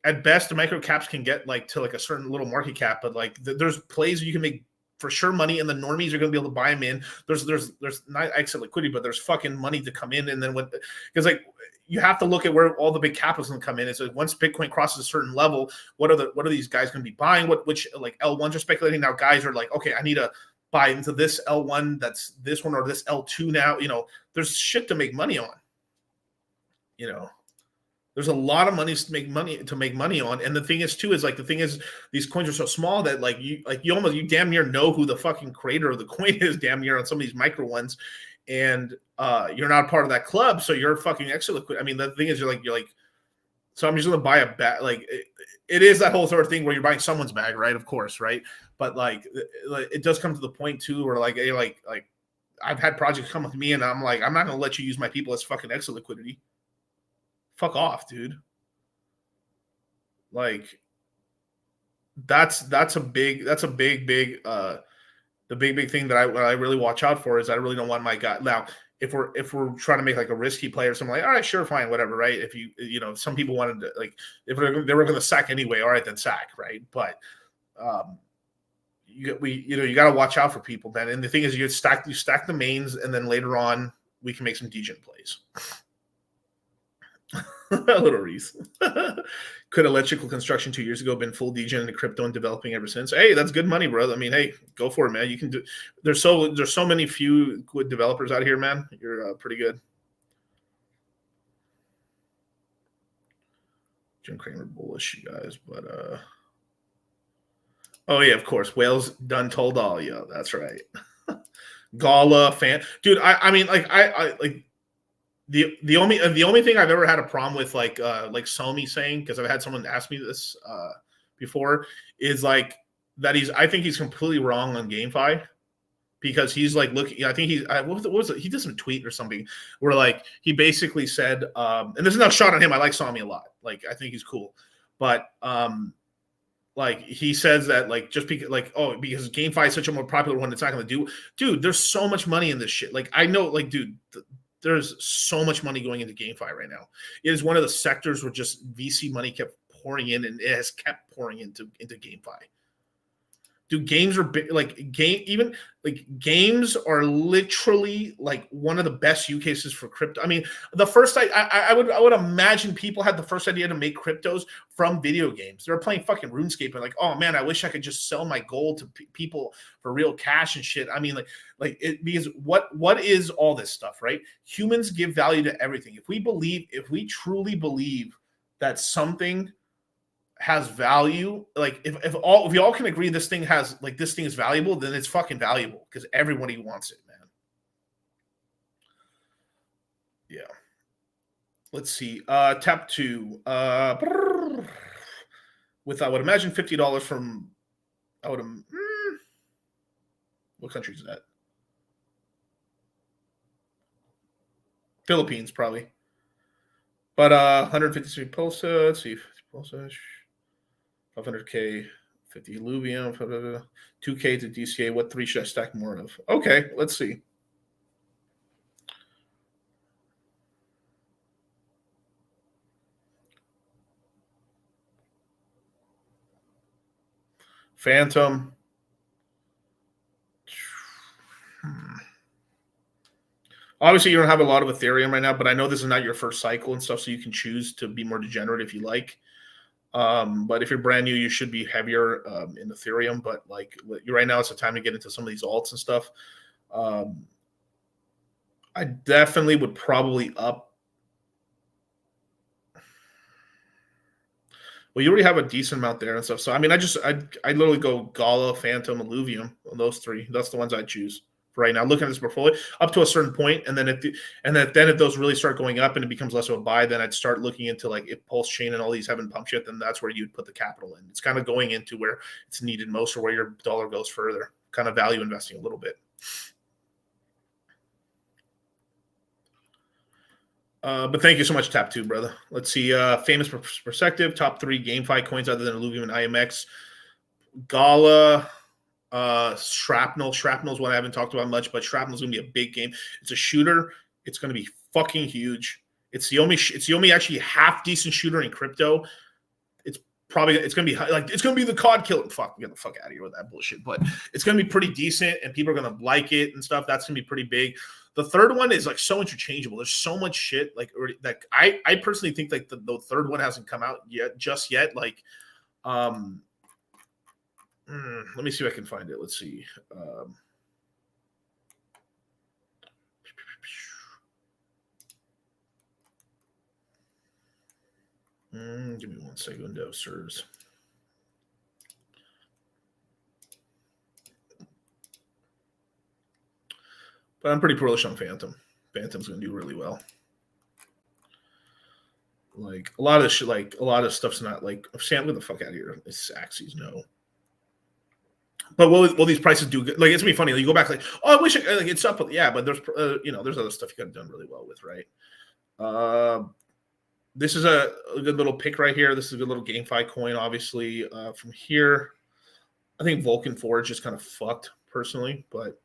at best the micro caps can get like to like a certain little market cap, but like there's plays you can make for sure money, and the normies are going to be able to buy them in. There's not exit liquidity, but there's fucking money to come in, and then because like you have to look at where all the big capital is going to come in. It's like once Bitcoin crosses a certain level, what are these guys going to be buying? Which like L1s are speculating now. Guys are like, okay, I need to buy into this L1, that's this one, or this L2 now. There's shit to make money on. There's a lot of money to make money on, and the thing is these coins are so small that you damn near know who the fucking creator of the coin is, damn near, on some of these micro ones, and you're not part of that club, so you're fucking extra liquid. I mean, the thing is, you're like, so I'm just gonna buy a bag. Like it is that whole sort of thing where you're buying someone's bag, right? Of course, right? But like it does come to the point too where like I've had projects come with me, and I'm like, I'm not gonna let you use my people as fucking extra liquidity. Fuck off, dude. Like that's a big the big thing that I really watch out for is I really don't want my guy. Now, if we're trying to make like a risky play or something, like, all right, sure, fine, whatever, right? If some people wanted to, like, if they were going to sack anyway, all right, then sack, right? But you got to watch out for people, man. And the thing is, you stack the mains, and then later on we can make some degen plays. Little Reese. Could electrical construction 2 years ago been full degen into crypto and developing ever since? Hey, that's good money, bro. I mean, hey, go for it, man. You can do. There's so many few good developers out here, man. You're pretty good. Jim Cramer bullish, you guys, but oh yeah, of course. Whales done told all. Yeah, that's right. Gala fan, dude. I mean, like I like. The only thing I've ever had a problem with, like Somi saying, because I've had someone ask me this before, is like that I think he's completely wrong on GameFi, because he's like looking. I think what was it? He did some tweet or something where like he basically said, and this is not a shot on him. I like Somi a lot. Like I think he's cool, but like he says that like just because because GameFi is such a more popular one, it's not going to do. Dude, there's so much money in this shit. Like I know, like dude. There's so much money going into GameFi right now. It is one of the sectors where just VC money kept pouring in, and it has kept pouring into GameFi. Dude, games are games are literally like one of the best use cases for crypto. I mean, the first I would imagine people had the first idea to make cryptos from video games. They were playing fucking RuneScape and like, oh man, I wish I could just sell my gold to people for real cash and shit. I mean, like it, because what is all this stuff, right? Humans give value to everything. If we truly believe that something has value, like if we all can agree this thing is valuable, then it's fucking valuable, because everybody wants it, man. Yeah. Let's see. Tap 2. With I would imagine $50 from what country is that? Philippines, probably. But 153 Pulsa. Let's see. Pulsa. 500K, 50 Illuvium, 2K to DCA. What 3 should I stack more of? Okay, let's see. Phantom. Obviously, you don't have a lot of Ethereum right now, but I know this is not your first cycle and stuff, so you can choose to be more degenerate if you like. But if you're brand new, you should be heavier in Ethereum. But like right now, it's the time to get into some of these alts and stuff. I definitely would probably up. Well, you already have a decent amount there and stuff. So I mean, I literally go Gala, Phantom, Illuvium on those three. That's the ones I choose for right now. Looking at this portfolio up to a certain point, and then if those really start going up and it becomes less of a buy, then I'd start looking into like if Pulse Chain and all these haven't pumped yet, then that's where you'd put the capital in. It's kind of going into where it's needed most or where your dollar goes further. Kind of value investing a little bit. But thank you so much, Tap 2, brother. Let's see. Famous perspective, top 3 GameFi coins other than Illuvium and IMX. Gala, Shrapnel. Shrapnel's one I haven't talked about much, but Shrapnel's gonna be a big game. It's a shooter. It's gonna be fucking huge. It's the only actually half decent shooter in crypto. It's gonna be like it's gonna be the COD killer. Fuck, get the fuck out of here with that bullshit. But it's gonna be pretty decent, and people are gonna like it and stuff. That's gonna be pretty big. The third one is like so interchangeable. There's so much shit like already, that I personally think like the third one hasn't come out just yet. Like, let me see if I can find it. Let's see. Give me 1 segundo, sirs. But I'm pretty bullish on Phantom. Phantom's going to do really well. Like a lot of this shit, like a lot of stuff's not like Sam. Get the fuck out of here. It's Axes, no. But will these prices do good? Like it's gonna be funny. Like, you go back like, oh, I wish like it's up. Yeah, but there's there's other stuff you could have done really well with, right? This is a good little pick right here. This is a good little GameFi coin, obviously. From here, I think Vulcan Forge is kind of fucked personally, but.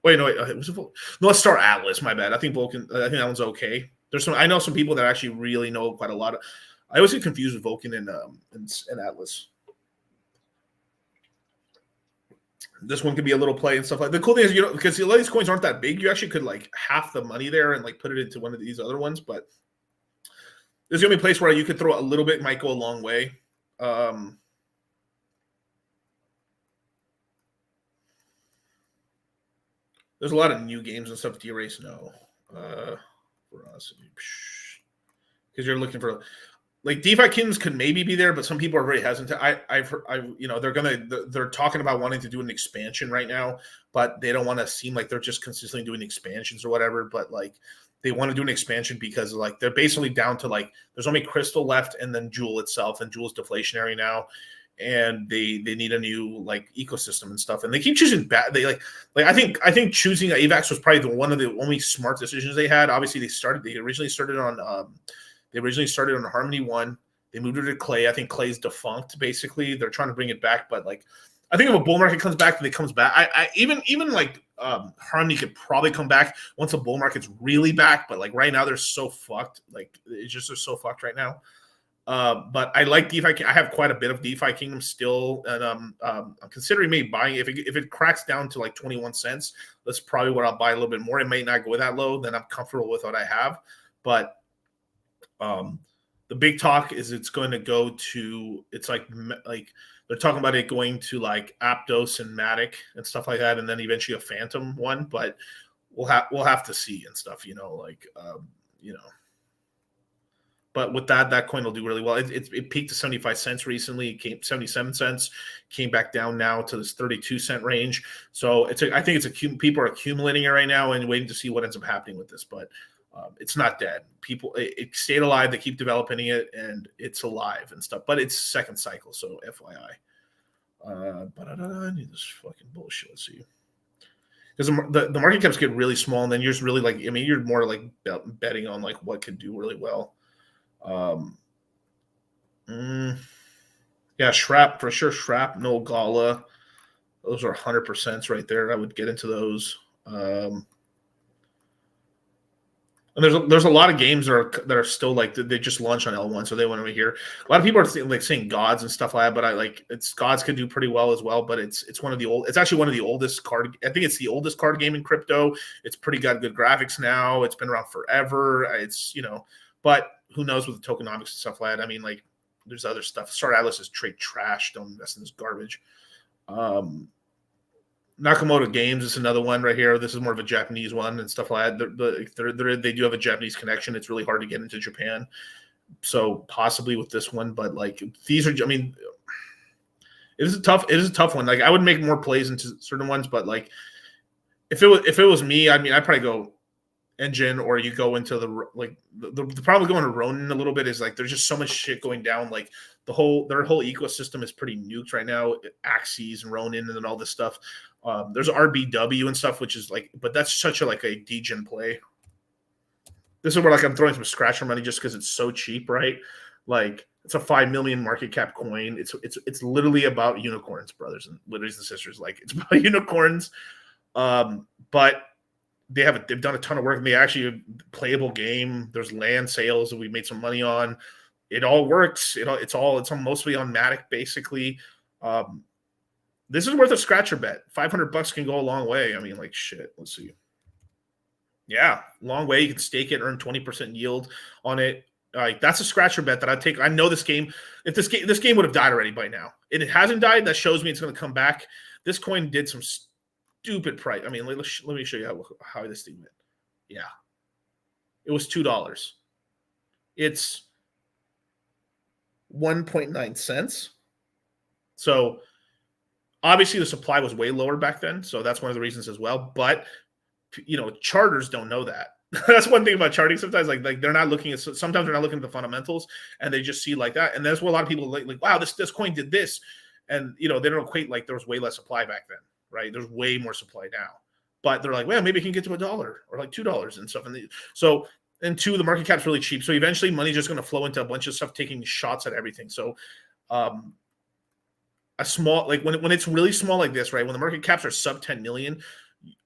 Wait, no, it was no, let's start Atlas. My bad. I think Vulcan. I think that one's okay. I know some people that actually really know quite a lot. I always get confused with Vulcan and Atlas. This one could be a little play and stuff like that. The cool thing is, because a lot of these coins aren't that big, you actually could like half the money there and like put it into one of these other ones. But there's gonna be a place where you could throw a little bit, might go a long way. There's a lot of new games and stuff to erase. No, for us, because you're looking for like DeFi Kingdoms could maybe be there, but some people are very hesitant. They're talking about wanting to do an expansion right now, but they don't want to seem like they're just consistently doing expansions or whatever. But like they want to do an expansion because like they're basically down to like there's only Crystal left and then Jewel itself, and Jewel's deflationary now. And they need a new like ecosystem and stuff, and they keep choosing bad. They like I think choosing AVAX was probably one of the only smart decisions they had. Obviously, they originally started on Harmony 1. They moved it to Clay. I think Clay's defunct. Basically, they're trying to bring it back, but like I think if a bull market comes back, then it comes back. I even like Harmony could probably come back once a bull market's really back, but like right now they're so fucked. Like it's just they're so fucked right now. But I like DeFi. I have quite a bit of DeFi Kingdom still, and I'm considering maybe buying. If it cracks down to like 21 cents, that's probably what I'll buy a little bit more. It may not go that low. Then I'm comfortable with what I have. But the big talk is it's going to go to. It's like they're talking about it going to like Aptos and Matic and stuff like that, and then eventually a Phantom one. But we'll have to see and stuff. But with that coin will do really well. It peaked to 75 cents recently. It came 77 cents, came back down now to this 32-cent range. So I think people are accumulating it right now and waiting to see what ends up happening with this. But it's not dead. It stayed alive. They keep developing it, and it's alive and stuff. But it's second cycle, so FYI. But I need this fucking bullshit. Let's see. Because the market caps get really small, and then you're just really like, I mean, you're more like betting on like what could do really well. Yeah, for sure. Shrapnel, Gala, those are 100% right there. I would get into those. And there's a lot of games that are still like they just launched on L1, so they went over here. A lot of people are saying Gods and stuff like that, but Gods could do pretty well as well. But it's actually one of the oldest card. I think it's the oldest card game in crypto. It's got good graphics now. It's been around forever. But who knows with the tokenomics and stuff like that? I mean, like there's other stuff. Star Atlas is trade trash. Don't invest in this garbage. Nakamoto Games is another one right here. This is more of a Japanese one and stuff like that. They do have a Japanese connection. It's really hard to get into Japan. So possibly with this one, but like these are, I mean, it is a tough one. Like I would make more plays into certain ones, but like if it was me, I mean, I'd probably go Engine, or you go into the problem with going to Ronin a little bit is like there's just so much shit going down. Like their whole ecosystem is pretty nuked right now. Axes and Ronin and then all this stuff. There's RBW and stuff, which is like, but that's such a degen play. This is where like I'm throwing some scratcher money just because it's so cheap, right? Like it's a 5 million market cap coin. It's literally about unicorns, brothers and sisters. Like it's about unicorns. But they've done a ton of work. They actually a playable game. There's land sales that we made some money on. It all works. It's mostly on Matic basically. This is worth a scratcher bet. $500 can go a long way. I mean, like shit. Let's see. Yeah, long way. You can stake it, earn 20% yield on it. That's a scratcher bet that I'd take. I know this game. If this game would have died already by now, and it hasn't died, that shows me it's going to come back. This coin did some stupid price. I mean, let me show you how this thing went. Yeah, it was $2. It's 1.9 cents. So obviously the supply was way lower back then, so that's one of the reasons as well. But charters don't know that. That's one thing about charting. Sometimes like they're not looking at the fundamentals, and they just see like that. And that's what a lot of people like wow, this coin did this, and they don't equate like there was way less supply back then, right? There's way more supply now, but they're like, well, maybe it can get to $1 or like $2 and stuff. And two, the market cap's really cheap, so eventually money's just going to flow into a bunch of stuff, taking shots at everything. So, a small when it's really small like this, right? When the market caps are sub 10 million,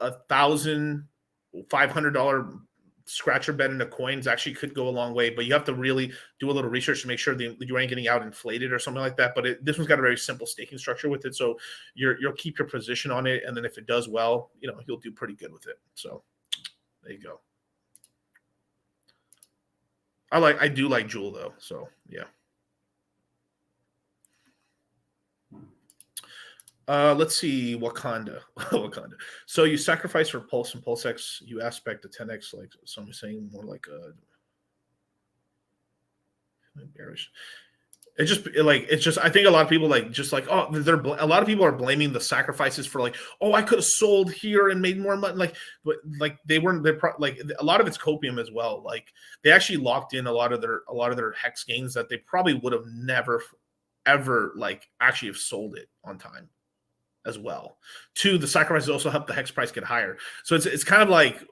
$1,500 scratcher bet into coins actually could go a long way, but you have to really do a little research to make sure that you ain't getting out inflated or something like that. But this one's got a very simple staking structure with it, so you'll keep your position on it, and then if it does well, you'll do pretty good with it. So there you go. I do like Jewel though, so yeah. Let's see, Wakanda. Wakanda. So you sacrifice for Pulse and PulseX, you aspect to 10x, like some saying more like bearish. It's just I think a lot of people a lot of people are blaming the sacrifices for I could have sold here and made more money, but they weren't. A lot of it's copium as well. Like they actually locked in a lot of their hex gains that they probably would have never ever actually have sold it on time as well. Two, the sacrifices also help the hex price get higher. So it's kind of like,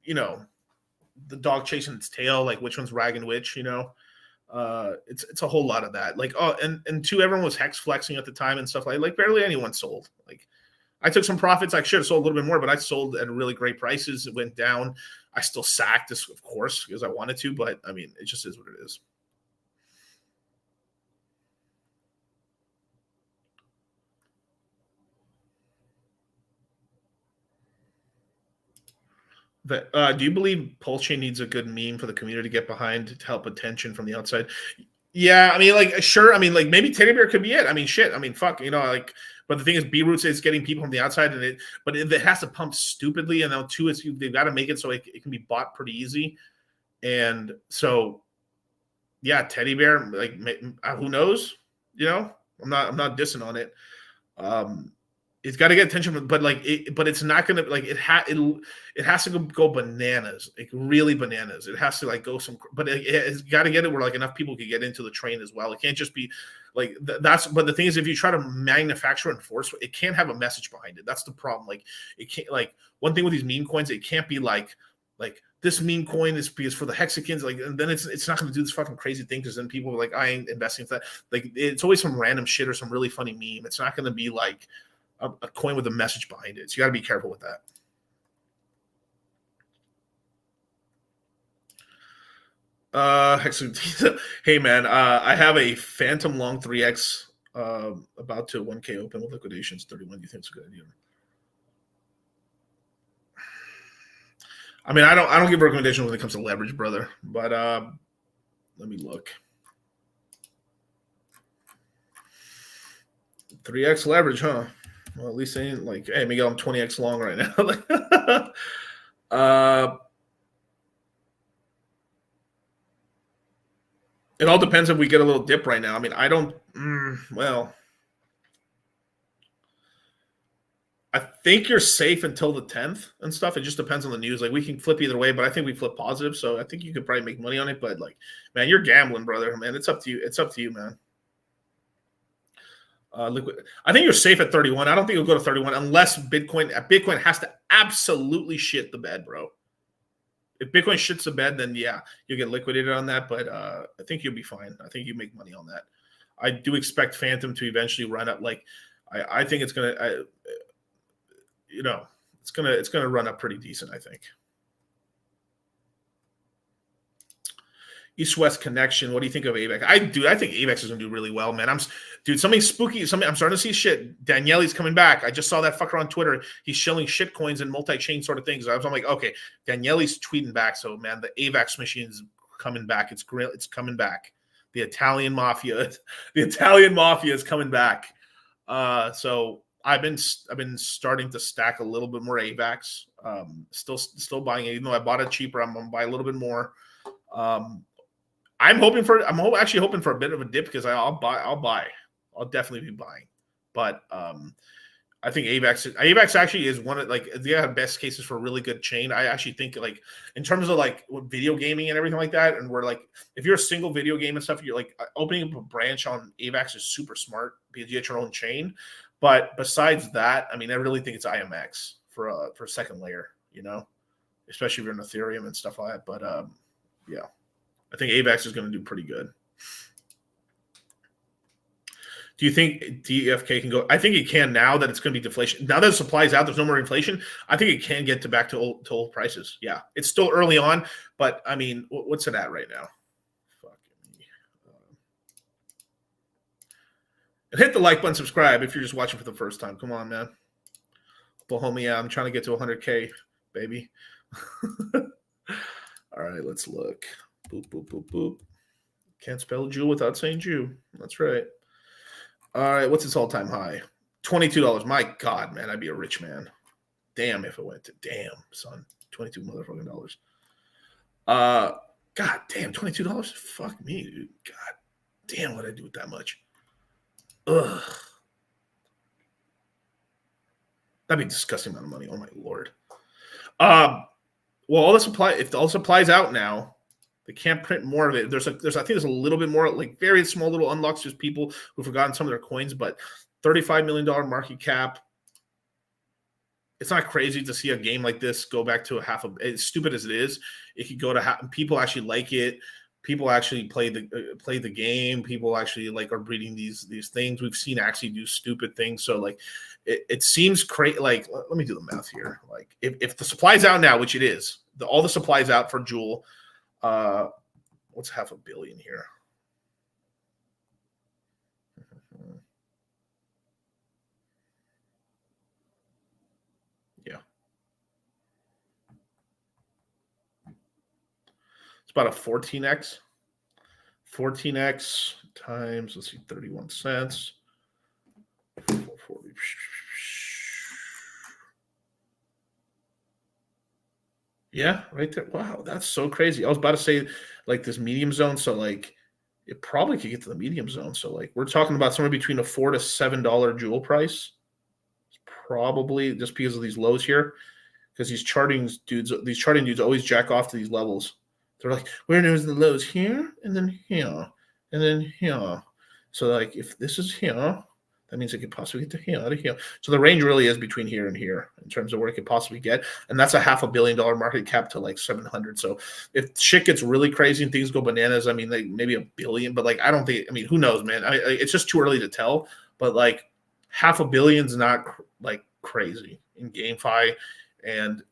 the dog chasing its tail, like which one's ragging which, it's a whole lot of that. And two, everyone was hex flexing at the time and stuff like barely anyone sold. Like I took some profits. I should have sold a little bit more, but I sold at really great prices. It went down. I still sacked this, of course, because I wanted to, but I mean, it just is what it is. Do you believe Pulse Chain needs a good meme for the community to get behind to help attention from the outside? Yeah, I mean, sure. I mean, maybe Teddy Bear could be it. I mean, shit. I mean, fuck. But the thing is, B-Roots is getting people from the outside, but it has to pump stupidly, and then two is they've got to make it so it can be bought pretty easy, and so yeah, Teddy Bear. Who knows? I'm not dissing on it. It's got to get attention, but but it's not gonna it has to go bananas, really bananas. It has to go but it's got to get it where enough people can get into the train as well. It can't just be that's. But the thing is, if you try to manufacture and force, it can't have a message behind it. That's the problem. It can't one thing with these meme coins, it can't be like this meme coin is because for the hexagons, and then it's not going to do this fucking crazy thing because then people are I ain't investing for that. It's always some random shit or some really funny meme. It's not going to be a coin with a message behind it. So you got to be careful with that. Hey man, I have a Phantom Long 3X about to 1K open with liquidations 31. Do you think it's a good idea? I mean, I don't give recommendations when it comes to leverage, brother. But let me look. 3x leverage, huh? Well, at least they ain't like, hey, Miguel, I'm 20x long right now. It all depends if we get a little dip right now. I mean, I don't. Well, I think you're safe until the 10th and stuff. It just depends on the news. Like, we can flip either way, but I think we flip positive. So I think you could probably make money on it. But like, man, you're gambling, brother. Man, it's up to you. It's up to you, man. Liquid. I think you're safe at 31. I don't think you'll go to 31 unless Bitcoin has to absolutely shit the bed, bro. If Bitcoin shits the bed, then yeah, you'll get liquidated on that. But I think you'll be fine. I think you make money on that. I do expect Phantom to eventually run up. Like, I think it's gonna. It's gonna run up pretty decent, I think. East-West connection. What do you think of AVAX? I think AVAX is gonna do really well, man. Something spooky. I'm starting to see shit. Daniele's coming back. I just saw that fucker on Twitter. He's shilling shit coins and multi-chain sort of things. I'm like, okay, Daniele's tweeting back. So man, the AVAX machine is coming back. It's coming back. The Italian mafia is coming back. So I've been starting to stack a little bit more AVAX. Still buying it, even though I bought it cheaper. I'm gonna buy a little bit more. I'm actually hoping for a bit of a dip because I'll definitely be buying. But I think AVAX actually is one of they have best cases for a really good chain. I actually think like in terms of like video gaming and everything like that, and we're like if you're a single video game and stuff, you're like opening up a branch on AVAX is super smart because you get your own chain. But besides that, I mean, I really think it's IMX for a second layer, especially if you're in Ethereum and stuff like that. But yeah, I think AVAX is going to do pretty good. Do you think DFK can go? I think it can now that it's going to be deflation. Now that the supply's out, there's no more inflation. I think it can get back to old prices. Yeah, it's still early on, but I mean, what's it at right now? And hit the like button, subscribe if you're just watching for the first time. Come on, man. Homie, yeah, I'm trying to get to 100K, baby. All right, let's look. Boop, boop, boop, boop. Can't spell Jew without saying Jew. That's right. All right, what's its all-time high? $22. My God, man, I'd be a rich man. Damn if it went to son. 22 motherfucking dollars. God damn, $22? Fuck me, dude. God damn, what'd I do with that much? Ugh. That'd be a disgusting amount of money. Oh my Lord. Well, if all the supply's out now, they can't print more of it. I think there's a little bit more, like very small little unlocks, just people who've forgotten some of their coins, but $35 million market cap. It's not crazy to see a game like this go back to as stupid as it is. It could go to half, people actually like it. People actually play the game. People actually are breeding these things. We've seen actually do stupid things. So it seems crazy. Let me do the math here. If the supply's out now, which it is, all the supply's out for Jewel. What's $500 million here? Yeah, it's about a 14x. 14x times, let's see, 31 cents. 440. Yeah, right there. Wow, that's so crazy. I was about to say this medium zone, so it probably could get to the medium zone. So we're talking about somewhere between a $4 to $7 Jewel price. It's probably just because of these lows here, because these charting dudes always jack off to these levels. They're like, where is the lows? Here, and then here, and then here. So if this is here, that means it could possibly get to here, to here. So the range really is between here and here in terms of where it could possibly get. And that's a $500 million market cap to 700. So if shit gets really crazy and things go bananas, I mean, maybe $1 billion, but I don't think, who knows, man? It's just too early to tell. But $500 million is not crazy in GameFi. And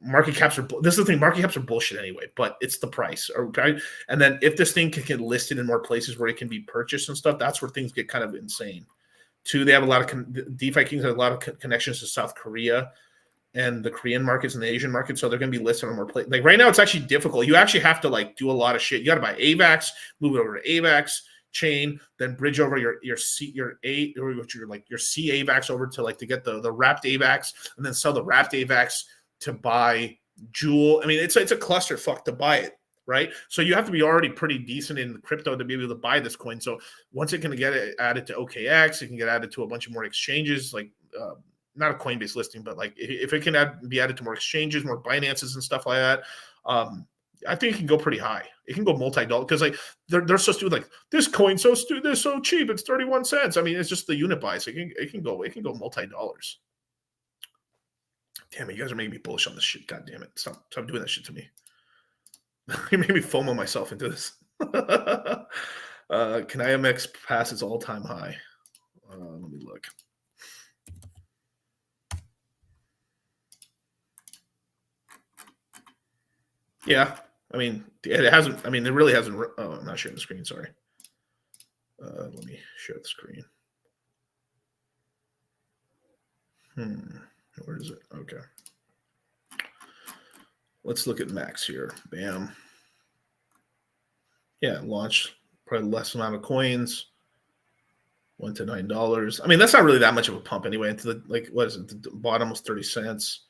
market caps this is the thing, market caps are bullshit anyway, but it's the price. Okay. And then if this thing can get listed in more places where it can be purchased and stuff, that's where things get kind of insane. Two, they have a lot of DeFi Kings have a lot of connections to South Korea and the Korean markets and the Asian markets, so they're going to be listed on more places. Right now, it's actually difficult. You actually have to do a lot of shit. You got to buy AVAX, move it over to AVAX. chain, then bridge over your C or your C AVAX over to like to get the wrapped AVAX, and then sell the wrapped AVAX to buy Jewel. I mean, it's a clusterfuck to buy it, right? So you have to be already pretty decent in crypto to be able to buy this coin. So once it can get added to OKX, it can get added to a bunch of more exchanges, like not a Coinbase listing, but like if it can be added to more exchanges, more Binances and stuff like that. I think it can go pretty high. It can go multi-dollar because like they're so stupid. Like this coin so stupid, they're so cheap. It's 31 cents. I mean, it's just the unit buy. So it can go multi-dollars. Damn it, you guys are making me bullish on this shit. God damn it. Stop doing that shit to me. You made me FOMO myself into this. Can IMX pass its all-time high? Let me look. Yeah. I mean, it hasn't. I mean, it really hasn't. Oh, I'm not sharing the screen. Sorry. Let me share the screen. Where is it? Okay. Let's look at Max here. Bam. Yeah, launched probably less amount of coins. Went to $9. I mean, that's not really that much of a pump anyway. Into the like, what is it? The bottom was 30 cents.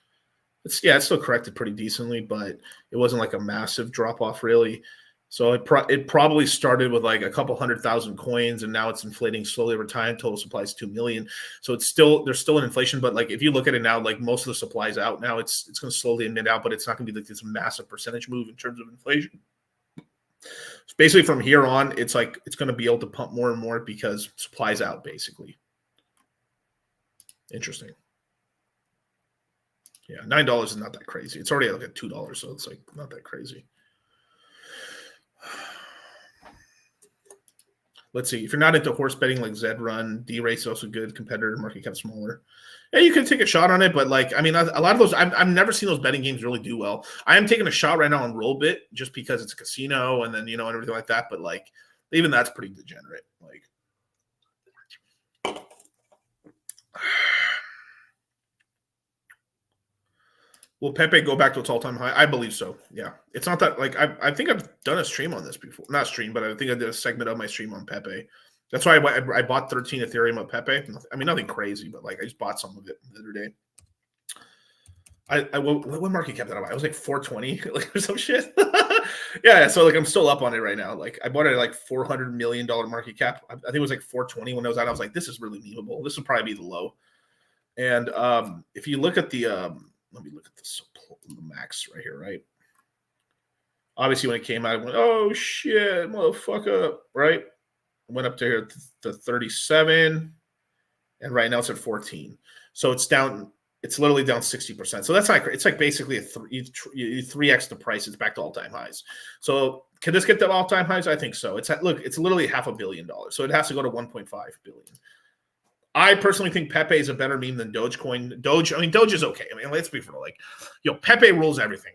It's still corrected pretty decently, but it wasn't like a massive drop off really. So it probably started with like a couple 100,000 coins, and now it's inflating slowly over time. Total supply is 2 million. So there's still an inflation, but like if you look at it now, like most of the supply is out now. It's going to slowly emit out, but it's not going to be like this massive percentage move in terms of inflation. So basically, from here on, it's like it's going to be able to pump more and more because supply's out. Basically, interesting. Yeah, $9 is not that crazy. It's already like at $2, so it's like not that crazy. Let's see. If you're not into horse betting like Zed Run, D-Race is also good. Competitor, market cap smaller. Yeah, you can take a shot on it, but like, I mean, a lot of those, I've never seen those betting games really do well. I am taking a shot right now on Rollbit just because it's a casino and then, and everything like that. But like, even that's pretty degenerate. Like, will Pepe go back to its all-time high? I believe so. Yeah. It's not that like I think I've done a stream on this before. Not stream, but I think I did a segment of my stream on Pepe. That's why I bought 13 Ethereum of Pepe. I mean, nothing crazy, but like I just bought some of it the other day. What market cap did I buy? I was like 420 like or some shit. Yeah, so like I'm still up on it right now. Like I bought it at like $400 million market cap. I think it was like 420 when I was out. I was like, this is really memeable. This will probably be the low. And if you look at the let me look at the max right here, right? Obviously, when it came out, I went, oh, shit, motherfucker, right? Went up to here to 37, and right now it's at 14. So it's down. It's literally down 60%. So that's not great. It's like basically a 3x the price. It's back to all-time highs. So can this get to all-time highs? I think so. It's literally $500 million. So it has to go to 1.5 billion. I personally think Pepe is a better meme than Dogecoin. Doge is okay. I mean, let's be real. Like, Pepe rules everything.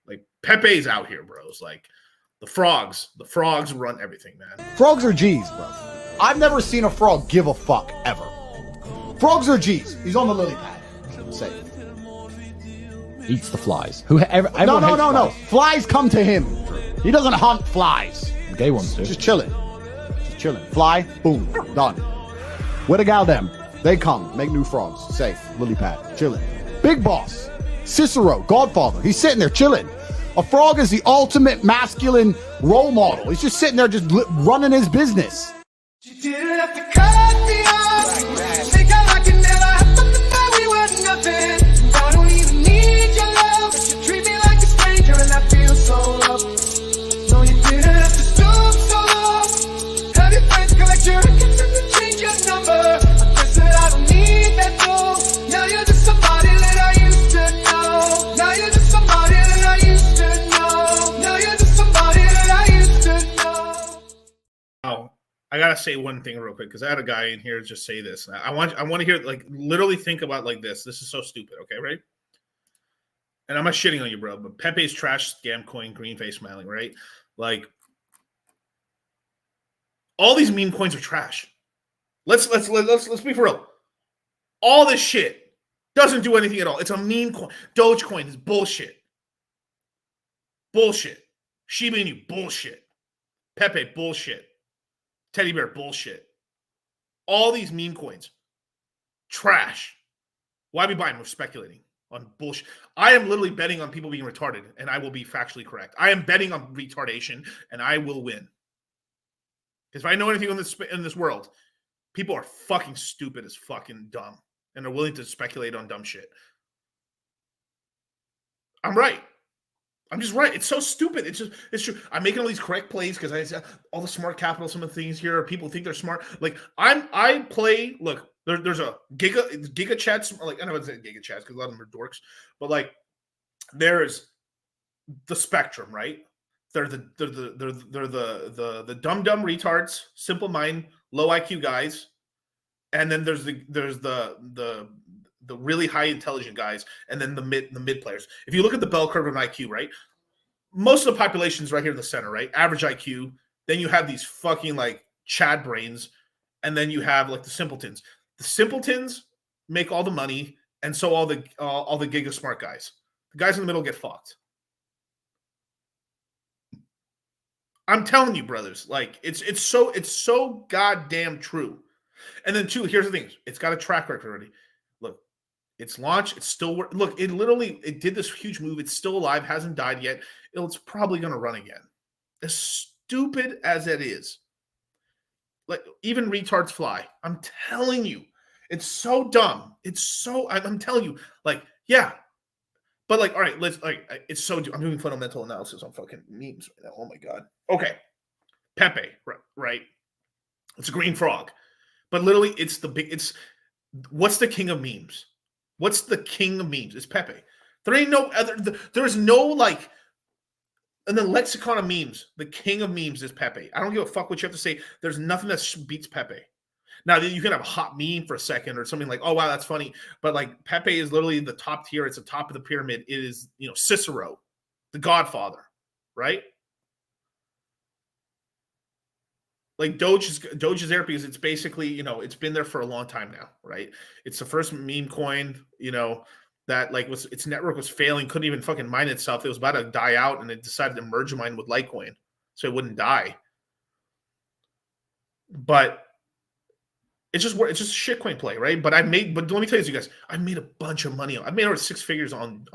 Like, Pepe is out here, bros. Like, the frogs run everything, man. Frogs are G's, bro. I've never seen a frog give a fuck, ever. Frogs are G's. He's on the lily pad. Say. Eats the flies. No. Flies come to him. He doesn't hunt flies. Gay ones too. Just chilling. Fly, boom, done. Where the gal them? They come, make new frogs. Safe, lily pad, chilling. Big boss, Cicero, Godfather. He's sitting there chilling. A frog is the ultimate masculine role model. He's just sitting there, just running his business. You didn't have to cut me off. Think I like it never happened before we were nothing. I don't even need your love. You treat me like a stranger and I feel so loved. No, you didn't have to stoop so low. Have your friends collect your records and then change your number. I guess that I don't need that though. Now you're just somebody that I used to know. Now you're just somebody that I used to know. Now you're just somebody that I used to know. Oh. I gotta say one thing real quick because I had a guy in here just say this. I want to hear like literally think about like this. This is so stupid. Okay, right? And I'm not shitting on you, bro. But Pepe's trash scam coin, green face smiling, right? Like all these meme coins are trash. Let's be for real. All this shit doesn't do anything at all. It's a meme coin. Dogecoin is bullshit. Bullshit. Shiba Inu bullshit. Pepe bullshit. Teddy bear bullshit. All these meme coins, trash. Why be buying? We're speculating on bullshit. I am literally betting on people being retarded, and I will be factually correct. I am betting on retardation, and I will win. Because if I know anything in this world, people are fucking stupid as fucking dumb, and are willing to speculate on dumb shit. I'm right. I'm just right. It's so stupid. It's true. I'm making all these correct plays because I all the smart capital, some of the things here. People think they're smart. Like I play. Look, there's a giga chats. Like I know it's giga chats because a lot of them are dorks, but like there's the spectrum, right? They're the dumb retards, simple mind, low IQ guys, and then there's the really high intelligent guys, and then the mid players. If you look at the bell curve of IQ, right, most of the population is right here in the center, right? Average IQ. Then you have these fucking like Chad brains, and then you have like the simpletons. The simpletons make all the money, and so all the giga smart guys. The guys in the middle get fucked. I'm telling you, brothers, like it's so goddamn true. And then two, here's the thing: it's got a track record already. Look, it's launched. It's still look. It did this huge move. It's still alive. Hasn't died yet. It's probably going to run again. As stupid as it is, like even retards fly. I'm telling you, it's so dumb. It's so. I'm telling you, like yeah. But like, all right, it's so. I'm doing fundamental analysis on fucking memes right now. Oh my god. Okay, Pepe, right? It's a green frog, but literally, it's what's the king of memes? What's the king of memes? It's Pepe. There ain't no other. There's no like, in the lexicon of memes, the king of memes is Pepe. I don't give a fuck what you have to say. There's nothing that beats Pepe. Now, you can have a hot meme for a second or something like, oh, wow, that's funny. But, like, Pepe is literally the top tier. It's the top of the pyramid. It is, Cicero, the godfather, right? Like, Doge is there because it's basically, it's been there for a long time now, right? It's the first meme coin, that, like, its network was failing, couldn't even fucking mine itself. It was about to die out, and it decided to merge mine with Litecoin so it wouldn't die. But it's just a shitcoin play, right? But let me tell you guys, I made a bunch of money. I made over 6 figures on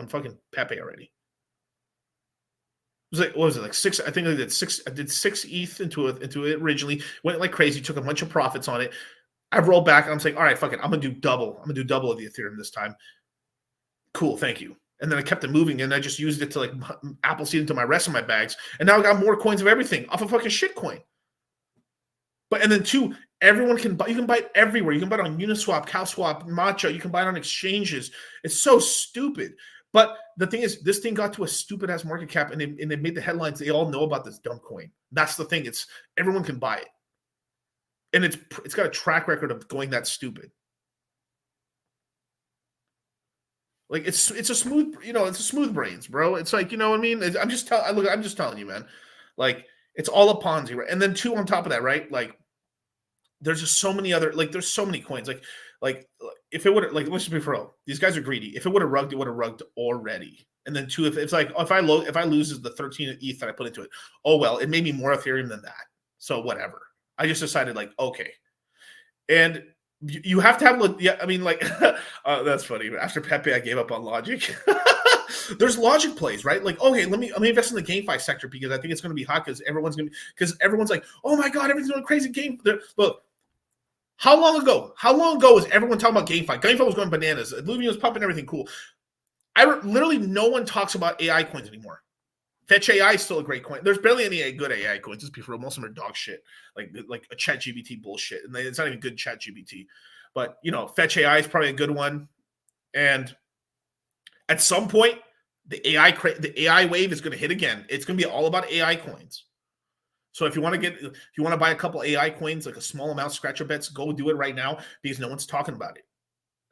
fucking Pepe already. It was like, what was it, like 6? I think I did 6. I did 6 ETH into it originally. Went like crazy. Took a bunch of profits on it. I rolled back. And I'm saying, all right, fuck it. I'm gonna do double. I'm gonna do double of the Ethereum this time. Cool, thank you. And then I kept it moving, and I just used it to like apple seed into my rest of my bags. And now I got more coins of everything off a fucking shitcoin. And then two, everyone can buy. You can buy it everywhere. You can buy it on Uniswap, CowSwap, Matcha. You can buy it on exchanges. It's so stupid. But the thing is, this thing got to a stupid ass market cap, and it made the headlines. They all know about this dumb coin. That's the thing. It's everyone can buy it, and it's got a track record of going that stupid. Like it's a smooth, it's a smooth brains, bro. It's like, you know what I mean? I'm just telling you, man. Like it's all a Ponzi, right? And then two on top of that, right? Like there's just so many other, like there's so many coins. Like if it would have, like let's just be for real, these guys are greedy. If it would have rugged, it would have rugged already. And then two, if it's like if I lose the 13 ETH that I put into it, oh well, it made me more Ethereum than that. So whatever. I just decided like okay, and you have to have, yeah, I mean, like, that's funny. After Pepe, I gave up on Logic. There's Logic plays, right? Like, okay, let me invest in the GameFi sector because I think it's going to be hot because everyone's like, oh my God, everything's going crazy. Look, how long ago was everyone talking about GameFi? GameFi was going bananas. Luvian was pumping everything cool. Literally no one talks about AI coins anymore. Fetch AI is still a great coin. There's barely any good AI coins. Just be for real. Most of them are dog shit, like a ChatGPT bullshit, and it's not even good ChatGPT. But Fetch AI is probably a good one. And at some point, the AI wave is going to hit again. It's going to be all about AI coins. So if you want to buy a couple AI coins, like a small amount, scratch your bets, go do it right now because no one's talking about it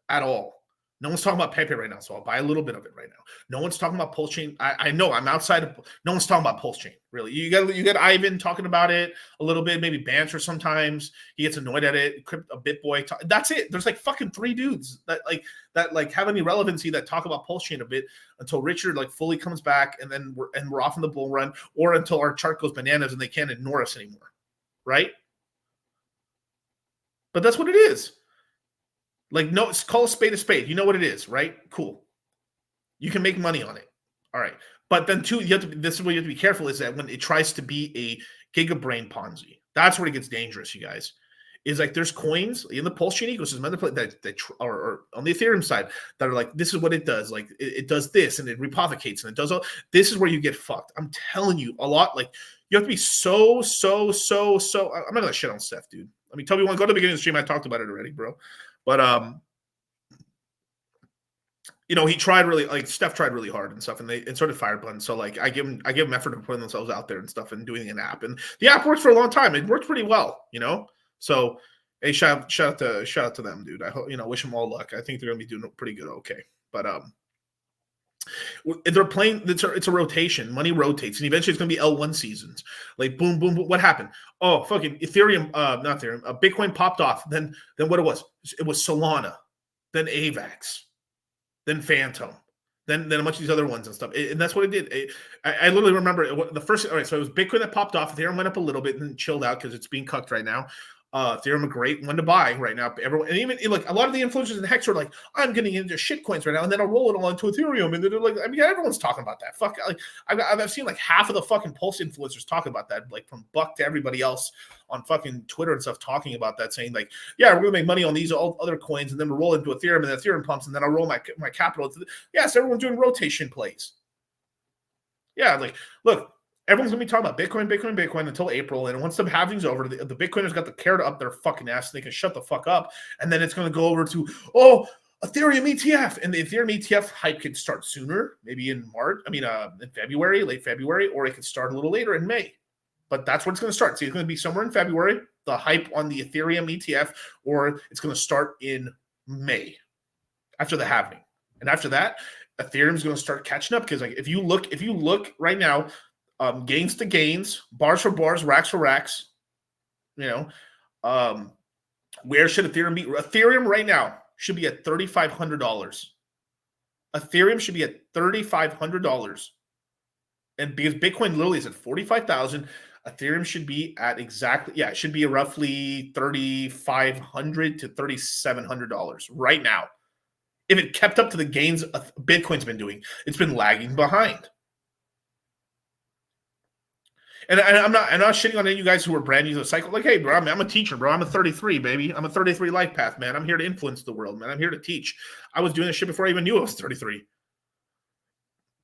at all. No one's talking about Pepe right now, so I'll buy a little bit of it right now. No one's talking about Pulse Chain. I know I'm outside of. No one's talking about Pulse Chain, really. You got Ivan talking about it a little bit, maybe Banter sometimes. He gets annoyed at it. A BitBoy. That's it. There's like fucking 3 dudes that have any relevancy that talk about Pulse Chain a bit until Richard like fully comes back, and then we're off in the bull run, or until our chart goes bananas and they can't ignore us anymore, right? But that's what it is. Like, no, call a spade a spade. You know what it is, right? Cool. You can make money on it. All right. But then, too, this is what you have to be careful, is that when it tries to be a gigabrain Ponzi, that's where it gets dangerous, you guys. Is like there's coins in the Pulse chain ecosystem that or on the Ethereum side that are like, this is what it does. Like it does this and it replicates and it does all. This is where you get fucked. I'm telling you a lot. Like you have to be so. I'm not gonna shit on Steph, dude. I mean, Toby, want to go to the beginning of the stream? I talked about it already, bro. But you know, he tried really, like Steph tried really hard and stuff, and so did Firebun. So like, I give them effort of putting themselves out there and stuff and doing an app, and the app works for a long time. It works pretty well, you know. So, hey, shout out to them, dude. I hope, you know, wish them all luck. I think they're gonna be doing pretty good. Okay, but they're playing. It's a rotation. Money rotates, and eventually it's gonna be L1 seasons. Like boom, boom, boom. What happened? Oh, fucking Ethereum. Not Ethereum. Bitcoin popped off. Then what it was Solana, then AVAX, then Phantom, then a bunch of these other ones and stuff. And that's what it did. I literally remember the first. All right, so it was Bitcoin that popped off. Ethereum went up a little bit and then chilled out because it's being cucked right now. Ethereum a great one to buy right now. Everyone, and even like a lot of the influencers in Hex are like, I'm getting into shit coins right now, and then I'll roll it all into Ethereum. And they're like, I mean, everyone's talking about that. Fuck, like I've seen like half of the fucking Pulse influencers talk about that, like from Buck to everybody else on fucking Twitter and stuff, talking about that, saying like, yeah, we're gonna make money on these other coins, and then we'll roll into Ethereum, and then Ethereum pumps, and then I'll roll my capital. Yes, everyone's doing rotation plays. Yeah, like look. Everyone's going to be talking about Bitcoin until April. And once the halving's over, the Bitcoiners got the carrot up their fucking ass. And they can shut the fuck up. And then it's going to go over to, Ethereum ETF. And the Ethereum ETF hype could start sooner, maybe in February, late February, or it could start a little later in May. But that's where it's going to start. So it's going to be somewhere in February, the hype on the Ethereum ETF, or it's going to start in May after the halving. And after that, Ethereum's going to start catching up. Because like if you look right now, gains to gains, bars for bars, racks for racks. You know, where should Ethereum be? Ethereum right now should be at $3,500. Ethereum should be at $3,500, and because Bitcoin literally is at 45,000, Ethereum should be at it should be roughly $3,500 to $3,700 right now. If it kept up to the gains Bitcoin's been doing, it's been lagging behind. And I'm not shitting on any of you guys who are brand new to the cycle. Like, hey, bro, I'm a teacher, bro. I'm a 33, baby. I'm a 33 life path, man. I'm here to influence the world, man. I'm here to teach. I was doing this shit before I even knew I was 33.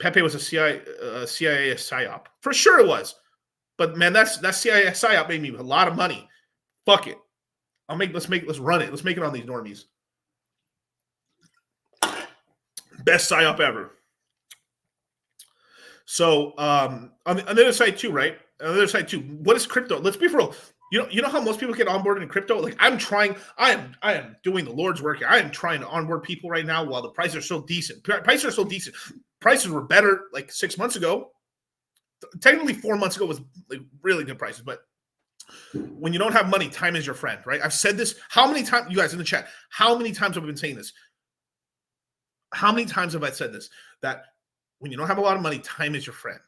Pepe was a CIA psyop. For sure it was. But, man, that CIA psyop made me a lot of money. Fuck it. Let's run it. Let's make it on these normies. Best psyop ever. So, on the other side, too, right? On the other side too, what is crypto? Let's be for real. You know how most people get onboarded in crypto? Like I am doing the Lord's work here. I am trying to onboard people right now while the prices are so decent. Prices were better like 6 months ago. Technically 4 months ago was like really good prices, but when you don't have money, time is your friend, right? I've said this how many times, you guys in the chat, how many times have I been saying this? How many times have I said this? That when you don't have a lot of money, time is your friend.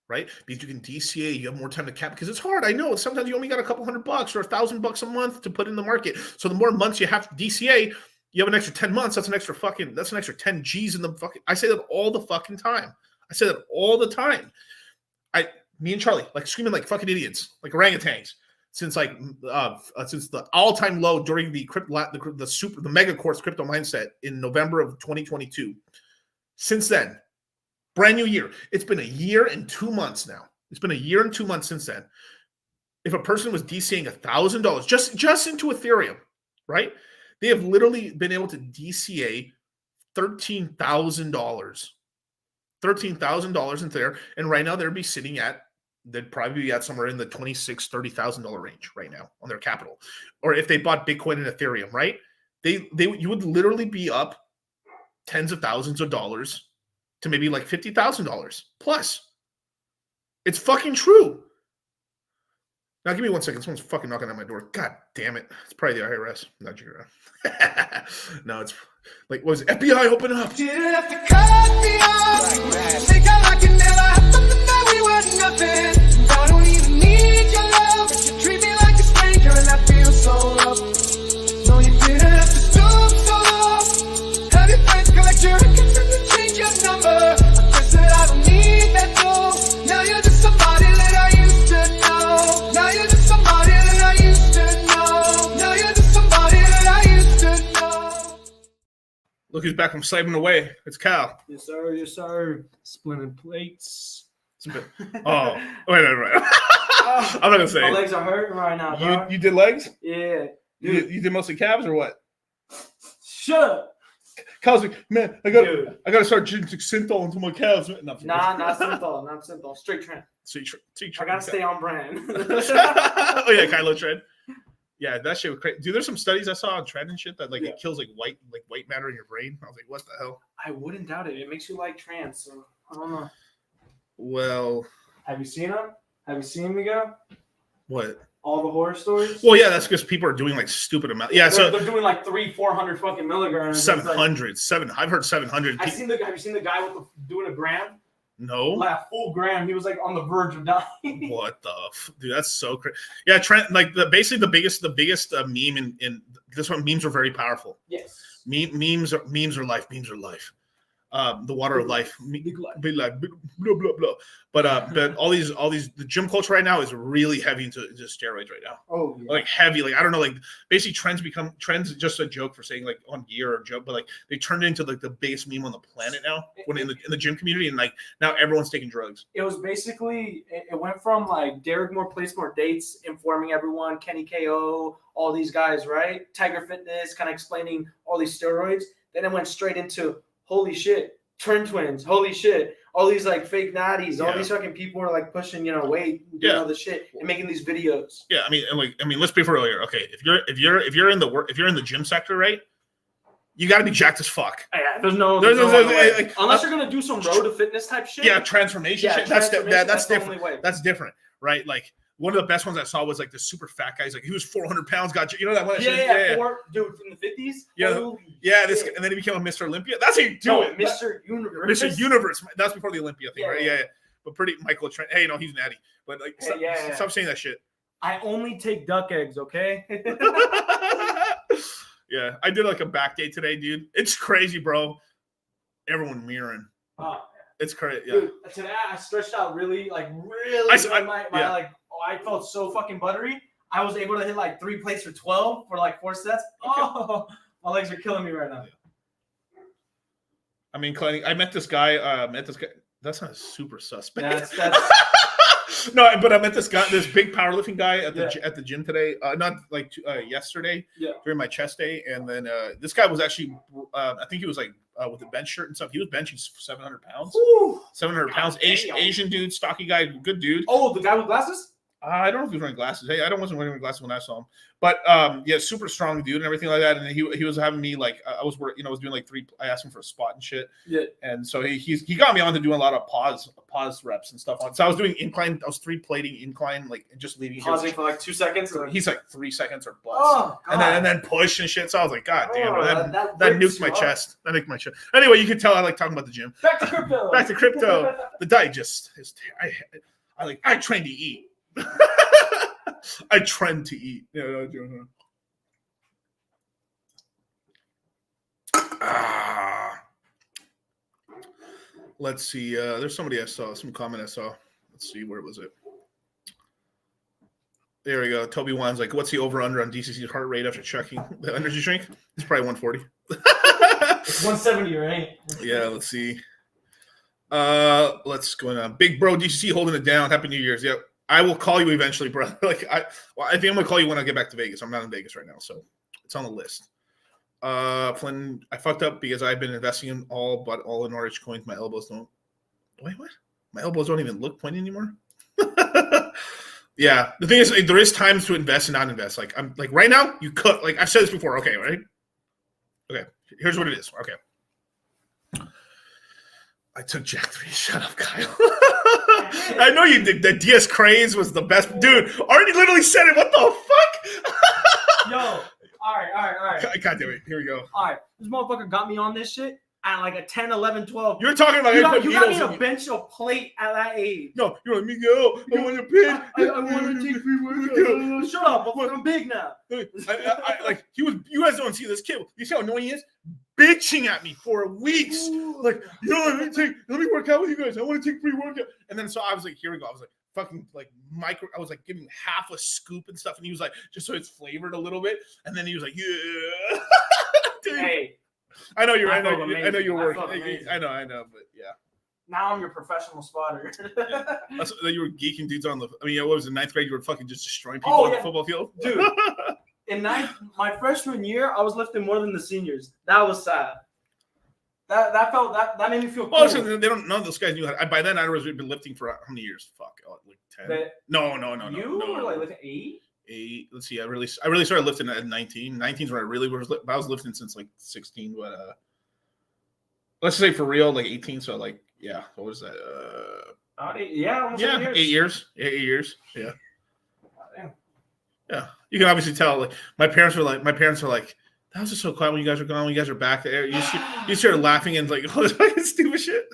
Right? Because you can DCA, you have more time to cap because it's hard. I know sometimes you only got a couple $100 or $1,000 a month to put in the market. So the more months you have to DCA, you have an extra 10 months. That's an extra 10 G's in the fucking. I say that all the fucking time. Me and Charlie, like screaming like fucking idiots, like orangutans, since the all-time low during the mega course crypto mindset in November of 2022. Since then. Brand new year. It's been a year and 2 months now. It's been a year and 2 months since then. If a person was DCAing $1,000 just into Ethereum, right? They have literally been able to DCA $13,000. $13,000 in there. And right now they'd probably be at somewhere in the $26,000, $30,000 range right now on their capital. Or if they bought Bitcoin and Ethereum, right? You would literally be up tens of thousands of dollars to maybe like $50,000 plus. It's fucking true. Now give me 1 second. Someone's fucking knocking on my door. God damn it. It's probably the IRS. Not your No, it's like, what was it? FBI, open up. Didn't have to cut me off. Think I like it never happened that we were nothing. I don't even need your love. But you treat me like a stranger and I feel so who's back from slaving away. It's Cal. Yes, sir. Yes, sir. Splitting plates. Oh, wait. I'm not gonna say. My legs are hurting right now, bro. You did legs? Yeah. You did mostly calves or what? Shut up. Calves like, man, I gotta start drinking synthol into my calves. Nah, not synthol, not synthol. Straight trend. I gotta stay on brand. Oh yeah, Kylo Trend. Yeah, that shit was crazy. Dude, there's some studies I saw on trend and shit that like it kills like white matter in your brain. I was like, what the hell? I wouldn't doubt it. It makes you like trans, so I don't know. Well, have you seen them? Have you seen Miguel? What? All the horror stories? Well, yeah, that's because people are doing like stupid amounts. Yeah, they're doing like 300-400 fucking milligrams. 700. I've heard 700. Have you seen the guy with doing a gram? No. Like a full gram. He was like on the verge of dying. What the dude? That's so crazy. Yeah, Trent. Like basically the biggest meme in this one. Memes are very powerful. Yes. Memes are life. Memes are life. The water of life, big life, blah blah blah. But all these the gym culture right now is really heavy into steroids right now. Oh, yeah. Like heavy. Like I don't know. Like basically trends just a joke for saying like on gear or joke, but like they turned it into like the biggest meme on the planet now when in the gym community, and like now everyone's taking drugs. It was basically it went from like Derek Moore Place More Dates informing everyone, Kenny KO, all these guys, right? Tiger Fitness kind of explaining all these steroids. Then it went straight into holy shit, Trend Twins, holy shit, all these like fake natties, all these fucking people are like pushing, weight, doing all this shit and making these videos. Yeah, I mean, let's be for real here. Okay, if you're in the gym sector, right? You got to be jacked as fuck. Yeah, there's no way. Unless you're gonna do some road to fitness type shit. Yeah, transformation shit. That's the different. only way. That's different, right? Like one of the best ones I saw was like the super fat guy. He's like he was 400 pounds. Got you know that one? Yeah. Dude from the 50s. Yeah. This and then he became a Mr. Olympia. That's how you do it. Mr. Universe. Mr. Universe. That's before the Olympia thing, right? Yeah. But pretty Michael Trent. Hey, no, he's natty. But like, stop saying that shit. I only take duck eggs, okay? Yeah, I did like a back day today, dude. It's crazy, bro. Everyone mirroring. It's crazy. Yeah. Dude, today I stretched out really. I felt so fucking buttery. I was able to hit like 3 plates for 12 for like 4 sets. Oh, my legs are killing me right now. I mean, I met this guy. That's not super suspect. That's No, but I met this big powerlifting guy at the gym today. Not like yesterday during my chest day, and then this guy was actually, I think he was like with a bench shirt and stuff. He was benching 700 pounds. Ooh, 700 pounds. Asian dude, stocky guy, good dude. Oh, the guy with glasses. I don't know if he was wearing glasses. Hey, wasn't wearing glasses when I saw him. But super strong dude and everything like that. And he was having me like I was doing like 3. I asked him for a spot and shit. Yeah. And so he got me on to doing a lot of pause reps and stuff. So I was doing incline. I was 3 plating incline, like just leaving. Pausing for like 2 seconds. He's like 3 seconds or plus. Oh, and then push and shit. So I was like, God damn, that nuked my chest. That nuked my chest. Anyway, you can tell I like talking about the gym. Back to crypto. The diet just is. I train to eat. I trend to eat. Let's see. There's somebody I saw. Some comment I saw. Let's see. Where was it? There we go. Toby Wan's like, what's the over-under on DCC's heart rate after checking the energy drink? It's probably 140. It's 170, right? Yeah, let's see. Let's go on. Big bro, DCC holding it down. Happy New Year's. Yep. I will call you eventually, bro. I think I'm gonna call you when I get back to Vegas. I'm not in Vegas right now, so it's on the list. Flynn, I fucked up because I've been investing in all in RH coins. My elbows don't. Wait, what? My elbows don't even look pointy anymore. Yeah, the thing is, there is times to invest and not invest. Like I'm like right now, you could like I've said this before. Okay, right? Okay, here's what it is. Okay, I took Jack 3. Shut up, Kyle. I know you did. That DS Craze was the best. Dude, already literally said it. What the fuck? Yo, all right. God damn it. Here we go. All right. This motherfucker got me on this shit at like a 10, 11, 12. You're talking about you got me to bench a plate at that age. No, you're like, Miguel, I want to pinch. I want to take free workout. Shut up. I'm big now. You guys don't see this kid. You see how annoying he is? Bitching at me for weeks. Like, let me work out with you guys. I want to take free workout. And then so I was like, here we go. I was like, fucking like I was like giving half a scoop and stuff. And he was like, just so it's flavored a little bit. And then he was like, yeah. Dude. Hey, I know you're. I felt know amazing. you're I working. felt amazing. I know, but yeah. Now I'm your professional spotter. That's, you were geeking dudes on the. I mean, what was it, ninth grade? You were fucking just destroying people Oh, on yeah. the football field, Dude. In my freshman year, I was lifting more than the seniors. That was sad. That made me feel cool. Well, listen, they don't. None of those guys knew. By then, I was been lifting for how many years? Fuck, like 10. No. You were like lifting 8. 8. Let's see. I really started lifting at 19. 19 is when I really was. I was lifting since like 16, but let's say for real, like 18. So like, yeah. What was that? Almost 8 years. 8 years. 8 years. Yeah. Yeah. You can obviously tell. Like my parents were like, that was just so quiet when you guys are gone. When you guys are back there, you started laughing and like, oh, this fucking stupid shit.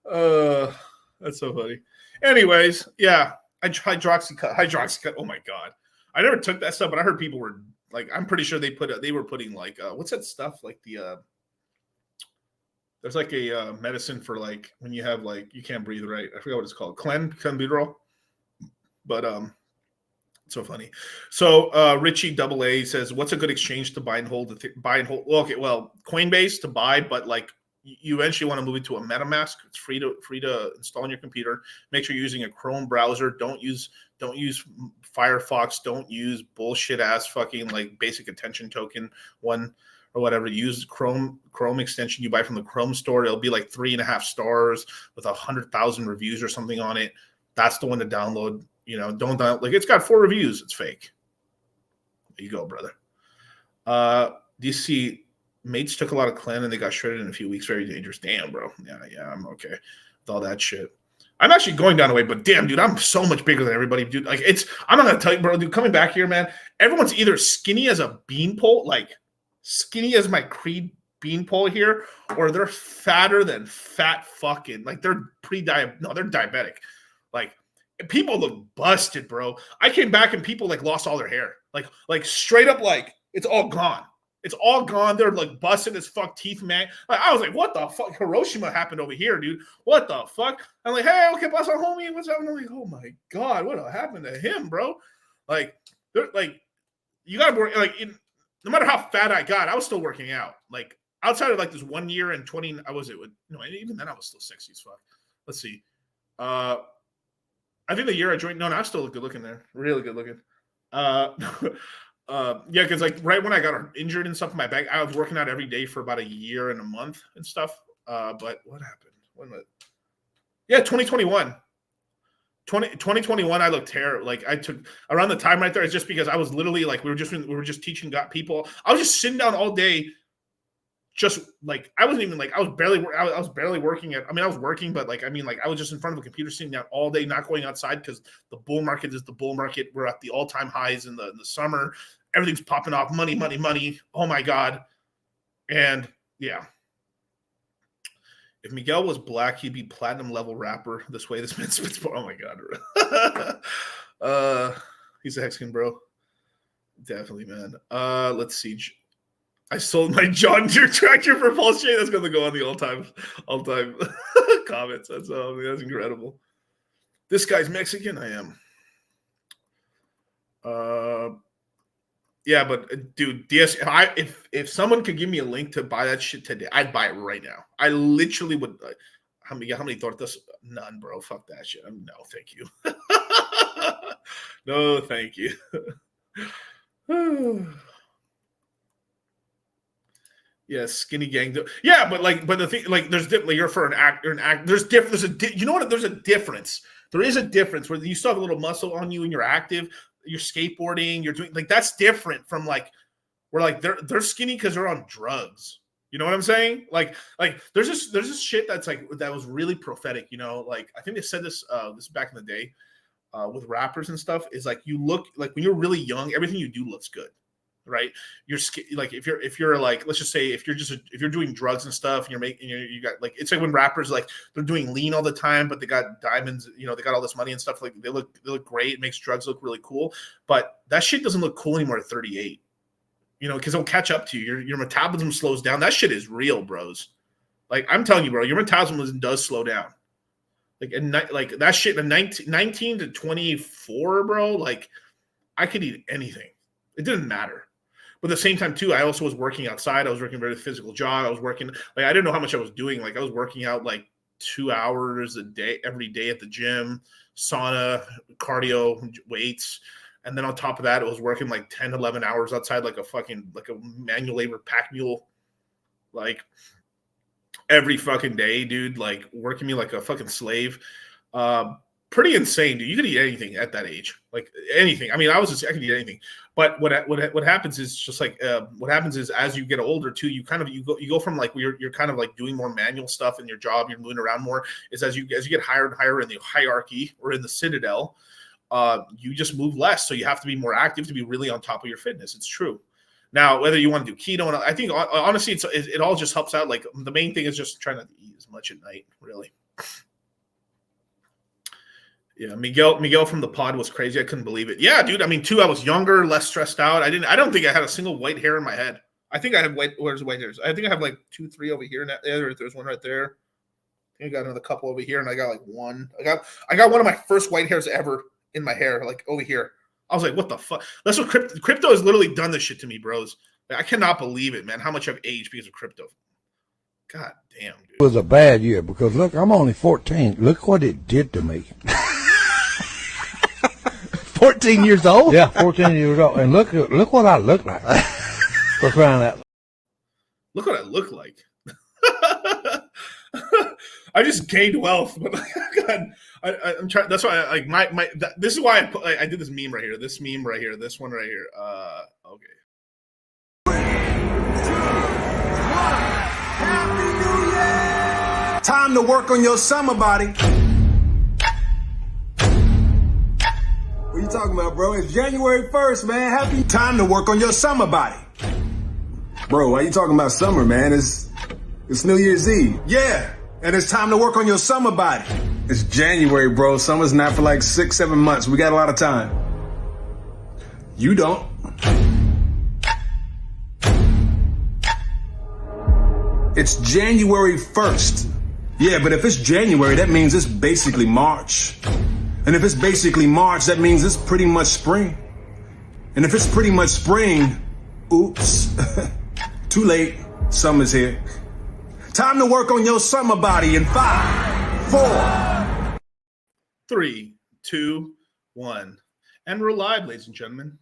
That's so funny. Anyways, yeah, hydroxycut. Oh my god, I never took that stuff, but I heard people were like, I'm pretty sure they were putting like, what's that stuff like there's like a medicine for like when you have like you can't breathe right. I forgot what it's called, clenbuterol, but so funny. So Richie Double A says, "What's a good exchange to buy and hold? Buy and hold. Well, okay, well, Coinbase to buy, but like you eventually want to move it to a MetaMask. It's free to install on your computer. Make sure you're using a Chrome browser. Don't use Firefox. Don't use bullshit ass fucking like basic attention token one or whatever. Use Chrome extension you buy from the Chrome store. It'll be like 3.5 stars with 100,000 reviews or something on it. That's the one to download." You know, don't like it's got 4 reviews. It's fake. There you go, brother. DC mates took a lot of clan and they got shredded in a few weeks. Very dangerous. Damn, bro. Yeah, I'm okay with all that shit. I'm actually going down the way, but damn, dude, I'm so much bigger than everybody, dude. Like I'm not gonna tell you, bro, dude. Coming back here, man, everyone's either skinny as a beanpole, like skinny as my Creed beanpole here, or they're fatter than fat fucking. Like they're they're diabetic. Like. People look busted, bro. I came back and people like lost all their hair. Like straight up, like it's all gone. It's all gone. They're like busted as fuck teeth, man. Like I was like, what the fuck? Hiroshima happened over here, dude. What the fuck? I'm like, hey, okay, boss, homie, what's happening? I'm like, oh my god, what happened to him, bro? Like, they're like, you gotta work. Like, no matter how fat I got, I was still working out. Like outside of like this 1 year and 20, even then I was still sexy as fuck. Let's see. I think the year I joined, I still look good looking there. Really good looking. Yeah, because like right when I got injured and stuff in my back, I was working out every day for about a year and a month and stuff. But what happened? When was it? Yeah, 2021. 2021, I looked terrible. Like I took around the time right there. It's just because I was literally like we were just teaching people. I was just sitting down all day. Just like I wasn't even like I was barely working at. I mean, I was working, but like I mean, like I was just in front of a computer, sitting down all day, not going outside because the bull market is the bull market. We're at the all-time highs in the summer. Everything's popping off. Money. Oh my god! And yeah, if Miguel was black, he'd be platinum level rapper. This way, this man spits. Oh my god! He's a Mexican, bro. Definitely, man. Let's see. I sold my John Deere tractor for Paul's chain. That's going to go on the all-time comments. That's incredible. This guy's Mexican. I am. Yeah, but dude, DS. If someone could give me a link to buy that shit today, I'd buy it right now. I literally would. How many tortas? None, bro. Fuck that shit. No, thank you. No, thank you. Yeah, skinny gang. Yeah, but the thing, like, there's like you're for an actor, There's you know what? There's a difference. There is a difference where you still have a little muscle on you and you're active. You're skateboarding. You're doing like that's different from like where like they're skinny because they're on drugs. You know what I'm saying? Like there's this shit that's like that was really prophetic. You know, like I think they said this back in the day with rappers and stuff. Is like you look like when you're really young, everything you do looks good. Right, you're like if you're like let's just say if you're doing drugs and stuff and you got like it's like when rappers like they're doing lean all the time but they got diamonds, you know, they got all this money and stuff, like they look great, it makes drugs look really cool, but that shit doesn't look cool anymore at 38, you know, because it'll catch up to you. Your metabolism slows down. That shit is real, bros. Like I'm telling you, bro, your metabolism does slow down. Like like that shit in 19 to 24, bro. Like I could eat anything. It didn't matter. But at the same time, too, I also was working outside. I was working a very physical job. I was working, like, I didn't know how much I was doing. Like, I was working out like 2 hours a day, every day at the gym, sauna, cardio, weights. And then on top of that, it was working like 10, 11 hours outside, like a manual labor pack mule, like every fucking day, dude, like working me like a fucking slave. Pretty insane, dude. You could eat anything at that age, like anything. I mean, I could eat anything. But what happens is just like what happens is as you get older too, you go from like you're kind of like doing more manual stuff in your job, you're moving around more. Is as you get higher and higher in the hierarchy or in the citadel, you just move less. So you have to be more active to be really on top of your fitness. It's true. Now, whether you want to do keto, I think honestly, it all just helps out. Like the main thing is just trying not to eat as much at night, really. Yeah, Miguel from the pod was crazy. I couldn't believe it. Yeah, dude. I mean, I was younger, less stressed out. I don't think I had a single white hair in my head. I think I have where's white hairs? I think I have like 2, 3 over here. There's one right there. I think I got another couple over here, and I got like one. I got one of my first white hairs ever in my hair, like over here. I was like, what the fuck? That's what crypto has literally done this shit to me, bros. Like, I cannot believe it, man. How much I've aged because of crypto. God damn, dude. It was a bad year because look, I'm only 14. Look what it did to me. 14 years old? Yeah, 14 years old. And look what I look like. For crying out. Look what I look like. I just gained wealth, but God, I'm trying. That's why this is why I did this meme right here. This meme right here. This one right here. Okay. Time to work on your summer body. What you talking about, bro? It's January 1st, man. Happy time to work on your summer body. Bro, why you talking about summer, man? It's New Year's Eve. Yeah, and it's time to work on your summer body. It's January, bro. Summer's not for like 6, 7 months. We got a lot of time. You don't. It's January 1st. Yeah, but if it's January, that means it's basically March. And if it's basically March, that means it's pretty much spring. And if it's pretty much spring, oops, too late, summer's here. Time to work on your summer body in 5, 4, 3, 2, 1. And we're live, ladies and gentlemen.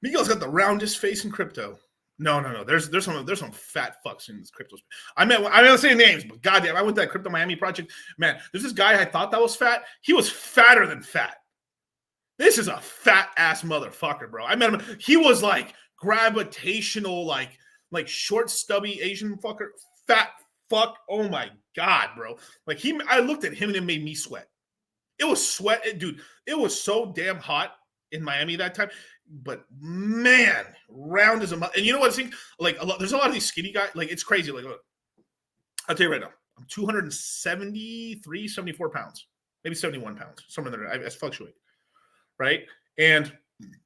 Miguel's got the roundest face in crypto. No. There's some fat fucks in this crypto space. I don't say names, but goddamn, I went to that Crypto Miami project. Man, there's this guy I thought that was fat. He was fatter than fat. This is a fat ass motherfucker, bro. I met him. He was like gravitational, like short, stubby Asian fucker, fat fuck. Oh my god, bro. Like I looked at him and it made me sweat. It was sweat, dude. It was so damn hot in Miami that time. But man, round as a and you know what I think? Like there's a lot of these skinny guys. Like it's crazy. Like look, I'll tell you right now, I'm 273, 74 pounds, maybe 71 pounds, somewhere there. I fluctuate, right? And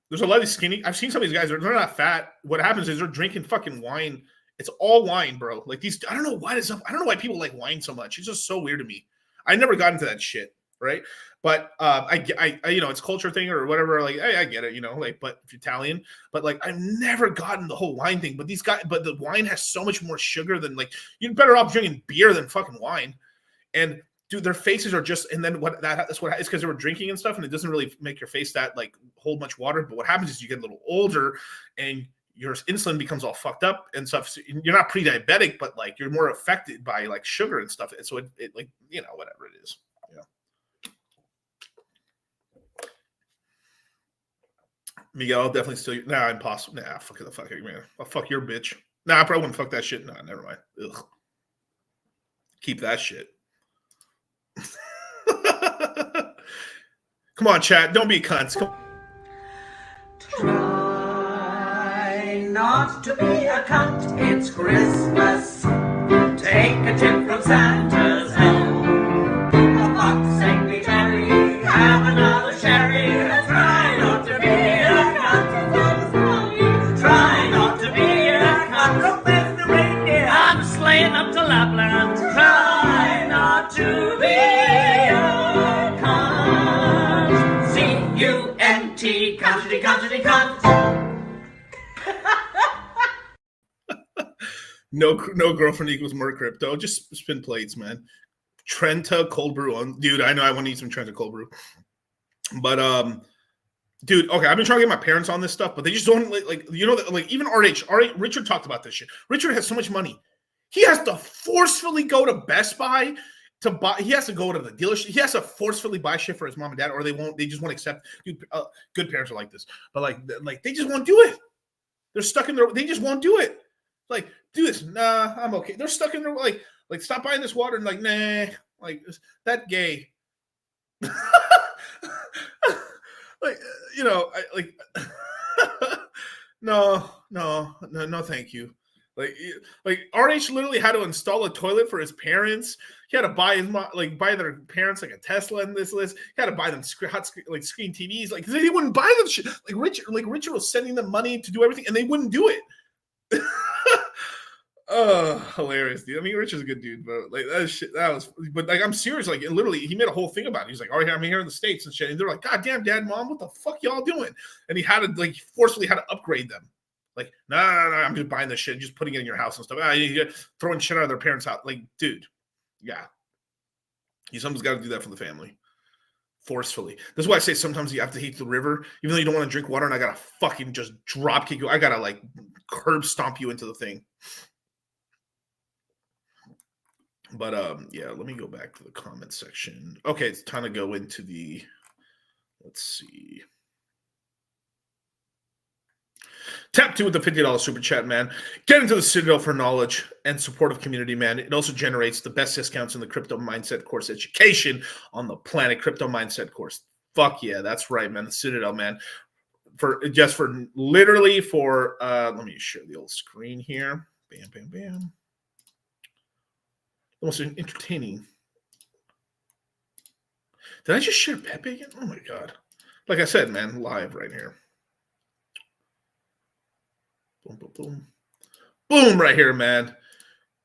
there's a lot of these skinny. I've seen some of these guys. They're not fat. What happens is they're drinking fucking wine. It's all wine, bro. Like these. I don't know why I don't know why people like wine so much. It's just so weird to me. I never got into that shit. Right. But I it's culture thing or whatever. Like, hey, I get it, like, but if you're Italian, but like, I've never gotten the whole wine thing. But but the wine has so much more sugar than like, you're better off drinking beer than fucking wine. And dude, their faces are just, and then that's what it's because they were drinking and stuff, and it doesn't really make your face that like hold much water. But what happens is you get a little older and your insulin becomes all fucked up and stuff. So you're not pre-diabetic, but like you're more affected by like sugar and stuff. And so it like, whatever it is. Miguel, I'll definitely steal you. Nah, impossible. Nah, fuck the fuck, man. I'll fuck your bitch. Nah, I probably wouldn't fuck that shit. Nah, never mind. Ugh. Keep that shit. Come on, chat. Don't be cunts. Try not to be a cunt. It's Christmas. Take a tip from Santa's helm. A box angry cherry. Have another sherry. Try not to be a cunt. Try not to be a cunt. With the reindeer. I'm sleighing up to Lapland. Try not to be a cunt. C-U-N-T, cuntity, cuntity, cunt. No girlfriend equals more crypto. Just spin plates, man. Trenta cold brew on, dude. I know I want to eat some Trenta cold brew, but dude, okay, I've been trying to get my parents on this stuff, but they just don't like you know, like even RH, Richard talked about this shit. Richard has so much money, he has to forcefully go to Best Buy to buy. He has to go to the dealership. He has to forcefully buy shit for his mom and dad, or they won't. They just won't accept. Dude, good parents are like this, but like they just won't do it. They're stuck in their. They just won't do it. Like, do this. Nah, I'm okay. They're stuck in their like stop buying this water and like nah, like that gay. Like, you know, no, thank you. Like RH literally had to install a toilet for his parents. He had to buy his buy their parents like a Tesla in this list. He had to buy them screen TVs. Like they wouldn't buy them shit. Richard was sending them money to do everything, and they wouldn't do it. Oh, hilarious, dude. I mean, Richard's a good dude, but like that shit, but like I'm serious. Like literally, he made a whole thing about it. He's like, "Oh yeah, I'm here in the States and shit." And they're like, "God damn, Dad, Mom, what the fuck y'all doing?" And he had to forcefully had to upgrade them. Like, no, I'm just buying this shit, and just putting it in your house and stuff. You're throwing shit out of their parents' house. Like, dude, yeah, someone's got to do that for the family. Forcefully. This is why I say sometimes you have to heat the river, even though you don't want to drink water, and I gotta fucking just drop kick you. I gotta curb stomp you into the thing. But yeah, let me go back to the comment section. Okay, it's time to go into the, let's see. Tap 2 with the $50 super chat, man. Get into the Citadel for knowledge and supportive community, man. It also generates the best discounts in the crypto mindset course education on the planet. Crypto mindset course. Fuck yeah, that's right, man. The Citadel, man. Let me share the old screen here. Bam, bam, bam. The most entertaining. Did I just share Pepe again? Oh my god. Like I said, man, live right here. Boom, boom, boom. Boom, right here, man.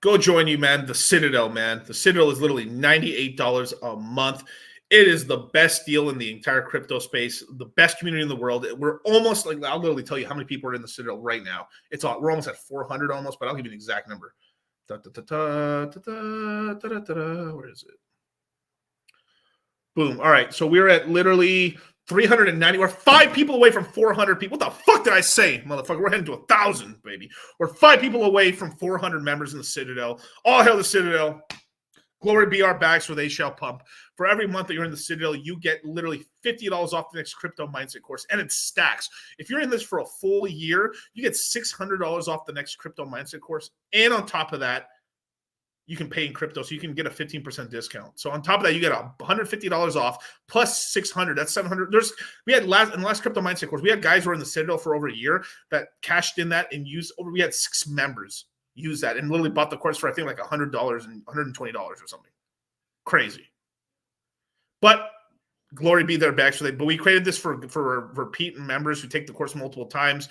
Go join you, man. The Citadel, man. The Citadel is literally $98 a month. It is the best deal in the entire crypto space, the best community in the world. We're almost I'll literally tell you how many people are in the Citadel right now. We're almost at 400 almost, but I'll give you an exact number. Where is it? Boom. All right. So we're at literally 390. We're 5 people away from 400 people. What the fuck did I say, motherfucker? We're heading to 1,000, baby. We're 5 people away from 400 members in the Citadel. All hail the Citadel. Glory be our backs, for they shall pump. For every month that you're in the Citadel, you get literally $50 off the next crypto mindset course, and it stacks. If you're in this for a full year, you get $600 off the next crypto mindset course, and on top of that, you can pay in crypto, so you can get a 15% discount. So on top of that, you get $150 off plus $600. That's $700. In the last crypto mindset course, we had guys who were in the Citadel for over a year that cashed in that and used over. We had 6 members use that and literally bought the course for I think like $100 and $120 or something. Crazy. But glory be their backs for that. But we created this for repeat members who take the course multiple times.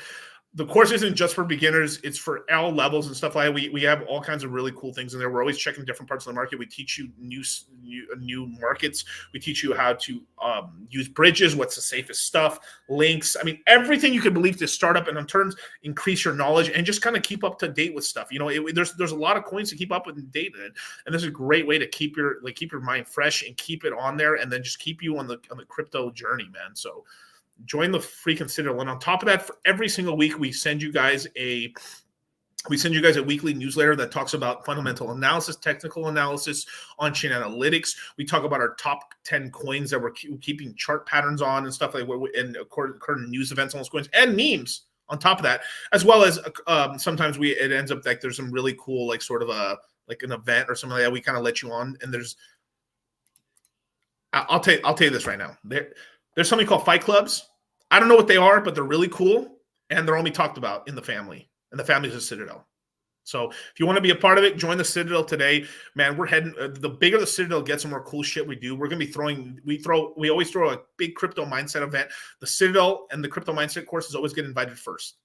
The course isn't just for beginners. It's for all levels and stuff like that. We have all kinds of really cool things in there. We're always checking different parts of the market. We teach you new markets. We teach you how to use bridges, what's the safest stuff, links. I mean, everything you could believe to start up and in turns increase your knowledge and just kind of keep up to date with stuff. You know, there's a lot of coins to keep up with and date in it. And this is a great way to keep your mind fresh and keep it on there and then just keep you on the crypto journey, man. So join the freaking Citadel. And on top of that, for every single week, we send you guys a weekly newsletter that talks about fundamental analysis, technical analysis, on-chain analytics. We talk about our top 10 coins that we're keeping chart patterns on and stuff like that, and according to news events on those coins and memes on top of that, as well as sometimes it ends up like there's some really cool like sort of an event or something like that. We kind of let you on, and I'll tell you this right now. There's something called fight clubs. I don't know what they are, but they're really cool, and they're only talked about in the family, and the family's a Citadel. So if you want to be a part of it, join the Citadel today, man. We're heading. The bigger the Citadel gets, the more cool shit we do. We're gonna be we always throw a big crypto mindset event. The Citadel and the crypto mindset courses always get invited first.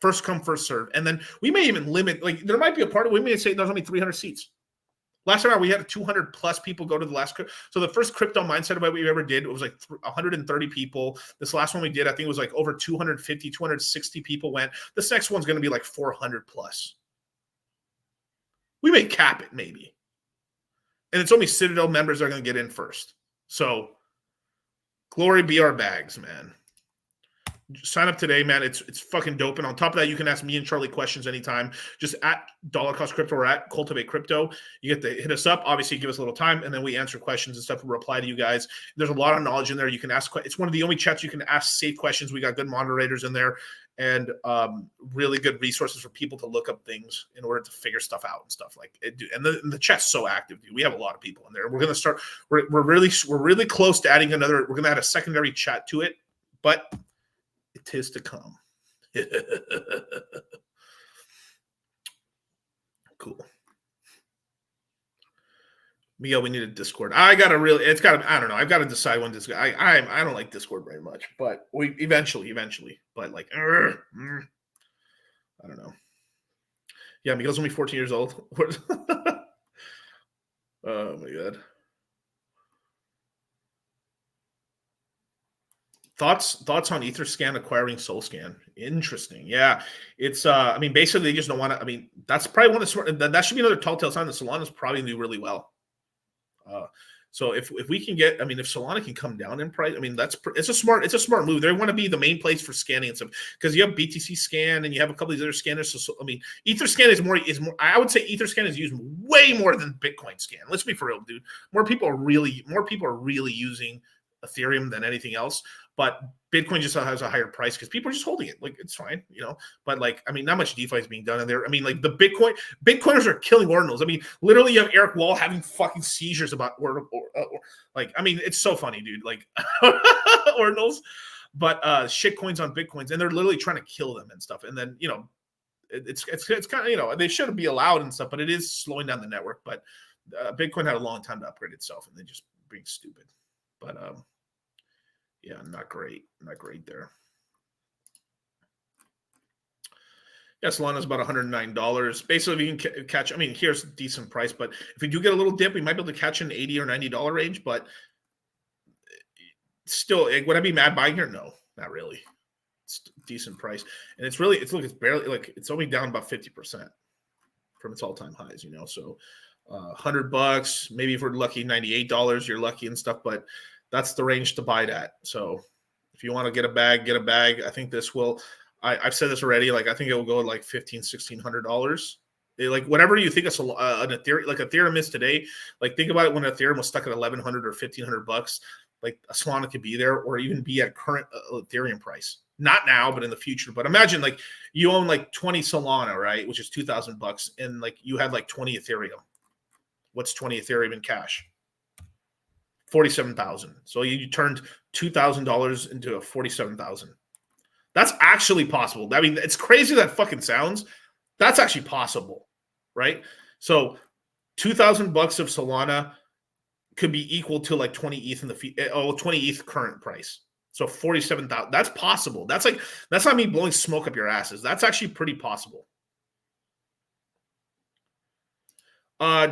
First come, first serve, and then we may even limit. Like there might be a part of we may say there's only 300 seats. Last time we had 200 plus people go to the last. So the first crypto mindset event we ever did, it was like 130 people. This last one we did, I think it was like over 250, 260 people went. This next one's going to be like 400 plus. We may cap it maybe. And it's only Citadel members that are going to get in first. So glory be our bags, man. Sign up today, man. It's fucking dope. And on top of that, you can ask me and Charlie questions anytime. Just at Dollar Cost Crypto or at Cultivate Crypto. You get to hit us up. Obviously, give us a little time, and then we answer questions and stuff. We'll reply to you guys. There's a lot of knowledge in there. You can ask. It's one of the only chats you can ask safe questions. We got good moderators in there, and really good resources for people to look up things in order to figure stuff out and stuff like it. And the chat's so active, dude. We have a lot of people in there. We're gonna start. We're really close to adding another. We're gonna add a secondary chat to it, but it is to come. Cool. Miguel, we need a Discord. I don't know. I've got to decide when Discord. I don't like Discord very much, but we eventually. But like, I don't know. Yeah, Miguel's only 14 years old. Oh my god. Thoughts on Etherscan acquiring SoulScan? Interesting. Yeah, it's I mean, basically they just don't want to. I mean, that's probably one of the that should be another telltale sign that Solana's probably do really well. So if we can get, I mean, if Solana can come down in price, I mean, it's a smart move. They want to be the main place for scanning and stuff because you have BTC Scan and you have a couple of these other scanners. So I mean, Etherscan is more. I would say Etherscan is used way more than Bitcoin Scan. Let's be for real, dude. More people are really using Ethereum than anything else, but Bitcoin just has a higher price because people are just holding it. Like, it's fine, you know, but like, I mean, not much DeFi is being done in there. I mean, like the Bitcoiners are killing ordinals. I mean, literally you have Eric Wall having fucking seizures about like, I mean, it's so funny, dude, like ordinals, but shit coins on Bitcoins, and they're literally trying to kill them and stuff. And then, you know, it's kind of, you know, they should be allowed and stuff, but it is slowing down the network. But Bitcoin had a long time to upgrade itself, and they just being stupid. But yeah, not great there. Yeah, Solana's about $109. Basically, you can catch. I mean, here's a decent price, but if we do get a little dip, we might be able to catch an $80 or $90 range. But still, would I be mad buying here? No, not really. It's a decent price, and it's barely like it's only down about 50% from its all-time highs. You know, so $100, maybe if we're lucky, $98. You're lucky and stuff, but that's the range to buy that. So if you want to get a bag. I think this will. I've said this already. Like, I think it will go like $1,500–$1,600. Like, whatever you think an Ethereum, like Ethereum is today. Like, think about it when Ethereum was stuck at $1,100 or $1,500. Like, a Solana could be there, or even be at current Ethereum price. Not now, but in the future. But imagine, like, you own like 20 Solana, right, which is $2,000, and like you had like 20 Ethereum. What's 20 Ethereum in cash? 47,000. So you turned $2,000 into a 47,000. That's actually possible. I mean, it's crazy that fucking sounds. That's actually possible, right? So $2,000 of Solana could be equal to like 20 ETH in the 20 ETH current price. So 47,000. That's possible. That's not me blowing smoke up your asses. That's actually pretty possible.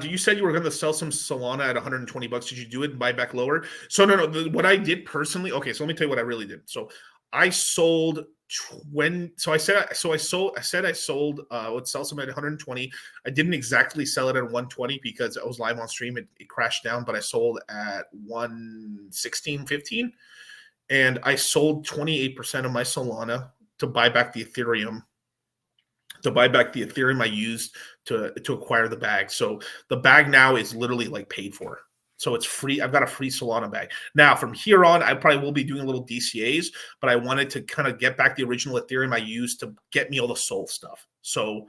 You said you were going to sell some Solana at $120. Did you do it and buy back lower? So no. What I did personally. Okay, so let me tell you what I really did. So I sold I sold. Would sell some at 120. I didn't exactly sell it at 120 because I was live on stream. It crashed down, but I sold at 116.15, and I sold 28% of my Solana to buy back the Ethereum. I used to acquire the bag. So the bag now is literally like paid for. So it's free. I've got a free Solana bag. Now, from here on, I probably will be doing a little DCAs, but I wanted to kind of get back the original Ethereum I used to get me all the Sol stuff. So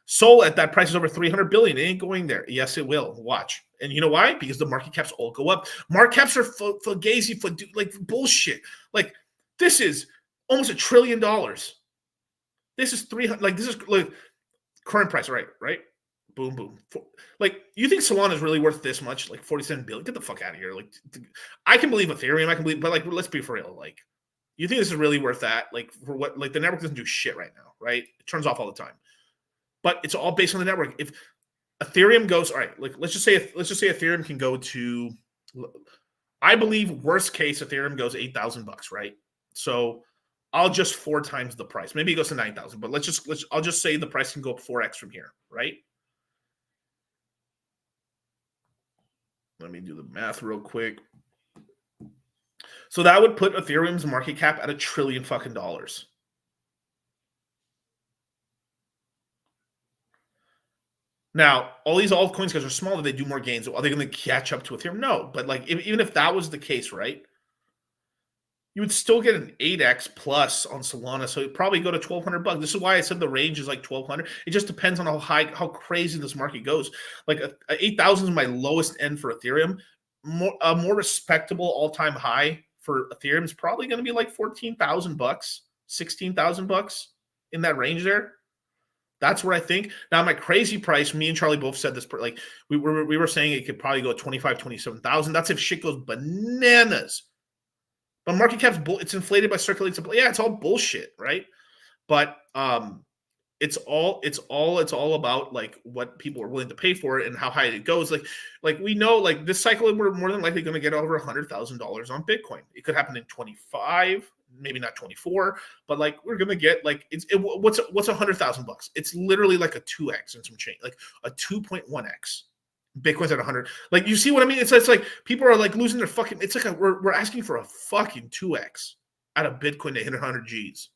Sol at that price is over 300 billion. It ain't going there. Yes, it will. Watch. And you know why? Because the market caps all go up. Market caps are fugazi, like bullshit. Like, this is almost $1 trillion. This is 300. Like, this is like current price, right? Boom, boom. Like, you think Solana is really worth this much? Like 47 billion? Get the fuck out of here. Like, I can believe Ethereum. But like, let's be for real. Like, you think this is really worth that? Like, for what? Like, the network doesn't do shit right now, right? It turns off all the time. But it's all based on the network. If Ethereum goes, all right, like let's just say Ethereum can go to, I believe worst case Ethereum goes $8,000, right? So I'll just 4 times the price. Maybe it goes to 9,000, but I'll just say the price can go up 4x from here, right? Let me do the math real quick. So that would put Ethereum's market cap at $1 trillion fucking dollars. Now, all these altcoins, because they're smaller, they do more gains. Are they going to catch up to Ethereum? No. But like, even if that was the case, right? You would still get an 8x plus on Solana, so it'd probably go to $1,200. This is why I said the range is like 1,200. It just depends on how crazy this market goes. Like 8,000 is my lowest end for Ethereum. A more respectable all-time high for Ethereum is probably going to be like $14,000, $16,000 in that range there. That's where I think. Now, my crazy price, me and Charlie both said this, like we were saying it could probably go 25, 27,000. That's if shit goes bananas. But market cap's it's inflated by circulating supply. Yeah, it's all bullshit, right? But it's all about like what people are willing to pay for it and how high it goes. Like we know, like this cycle, we're more than likely going to get over $100,000 on Bitcoin. It could happen in 25, maybe not 24, but like we're going to get like what's $100,000? It's literally like a 2x and some change, like a 2.1x. Bitcoin's at 100. Like, you see what I mean? It's like people are like losing their fucking. It's like we're asking for a fucking 2x out of Bitcoin to hit 100 G's.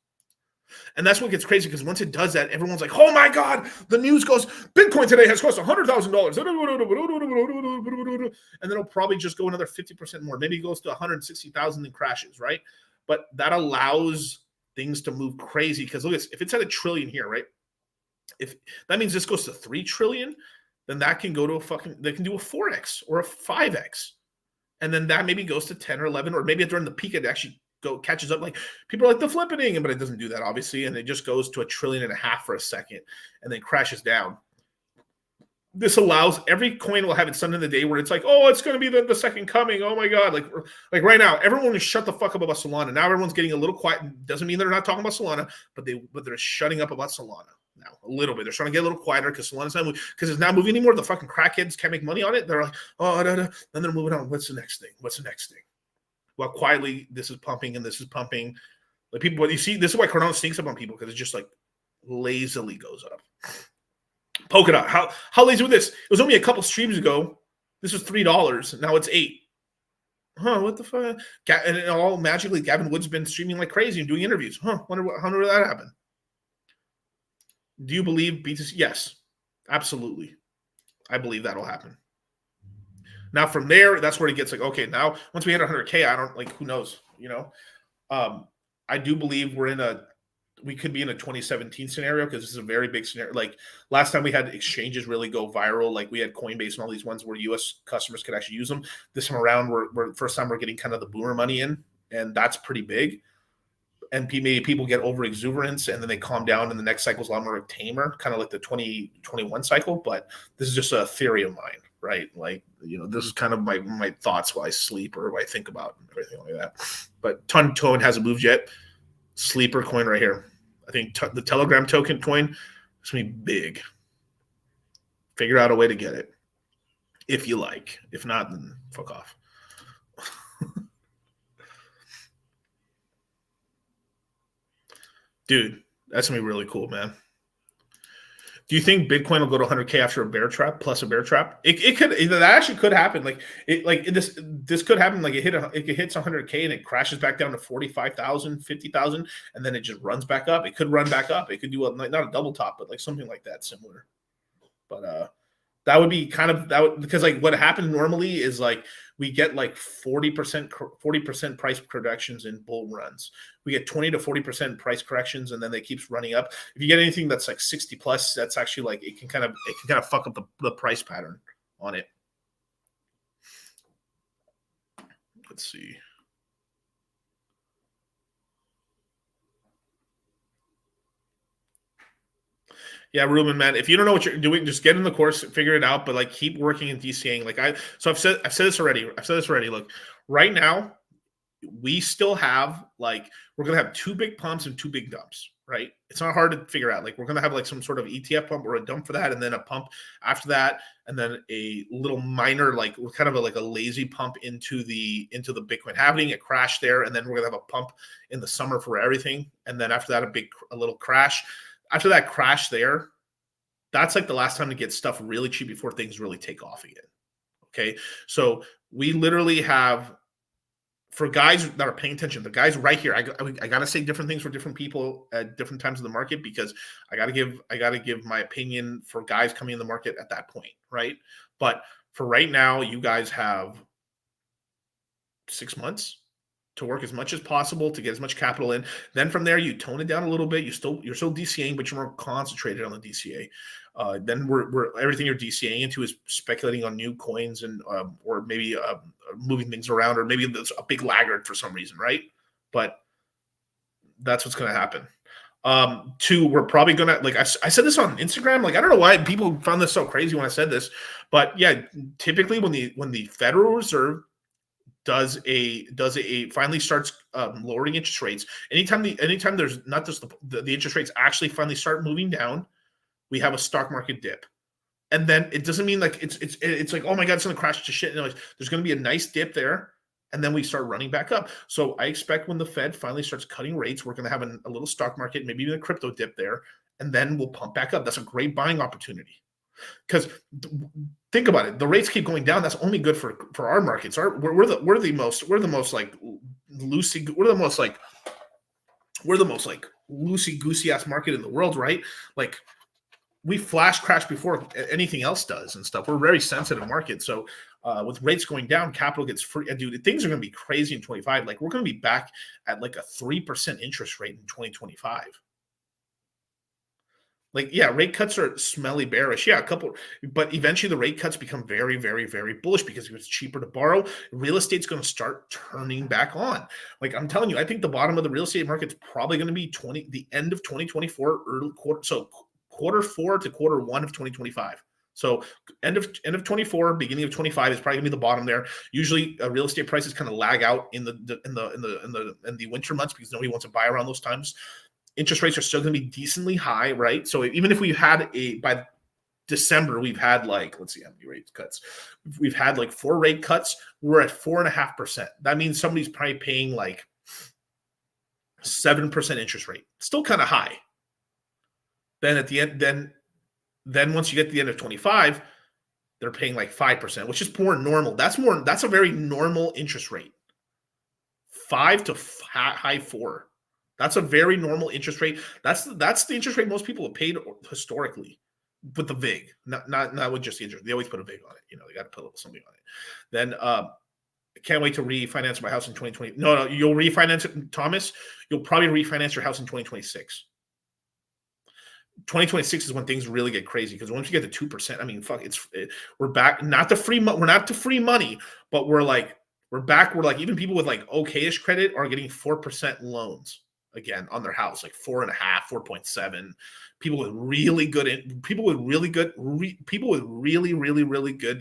And that's what gets crazy, because once it does that, everyone's like, oh my God, the news goes, Bitcoin today has cost $100,000. And then it'll probably just go another 50% more. Maybe it goes to 160,000 and crashes, right? But that allows things to move crazy, because look at this, if it's at $1 trillion here, right? If that means this goes to 3 trillion, then that can go to they can do a 4x or a 5x. And then that maybe goes to 10 or 11, or maybe during the peak, it actually catches up. Like people are like the flippening, but it doesn't do that, obviously. And it just goes to $1.5 trillion for a second and then crashes down. This allows every coin will have its Sunday in the day where it's like, oh, it's going to be the second coming. Oh my God. Like right now, everyone is shut the fuck up about Solana. Now everyone's getting a little quiet. Doesn't mean they're not talking about Solana, but they're shutting up about Solana. Now, a little bit. They're trying to get a little quieter because Solana's not moving, because it's not moving anymore. The fucking crackheads can't make money on it. They're like, oh, no. Then they're moving on. What's the next thing? Well, quietly, this is pumping and this is pumping. Like people, what you see, this is why Cardano sneaks up on people, because it just like lazily goes up. Polkadot, how lazy was this? It was only a couple streams ago. This was $3. Now it's $8. Huh? What the fuck? And it all magically, Gavin Wood's been streaming like crazy and doing interviews. Huh? Wonder where that happened. Do you believe BTC? Yes, absolutely. I believe that'll happen. Now from there, that's where it gets like, okay, now once we hit 100K, I don't like, who knows, you know? I do believe we could be in a 2017 scenario, because this is a very big scenario. Like last time we had exchanges really go viral, like we had Coinbase and all these ones where US customers could actually use them. This time around, we're first time we're getting kind of the boomer money in, and that's pretty big. And maybe people get over exuberance and then they calm down, and the next cycle is a lot more tamer, kind of like the 2021 cycle. But this is just a theory of mine, right? Like, you know, this is kind of my thoughts while I sleep or while I think about everything like that. But Tone hasn't moved yet. Sleeper coin right here. I think the Telegram token coin is going to be big. Figure out a way to get it if you like. If not, then fuck off. Dude, that's going to be really cool, man. Do you think Bitcoin will go to 100K after a bear trap plus a bear trap? It could. That actually could happen. This could happen. Like it hits 100K and it crashes back down to 45,000, 50,000, and then it just runs back up. It could run back up. It could do not a double top, but like something like that, similar. But that would be kind of because like what happened normally is like we get like 40% price corrections in bull runs. We get 20 to 40% price corrections, and then they keeps running up. If you get anything that's like 60 plus, that's actually like it can kind of fuck up the price pattern on it. Let's see. Yeah, Ruben, man. If you don't know what you're doing, just get in the course, figure it out. But like, keep working in DCAing. Like I've said this already. Look, right now, we still have like we're gonna have 2 big pumps and 2 big dumps. Right? It's not hard to figure out. Like we're gonna have like some sort of ETF pump or a dump for that, and then a pump after that, and then a little minor like we're kind of like a lazy pump into the Bitcoin halving, a crash there, and then we're gonna have a pump in the summer for everything, and then after that a little crash. After that crash there, that's like the last time to get stuff really cheap before things really take off again. Okay. So we literally have, for guys that are paying attention, the guys right here, I got to say different things for different people at different times of the market, because I got to give my opinion for guys coming in the market at that point. Right. But for right now, you guys have 6 months to work as much as possible to get as much capital in. Then from there, you tone it down a little bit. You're still DCAing, but you're more concentrated on the DCA. Then we're everything you're DCAing into is speculating on new coins and or maybe moving things around, or maybe there's a big laggard for some reason, right? But that's what's going to happen. Two, we're probably gonna, like I said this on Instagram. Like, I don't know why people found this so crazy when I said this, but yeah, typically when the Federal Reserve does a finally starts lowering interest rates, anytime there's not just the interest rates actually finally start moving down, we have a stock market dip. And then it doesn't mean like it's like, oh my God, it's going to crash to shit. No, there's going to be a nice dip there, and then we start running back up. So I expect when the Fed finally starts cutting rates, we're going to have a little stock market, maybe even a crypto dip there, and then we'll pump back up. That's a great buying opportunity. Because think about it, the rates keep going down. That's only good for our markets. We're the most loosey goosey ass market in the world, right? Like, we flash crash before anything else does and stuff. We're a very sensitive market. So with rates going down, capital gets free. Dude, things are going to be crazy in 25. Like, we're going to be back at like a 3% interest rate in 2025. Like, yeah, rate cuts are smelly bearish. Yeah, a couple, but eventually the rate cuts become very, very, very bullish, because if it's cheaper to borrow, real estate's going to start turning back on. Like, I'm telling you, I think the bottom of the real estate market's probably going to be the end of 2024, early quarter. So quarter 4 to quarter 1 of 2025. So end of 24, beginning of 25 is probably gonna be the bottom there. Usually, real estate prices kind of lag out in the winter months, because nobody wants to buy around those times. Interest rates are still going to be decently high, right? So even if we had by December, we've had like, let's see how many rate cuts. We've had like 4 rate cuts. We're at 4.5%. That means somebody's probably paying like 7% interest rate. Still kind of high. Then at the end, then once you get to the end of 25, they're paying like 5%, which is more normal. That's a very normal interest rate. 5 to high 4. That's a very normal interest rate. That's the interest rate most people have paid historically, with the VIG, not with just the interest. They always put a VIG on it. They got to put a little something on it. Then I can't wait to refinance my house in 2020. No, you'll refinance it, Thomas. You'll probably refinance your house in 2026. 2026 is when things really get crazy, because once you get to 2%, I mean, we're back. We're not to free money, but we're back. We're like, even people with like okayish credit are getting 4% loans again on their house, like 4.5, 4.7. People with really good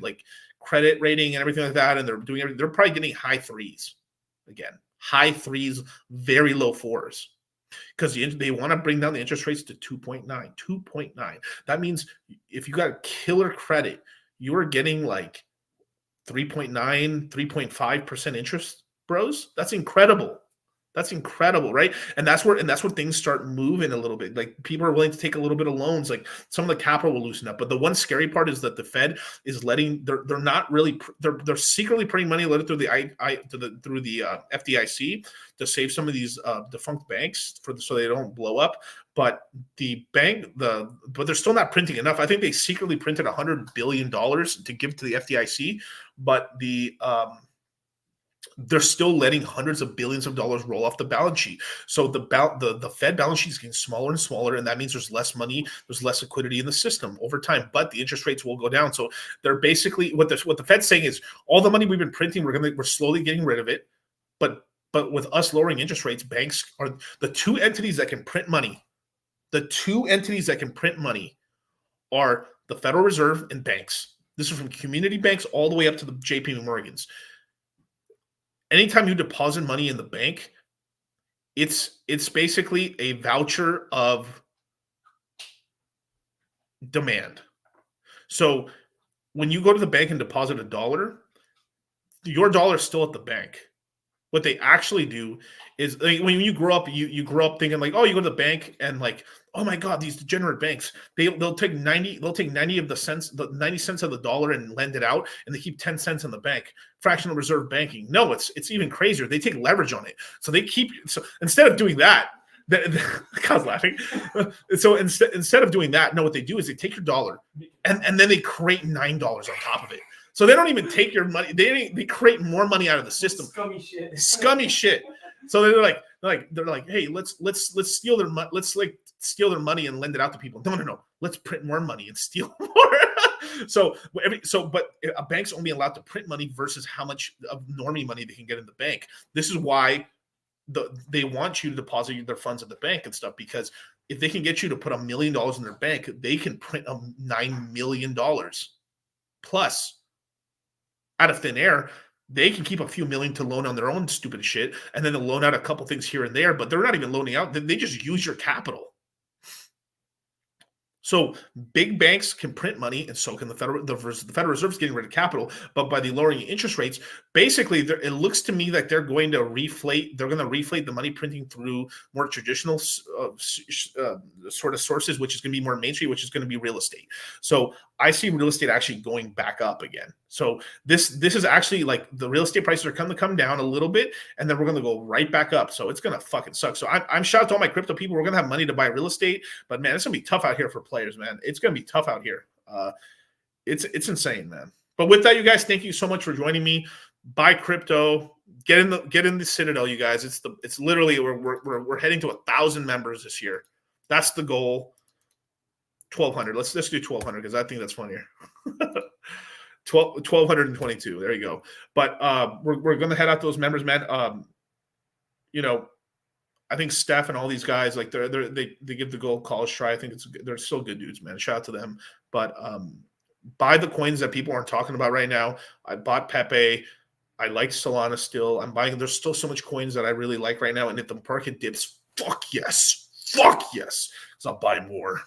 like credit rating and everything like that, and they're probably getting high 3s again, high 3s, very low 4s, because they want to bring down the interest rates to 2.9. That means if you got killer credit, you are getting like 3.9, 3.5% interest, bros. That's incredible. That's incredible, right? And that's where things start moving a little bit. Like, people are willing to take a little bit of loans. Like, some of the capital will loosen up. But the one scary part is that the Fed is they're secretly printing money through the FDIC to save some of these defunct banks so they don't blow up. But but they're still not printing enough. I think they secretly printed $100 billion to give to the FDIC, but they're still letting hundreds of billions of dollars roll off the balance sheet. So the Fed balance sheet is getting smaller and smaller, and that means there's less money, there's less liquidity in the system over time. But the interest rates will go down. So they're basically, what the Fed's saying is, all the money we've been printing, we're slowly getting rid of it. But with us lowering interest rates, banks are the two entities that can print money. The two entities that can print money are the Federal Reserve and banks. This is from community banks all the way up to the JP Morgans. Anytime you deposit money in the bank, it's basically a voucher of demand. So when you go to the bank and deposit $1, your dollar is still at the bank. What they actually do is, like, when you grow up, you grow up thinking like, oh, you go to the bank and like, oh my God, these degenerate banks, they'll take 90 of the 90 cents of the dollar and lend it out, and they keep 10 cents in the bank. Fractional reserve banking. No, it's even crazier. They take leverage on it. So instead of doing that, Kyle's laughing. So instead of doing that, no, what they do is they take your dollar and then they create $9 on top of it. So they don't even take your money. They create more money out of the system. Scummy shit. Scummy shit. So they're like, hey, let's steal their money. Let's like steal their money and lend it out to people. No. Let's print more money and steal more. But a bank's only allowed to print money versus how much of normie money they can get in the bank. This is why they want you to deposit their funds at the bank and stuff, because if they can get you to put $1 million in their bank, they can print $9 million plus out of thin air. They can keep a few million to loan on their own stupid shit, and then they'll loan out a couple things here and there, but they're not even loaning out. They just use your capital. So big banks can print money, and so can the Federal Reserve is getting rid of capital. But by the lowering interest rates, basically, it looks to me like they're going to reflate. They're going to reflate the money printing through more traditional sort of sources, which is going to be more mainstream, which is going to be real estate. So I see real estate actually going back up again. So this is actually like the real estate prices are going to come down a little bit, and then we're going to go right back up. So it's going to fucking suck. So I'm shout out to all my crypto people. We're going to have money to buy real estate, but man, it's going to be tough out here for players, man. It's going to be tough out here. It's insane, man. But with that, you guys, thank you so much for joining me. Buy crypto. Get in the Citadel, you guys. It's literally we're heading to 1,000 members this year. That's the goal. 1,200. Let's do 1,200 because I think that's funnier. 1,222. There you go. But we're gonna head out those members, man. I think Steph and all these guys, like they give the gold college try. I think they're still good dudes, man. Shout out to them. But buy the coins that people aren't talking about right now. I bought Pepe. I like Solana still. I'm buying. There's still so much coins that I really like right now. And if the market dips, fuck yes. Because I'll buy more.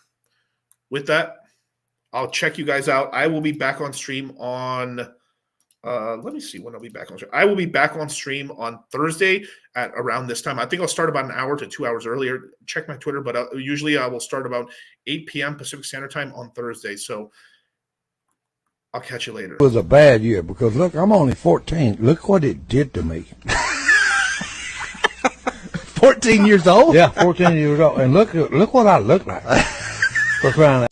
With that, I'll check you guys out. I will be back on stream on let me see when I'll be back on stream. I will be back on stream on Thursday at around this time. I think I'll start about an hour to 2 hours earlier. Check my Twitter, but usually I will start about 8 p.m. Pacific Standard Time on Thursday. So I'll catch you later. It was a bad year because, look, I'm only 14. Look what it did to me. 14 years old? Yeah, 14 years old. And look what I look like. For crying out.